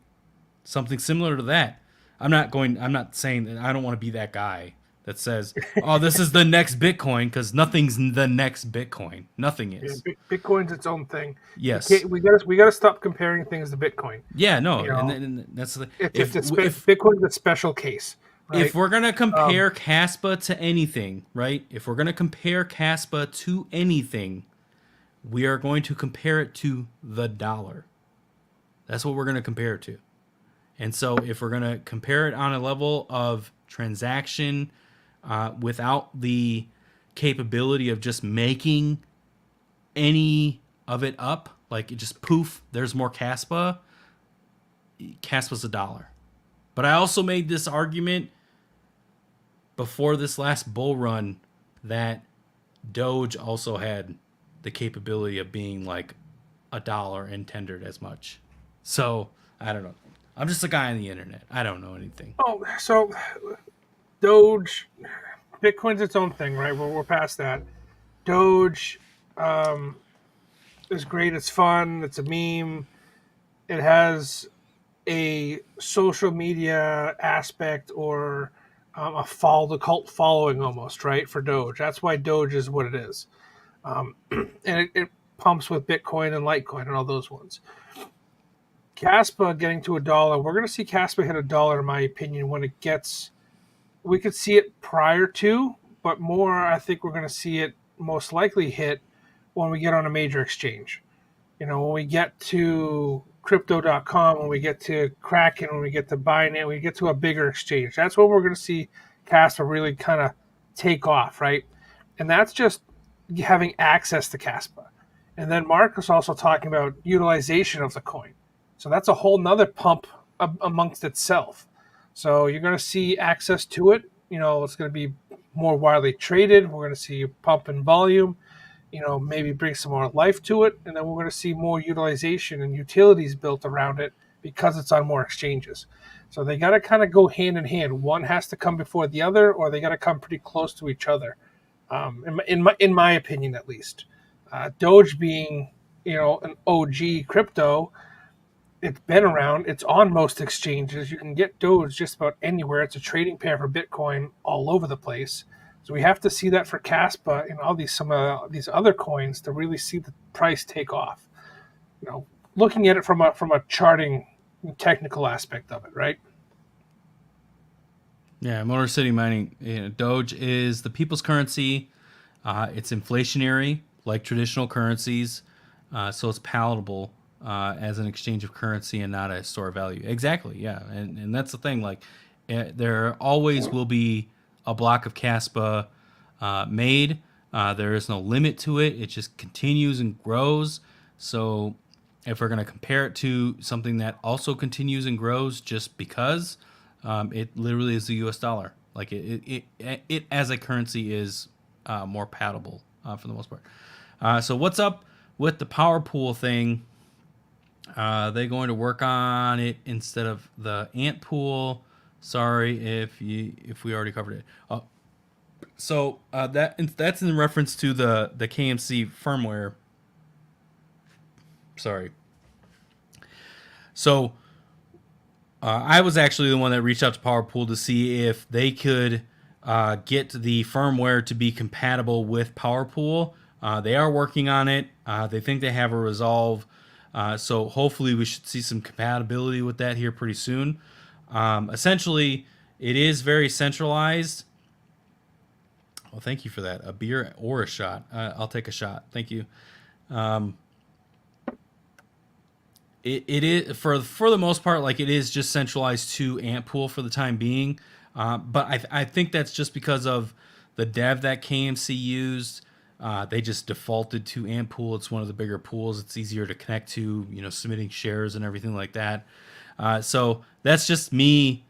something similar to that. I'm not saying that I don't want to be that guy that says, "Oh, this is the next Bitcoin," because nothing's the next Bitcoin. Nothing is. Yeah, Bitcoin's its own thing. Yes. We gotta stop comparing things to Bitcoin. Yeah. No. You know, And that's the if Bitcoin's a special case, right? if we're gonna compare Caspa to anything, right? If we're gonna compare Caspa to anything, we are going to compare it to the dollar. That's what we're gonna compare it to. And so if we're going to compare it on a level of transaction, without the capability of just making any of it up, like it just poof, there's more Caspa. Caspa's $1. But I also made this argument before this last bull run that Doge also had the capability of being like $1 and tendered as much. So I don't know. I'm just a guy on the internet. I don't know anything. Oh, so Doge, Bitcoin's its own thing, right? We're past that. Doge is great. It's fun. It's a meme. It has a social media aspect or the cult following almost, right, for Doge. That's why Doge is what it is. And it pumps with Bitcoin and Litecoin and all those ones. Caspa getting to $1, we're going to see Caspa hit $1, in my opinion, when it gets. We could see it prior to, but more, I think we're going to see it most likely hit when we get on a major exchange. When we get to crypto.com, when we get to Kraken, when we get to Binance, when we get to a bigger exchange, that's when we're going to see Caspa really kind of take off, right? And that's just having access to Caspa. And then Mark was also talking about utilization of the coin. So that's a whole nother pump amongst itself. So you're going to see access to it. It's going to be more widely traded. We're going to see a pump in volume. Maybe bring some more life to it, and then we're going to see more utilization and utilities built around it because it's on more exchanges. So they got to kind of go hand in hand. One has to come before the other, or they got to come pretty close to each other. In my opinion, at least. Doge being an OG crypto, it's been around. It's on most exchanges. You can get Doge just about anywhere. It's a trading pair for Bitcoin all over the place. So we have to see that for Caspa and all some of these other coins to really see the price take off. Looking at it from a charting technical aspect of it, right? Yeah, Motor City Mining, Doge is the people's currency. It's inflationary, like traditional currencies, so it's palatable as an exchange of currency and not a store of value. Exactly, yeah, and that's the thing. Like, there always will be a block of Caspa made. There is no limit to it. It just continues and grows. So if we're going to compare it to something that also continues and grows just because, it literally is the US dollar. Like it as a currency is more palatable for the most part. So what's up with the power pool thing? They're going to work on it instead of the ant pool. Sorry if we already covered it. So that's in reference to the KMC firmware. Sorry. So I was actually the one that reached out to PowerPool to see if they could get the firmware to be compatible with PowerPool. They are working on it. They think they have a resolve. So hopefully we should see some compatibility with that here pretty soon. Essentially, it is very centralized. Well, thank you for that. A beer or a shot. I'll take a shot. Thank you. It is for the most part, like, it is just centralized to Antpool for the time being. But I think that's just because of the dev that KMC used. They just defaulted to Antpool. It's one of the bigger pools. It's easier to connect to, submitting shares and everything like that. So that's just me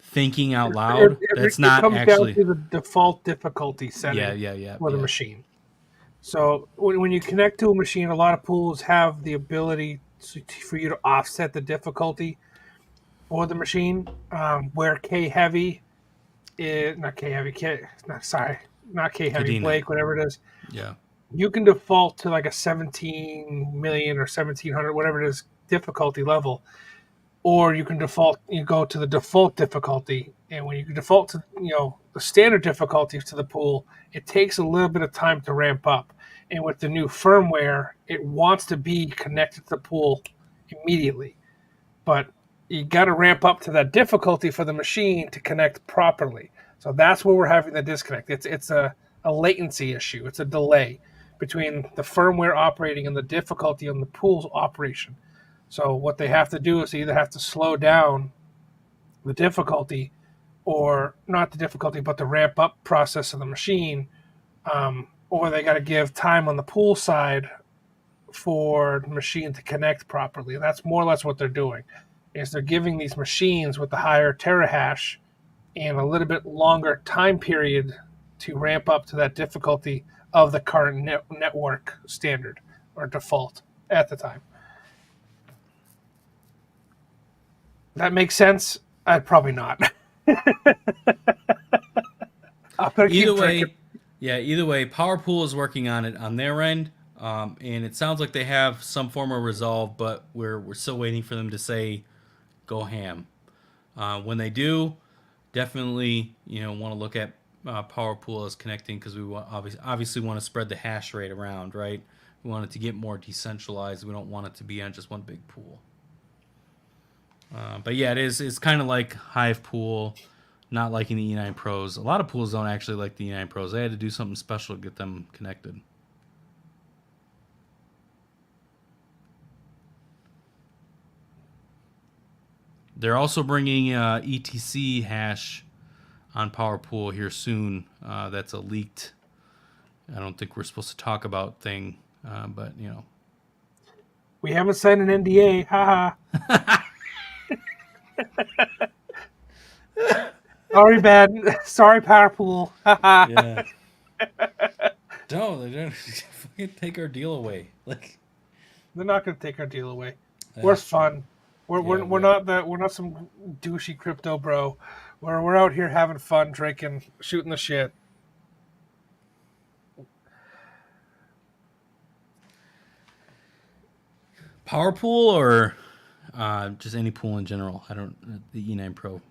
thinking out loud. That's not comes actually down to the default difficulty setting for the machine. So when you connect to a machine, a lot of pools have the ability for you to offset the difficulty for the machine. Where K heavy is not K heavy, not K heavy, Blake, whatever it is. Yeah. You can default to like a 17 million or 1700, whatever it is, difficulty level. Or you can you go to the default difficulty. And when you default to, the standard difficulty to the pool, it takes a little bit of time to ramp up. And with the new firmware, it wants to be connected to the pool immediately. But you got to ramp up to that difficulty for the machine to connect properly. So that's where we're having the disconnect. It's a latency issue. It's a delay between the firmware operating and the difficulty on the pool's operation. So what they have to do is they either have to slow down the difficulty, or not the difficulty, but the ramp up process of the machine, or they got to give time on the pool side for the machine to connect properly. And that's more or less what they're doing, is they're giving these machines with the higher terahash and a little bit longer time period to ramp up to that difficulty of the current network standard or default at the time. That makes sense? Probably not. Either way, PowerPool is working on it on their end, and it sounds like they have some form of resolve, but we're still waiting for them to say go ham. When they do, definitely want to look at power pool as connecting because we obviously want to spread the hash rate around, right? We want it to get more decentralized. We don't want it to be on just one big pool. But yeah, it's kind of like Hive Pool, not liking the E9 Pros. A lot of pools don't actually like the E9 Pros. They had to do something special to get them connected. They're also bringing ETC hash on Power Pool here soon. That's a leaked. I don't think we're supposed to talk about thing, but We haven't signed an NDA. Haha. Sorry, bad. Sorry, Powerpool. Haha. yeah. No, they don't fucking take our deal away. Like They're not going to take our deal away. We're that's true. fun. We're, Yeah, we're, we're not we're not some douchey crypto bro. We're out here having fun, drinking, shooting the shit. Power Pool or just any pool in general. I don't the E9 Pro.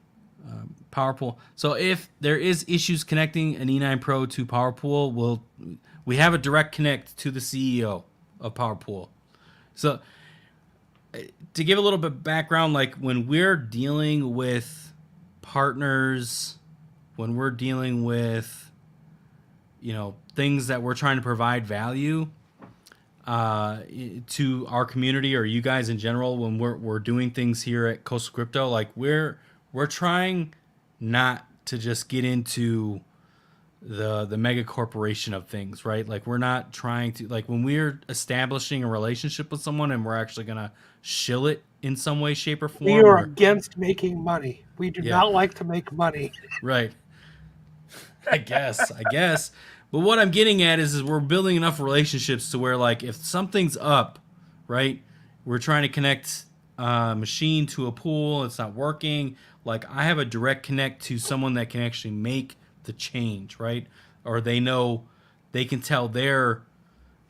Power Pool. So if there is issues connecting an E9 Pro to Power Pool, we have a direct connect to the CEO of Power Pool. So to give a little bit of background, like when we're dealing with partners, when we're dealing with things that we're trying to provide value to our community or you guys in general, when we're doing things here at Coastal Crypto, like we're trying not to just get into the mega corporation of things, right? Like we're not trying to, like when we're establishing a relationship with someone and we're actually gonna shill it in some way, shape, or We form, are or against making money. We do yeah, not like to make money. right. I guess. But what I'm getting at is we're building enough relationships to where like if something's up, right? We're trying to connect a machine to a pool, it's not working. Like I have a direct connect to someone that can actually make the change, right? Or they know they can tell their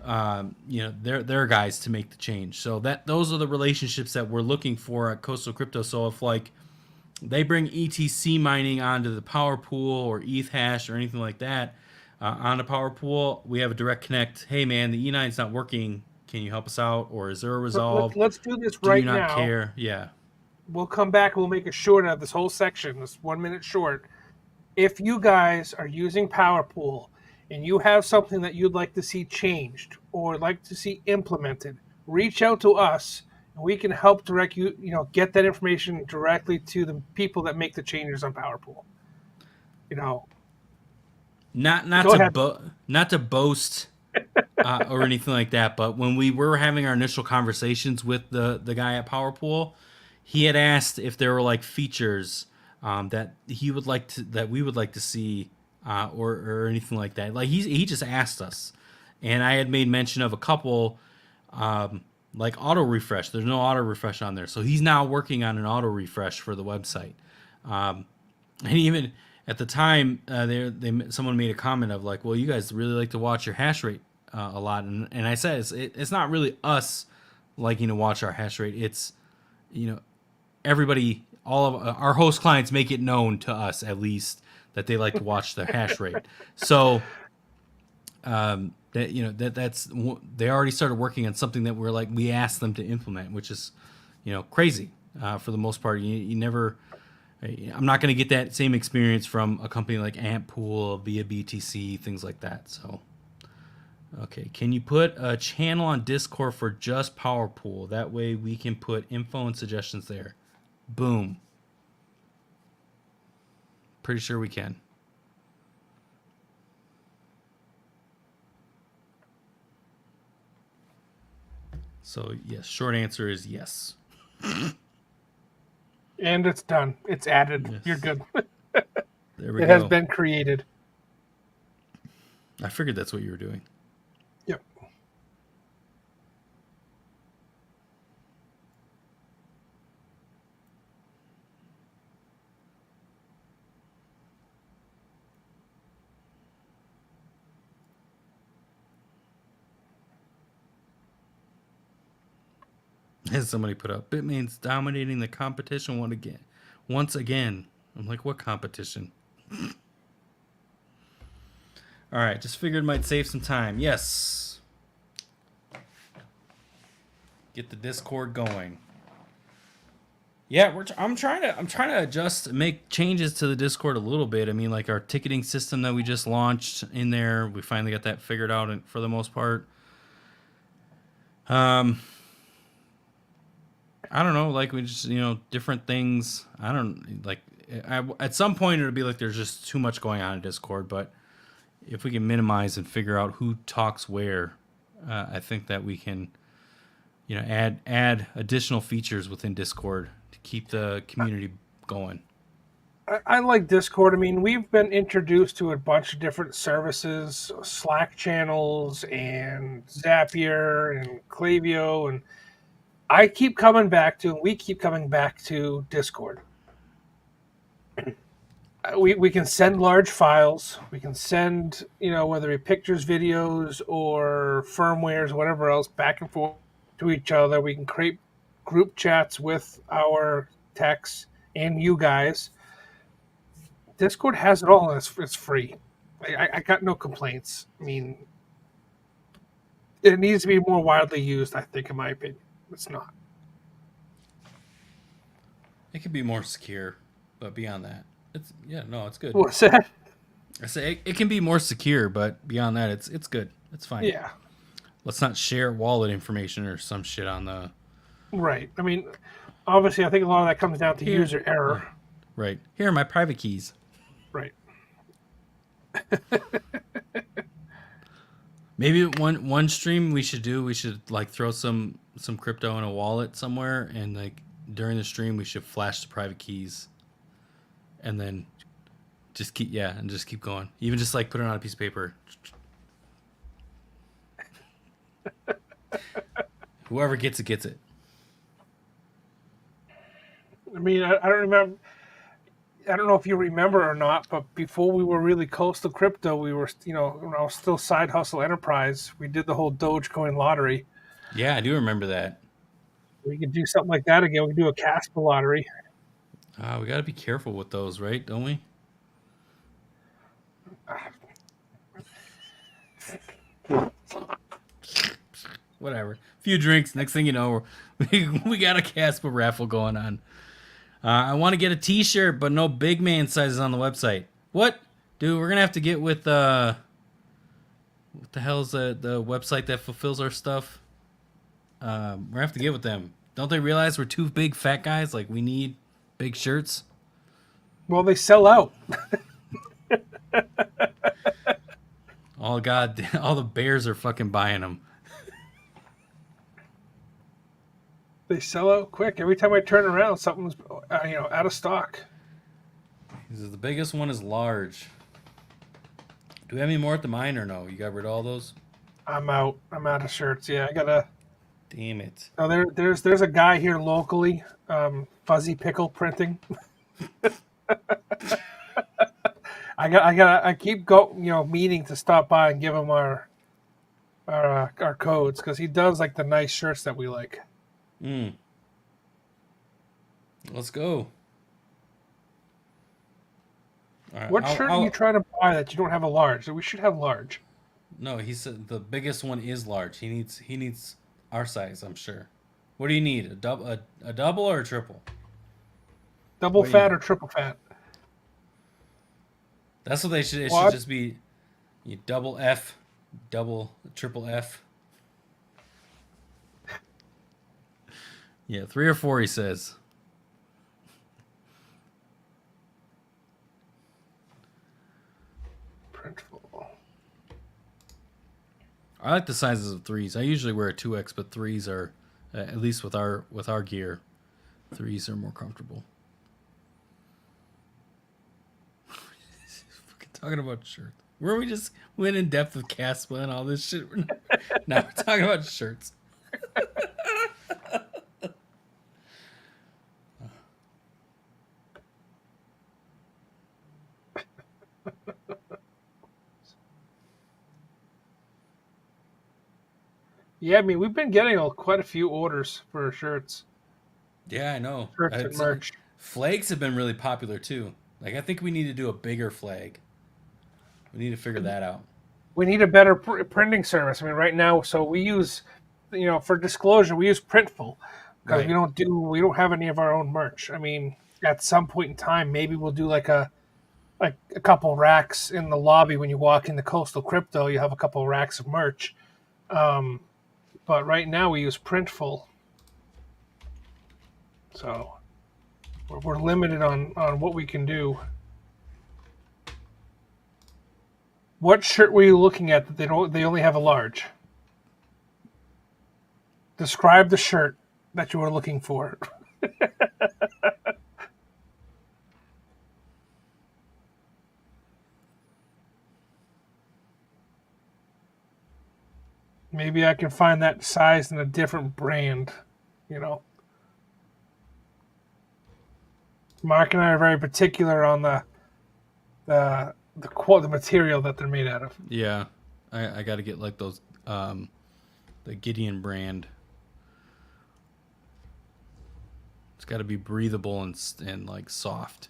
guys to make the change. So those are the relationships that we're looking for at Coastal Crypto. So if like they bring ETC mining onto the Power Pool or ETH hash or anything like that on a Power Pool, we have a direct connect. Hey man, the E9 is not working. Can you help us out? Or is there a resolve? Let's do this Do you right not now. care? Yeah. We'll come back. We'll make a short out of this whole section. This 1 minute short. If you guys are using PowerPool and you have something that you'd like to see changed or like to see implemented, reach out to us and we can help direct you, get that information directly to the people that make the changes on PowerPool. You know, Not go to ahead. not to boast or anything like that, but when we were having our initial conversations with the guy at PowerPool, he had asked if there were like features that we would like to see or anything like that. Like he just asked us, and I had made mention of a couple like auto refresh. There's no auto refresh on there, so he's now working on an auto refresh for the website. And even at the time, someone made a comment of like, "Well, you guys really like to watch your hash rate a lot," and I said it's not really us liking to watch our hash rate. It's everybody, all of our host clients make it known to us at least that they like to watch their hash rate. So that's they already started working on something that we asked them to implement, which is crazy for the most part. You never. I'm not going to get that same experience from a company like Antpool via BTC, things like that. So, okay, can you put a channel on Discord for just PowerPool? That way we can put info and suggestions there. Boom. Pretty sure we can. So, yes, short answer is yes. And it's done. It's added. Yes. You're good. There we It go. has been created. I figured that's what you were doing. Yep. As somebody put up, Bitmain's dominating the competition once again. I'm like, what competition? All right, just figured might save some time. Yes. Get the Discord going. Yeah, I'm trying to adjust, make changes to the Discord a little bit. I mean, like our ticketing system that we just launched in there, we finally got that figured out for the most part. Um, I don't know, like we just different things. I don't like. At some point it'll be like there's just too much going on in Discord, but if we can minimize and figure out who talks where, I think that we can, add additional features within Discord to keep the community going. I like Discord. I mean, we've been introduced to a bunch of different services, Slack channels, and Zapier, and Klaviyo, and I keep coming back to, and we keep coming back to Discord. We can send large files. We can send, whether it be pictures, videos, or firmwares, whatever else, back and forth to each other. We can create group chats with our techs and you guys. Discord has it all, and it's free. I got no complaints. I mean, it needs to be more widely used, I think, in my opinion. It's not. It could be more secure, but beyond that, it's good. What's that? I say it can be more secure, but beyond that, it's good. It's fine. Yeah. Let's not share wallet information or some shit on the. Right. I mean, obviously, I think a lot of that comes down to user error. Right. Here are my private keys. Right. Maybe one stream we should like throw some crypto in a wallet somewhere, and like during the stream we should flash the private keys, and then just keep going. Even just like put it on a piece of paper. Whoever gets it gets it. I mean, I don't remember. I don't know if you remember or not, but before we were really close to crypto, we were, when I was still side hustle enterprise, we did the whole Dogecoin lottery. Yeah, I do remember that. We could do something like that again. We could do a Casper lottery. We got to be careful with those, right? Don't we? Whatever. Few drinks. Next thing you know, we got a Casper raffle going on. I want to get a T-shirt, but no big man sizes on the website. What, dude? We're gonna have to get with what the hell's the website that fulfills our stuff? We're gonna have to get with them. Don't they realize we're two big fat guys? Like we need big shirts. Well, they sell out. Oh God, all the bears are fucking buying them. They sell out quick. Every time I turn around, something's out of stock. The biggest one is large. Do we have any more at the mine or no? You got rid of all those? I'm out. I'm out of shirts. Yeah, I gotta. Damn it. Oh, there's a guy here locally, Fuzzy Pickle Printing. I keep meaning to stop by and give him our codes because he does like the nice shirts that we like. Let's go. All right, what shirt are you trying to buy that you don't have a large? We should have large. No, he said the biggest one is large. He needs our size, I'm sure. What do you need? A double or a triple? Double fat or triple fat? That's what they should. It should just be double F, triple F. Yeah, 3 or 4, he says. Printful. I like the sizes of 3s. I usually wear a 2X, but 3s are, at least with our gear, 3s are more comfortable. Fucking talking about shirts. Where we just went in depth with Caspa and all this shit. Now we're talking about shirts. Yeah, I mean, we've been getting quite a few orders for shirts. Yeah, I know. Shirts and merch. Flakes have been really popular too. Like I think we need to do a bigger flag. We need to figure that out. We need a better printing service. I mean, right now, so we use, for disclosure, we use Printful because Right. we don't have any of our own merch. I mean, at some point in time, maybe we'll do like a couple racks in the lobby when you walk into Coastal Crypto. You have a couple racks of merch. Um, but right now we use Printful, so we're limited on what we can do. What shirt were you looking at that they only have a large? Describe the shirt that you were looking for. Maybe I can find that size in a different brand. You know, Mark and I are very particular on the material that they're made out of. Yeah. I got to get like those the Gideon brand. It's got to be breathable and like soft.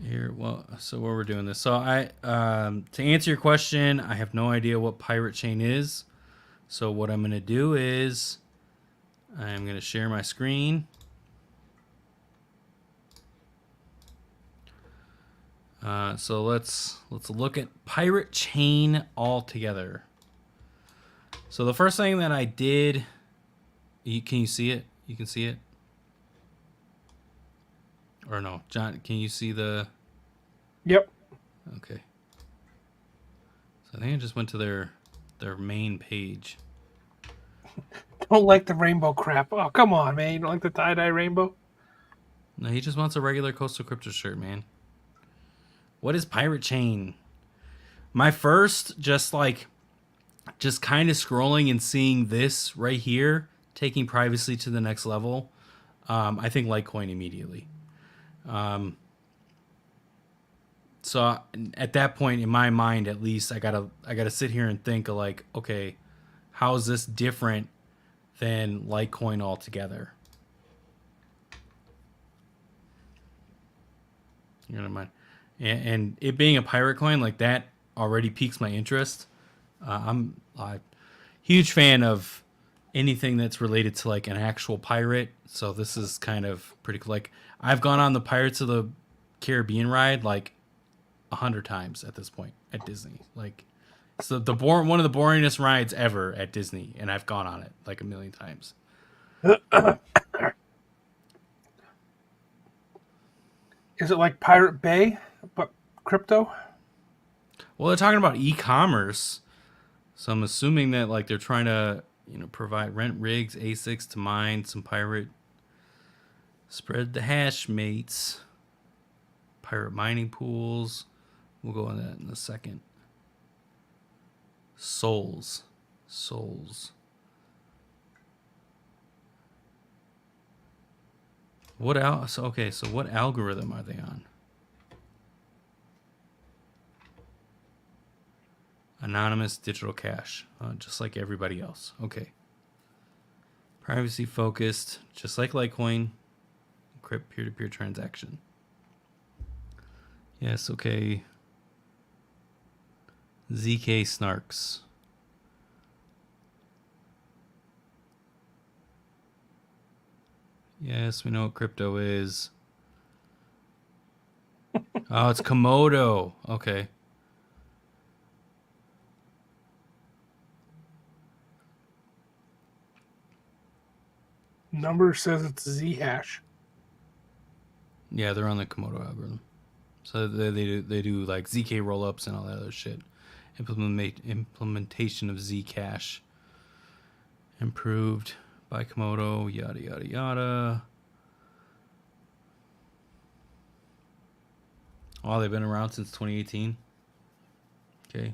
Here, well, so what we're doing this. So I to answer your question, I have no idea what pirate chain is. So what I'm going to do is I'm going to share my screen. So let's look at pirate chain all together. So the first thing that I did, can you see it? You can see it, or no, John? Can you see the? Yep. Okay. So I think I just went to their main page. Don't like the rainbow crap. Oh, come on, man. You don't like the tie-dye rainbow? No, he just wants a regular Coastal Crypto shirt, man. What is pirate chain? My first, just kind of scrolling and seeing this right here, taking privacy to the next level. I think Litecoin immediately. So at that point, in my mind, at least, I gotta sit here and think of like, okay, how is this different than Litecoin altogether? You know what I mean? And it being a pirate coin like that already piques my interest. I'm a huge fan of anything that's related to like an actual pirate. So this is kind of pretty cool. Like I've gone on the Pirates of the Caribbean ride like 100 times at this point at Disney. Like it's one of the boringest rides ever at Disney, and I've gone on it like a million times. Is it like Pirate Bay, but crypto? Well, they're talking about e-commerce, so I'm assuming that like they're trying to provide rent rigs, ASICs to mine some pirate. Spread the hash, mates. Pirate mining pools. We'll go on that in a second. Souls. So what algorithm are they on? Anonymous digital cash, just like everybody else. Okay. Privacy focused, just like Litecoin. Encrypt peer-to-peer transaction. Yes, okay. ZK Snarks. Yes, we know what crypto is. Oh, it's Komodo. Okay. Number says it's Zhash. Yeah, they're on the Komodo algorithm. So they do like ZK rollups and all that other shit. Implementation of Zcash. Improved by Komodo, yada yada yada. Oh, they've been around since 2018. Okay.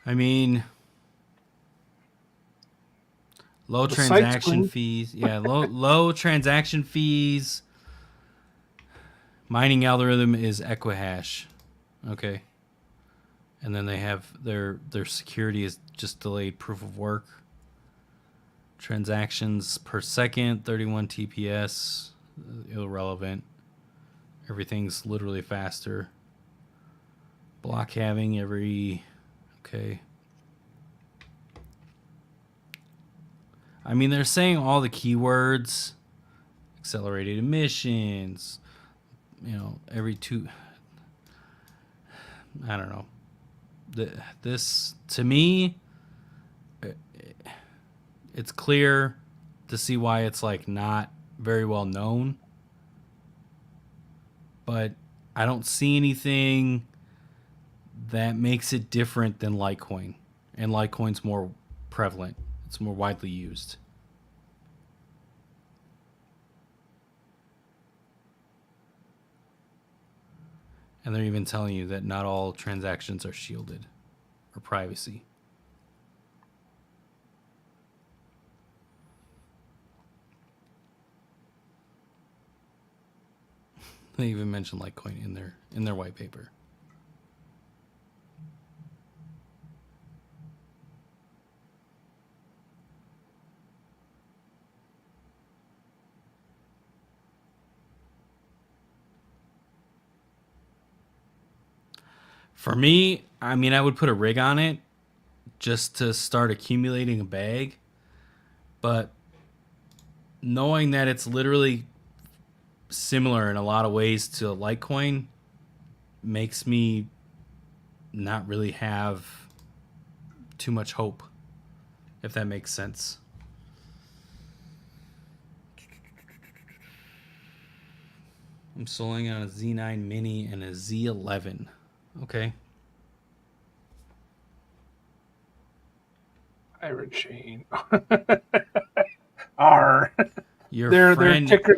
I mean, Low The site's transaction clean. fees. Yeah, low transaction fees. Mining algorithm is Equihash. Okay. And then they have their security is just delayed proof of work. Transactions per second, 31 TPS, irrelevant. Everything's literally faster. Block halving every. Okay. I mean, they're saying all the keywords. Accelerated emissions. Every two. I don't know. This, to me, it's clear to see why it's like not very well known. But I don't see anything that makes it different than Litecoin. And Litecoin's more prevalent. It's more widely used. And they're even telling you that not all transactions are shielded or privacy. They even mention Litecoin in their white paper. For me, I mean, I would put a rig on it just to start accumulating a bag. But knowing that it's literally similar in a lot of ways to Litecoin makes me not really have too much hope, if that makes sense. I'm soloing on a Z9 Mini and a Z11. Okay. Pirate Chain. R. Your Their friend. ticker.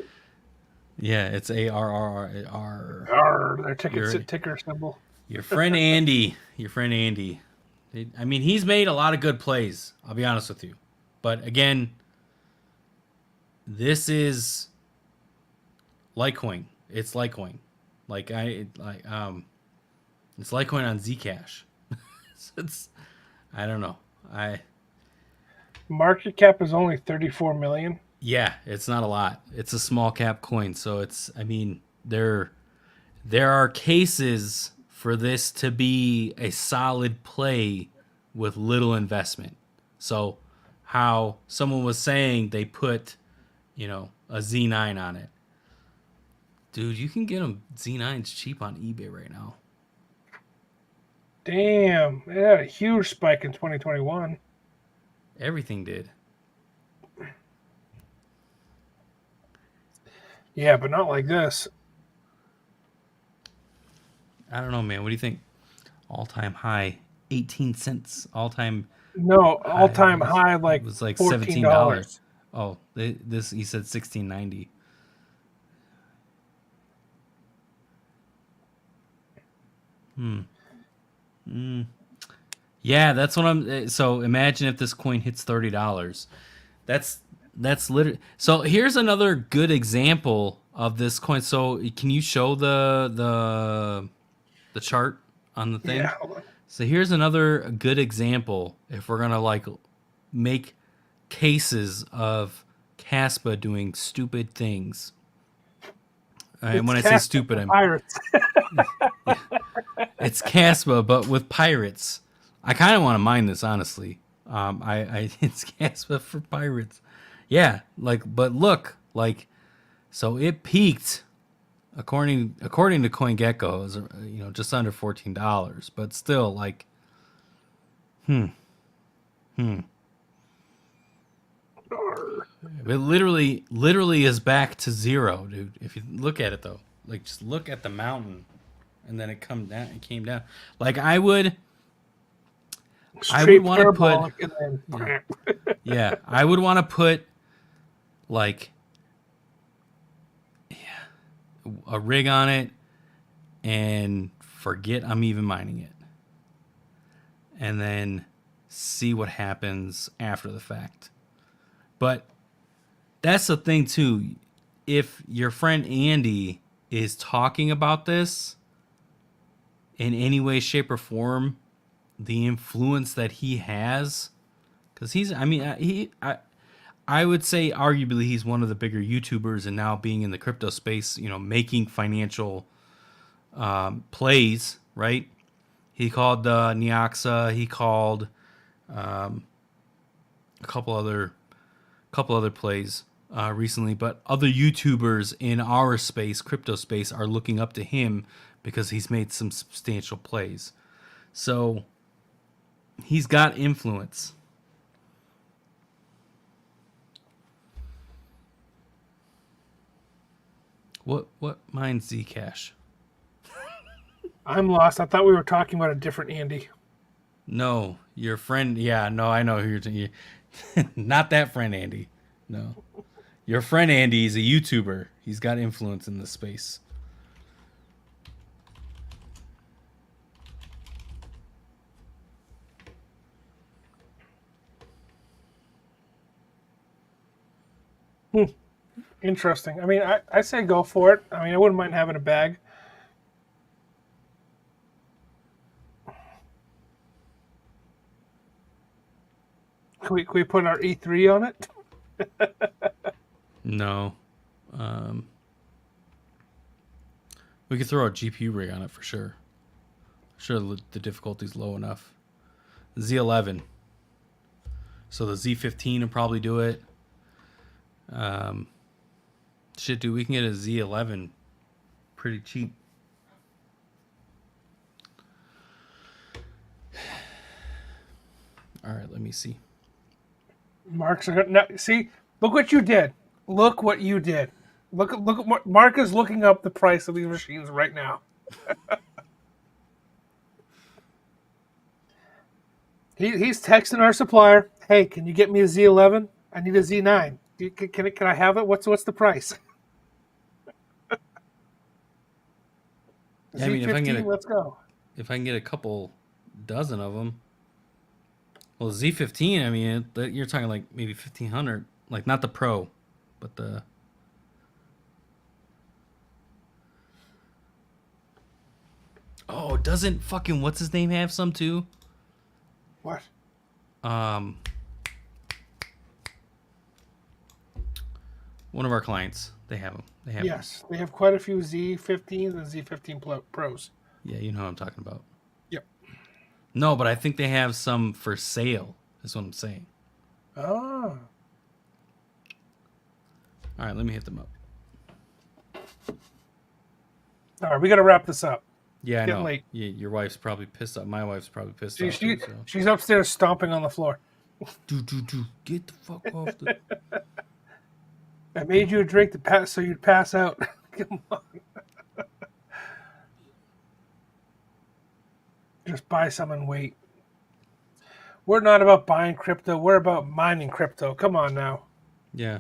Yeah, it's ARRR. R. Their ticker symbol. Your friend Andy. Your friend Andy. I mean, he's made a lot of good plays. I'll be honest with you. But again, this is Litecoin. It's Litecoin. It's Litecoin on Zcash. I don't know. Market cap is only 34 million. Yeah, it's not a lot. It's a small cap coin, so I mean, there are cases for this to be a solid play with little investment. So, how someone was saying they put, a Z9 on it. Dude, you can get them Z9s cheap on eBay right now. Damn, it had a huge spike in 2021. Everything did. Yeah, but not like this. I don't know, man. What do you think? All-time high, 18 cents. All-time No, high. all-time high like It was like $14. Oh, this he said 16.90. Yeah, that's what I'm. So imagine if this coin hits $30. That's literally. So here's another good example of this coin. So can you show the chart on the thing? Yeah, hold on. So here's another good example if we're gonna like make cases of Caspa doing stupid things. And when I say stupid, I'm pirates. it's Caspa, but with pirates. I kind of want to mine this, honestly. It's Caspa for pirates. Yeah, but look, so it peaked, according to CoinGecko, it was, just under $14, but still, it literally is back to zero, dude. If you look at it though, just look at the mountain, and then it came down. I would want to put, yeah, I would want to put a rig on it and forget I'm even mining it, and then see what happens after the fact. But that's the thing too. If your friend Andy is talking about this in any way, shape, or form, the influence that he has, because he's, I mean, I would say arguably he's one of the bigger YouTubers, and now being in the crypto space, making financial plays, right? He called Neoxa. He called a couple other plays recently, but other YouTubers in our space, crypto space, are looking up to him because he's made some substantial plays. So he's got influence. What mine's Zcash? I'm lost. I thought we were talking about a different Andy. No, your friend. Yeah, no, I know who not that friend Andy. No, your friend Andy is a YouTuber. He's got influence in this space. Interesting. I mean, I say go for it. I mean, I wouldn't mind having a bag. Can we put our E3 on it? No, we could throw a GPU rig on it for sure. Sure, the difficulty's low enough. Z11. So the Z15 will probably do it. Shit, dude, we can get a Z11 pretty cheap. All right, let me see. Mark's are no, see. Look what you did. Look what you did. Look at Mark is looking up the price of these machines right now. He's texting our supplier. Hey, can you get me a Z11? I need a Z9. Can I have it? What's the price? Yeah, I mean, Z15. Let's go. if I can get a couple dozen of them. Well, Z15, I mean, you're talking like maybe 1,500. Like, not the Pro, but the... Oh, doesn't fucking what's his name have some too? What? One of our clients, they have them. They have Yes, they have quite a few Z15s and Z15 Pros. Yeah, you know what I'm talking about. Yep. No, but I think they have some for sale. That's what I'm saying. Oh. All right, let me hit them up. All right, we got to wrap this up. Yeah, I Getting know. late. Yeah, your wife's probably pissed off. My wife's probably pissed off too. So. She's upstairs stomping on the floor. Do. Get the fuck off the... I made you a drink to pass so you'd pass out. Come on. Just buy some and wait. We're not about buying crypto. We're about mining crypto. Come on now. Yeah.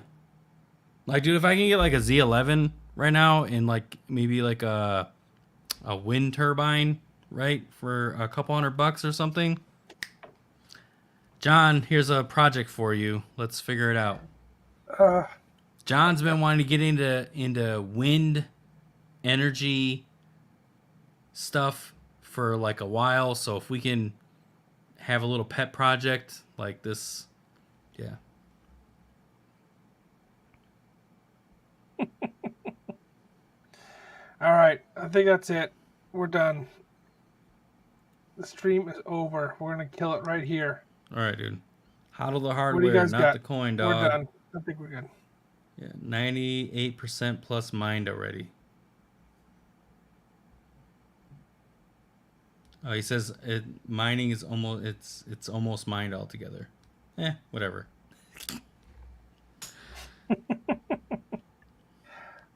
Like, dude, if I can get like a Z11 right now and like maybe like a wind turbine, right, for a couple $100 or something. John, here's a project for you. Let's figure it out. John's been wanting to get into wind energy stuff for like a while, so if we can have a little pet project like this, yeah. All right, I think that's it. We're done. The stream is over. We're gonna kill it right here. All right, dude. Hodl the What do you hardware, guys not got? the coin, We're dog. done. I think we're good. Yeah, 98% plus mined already. Oh, he says mining is almost it's almost mined altogether. Whatever.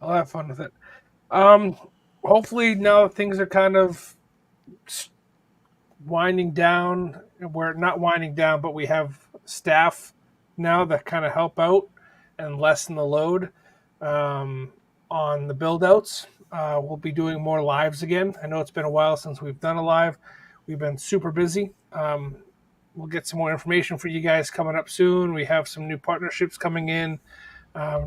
I'll have fun with it. Hopefully now things are kind of winding down. We're not winding down, but we have staff now that kind of help out and lessen the load on the build outs. We'll be doing more lives again. I know it's been a while since we've done a live. We've been super busy. we'll get some more information for you guys coming up soon. We have some new partnerships coming in.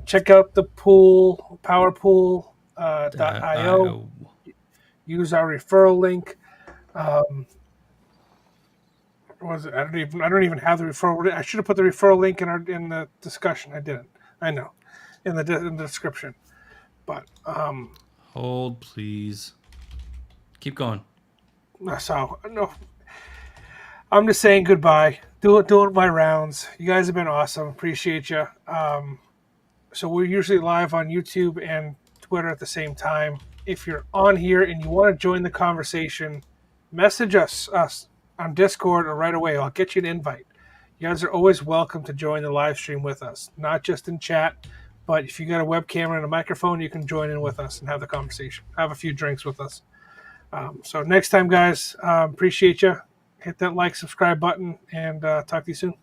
Check out the pool, powerpool. .io. .io. Use our referral link. Um, what was it? I don't even have the referral. I should have put the referral link in the discussion. I didn't. I know, in the description. But Hold, please. Keep going. so no, I'm just saying goodbye. Doing my rounds. You guys have been awesome. Appreciate you. So we're usually live on YouTube and Twitter at the same time. If you're on here and you want to join the conversation, message us on Discord or right away. I'll get you an invite. You guys are always welcome to join the live stream with us, not just in chat, but if you got a webcam and a microphone, you can join in with us and have the conversation. Have a few drinks with us. So next time, guys, appreciate you. Hit that like, subscribe button, and talk to you soon.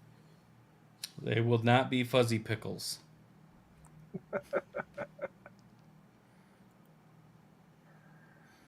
They will not be fuzzy pickles.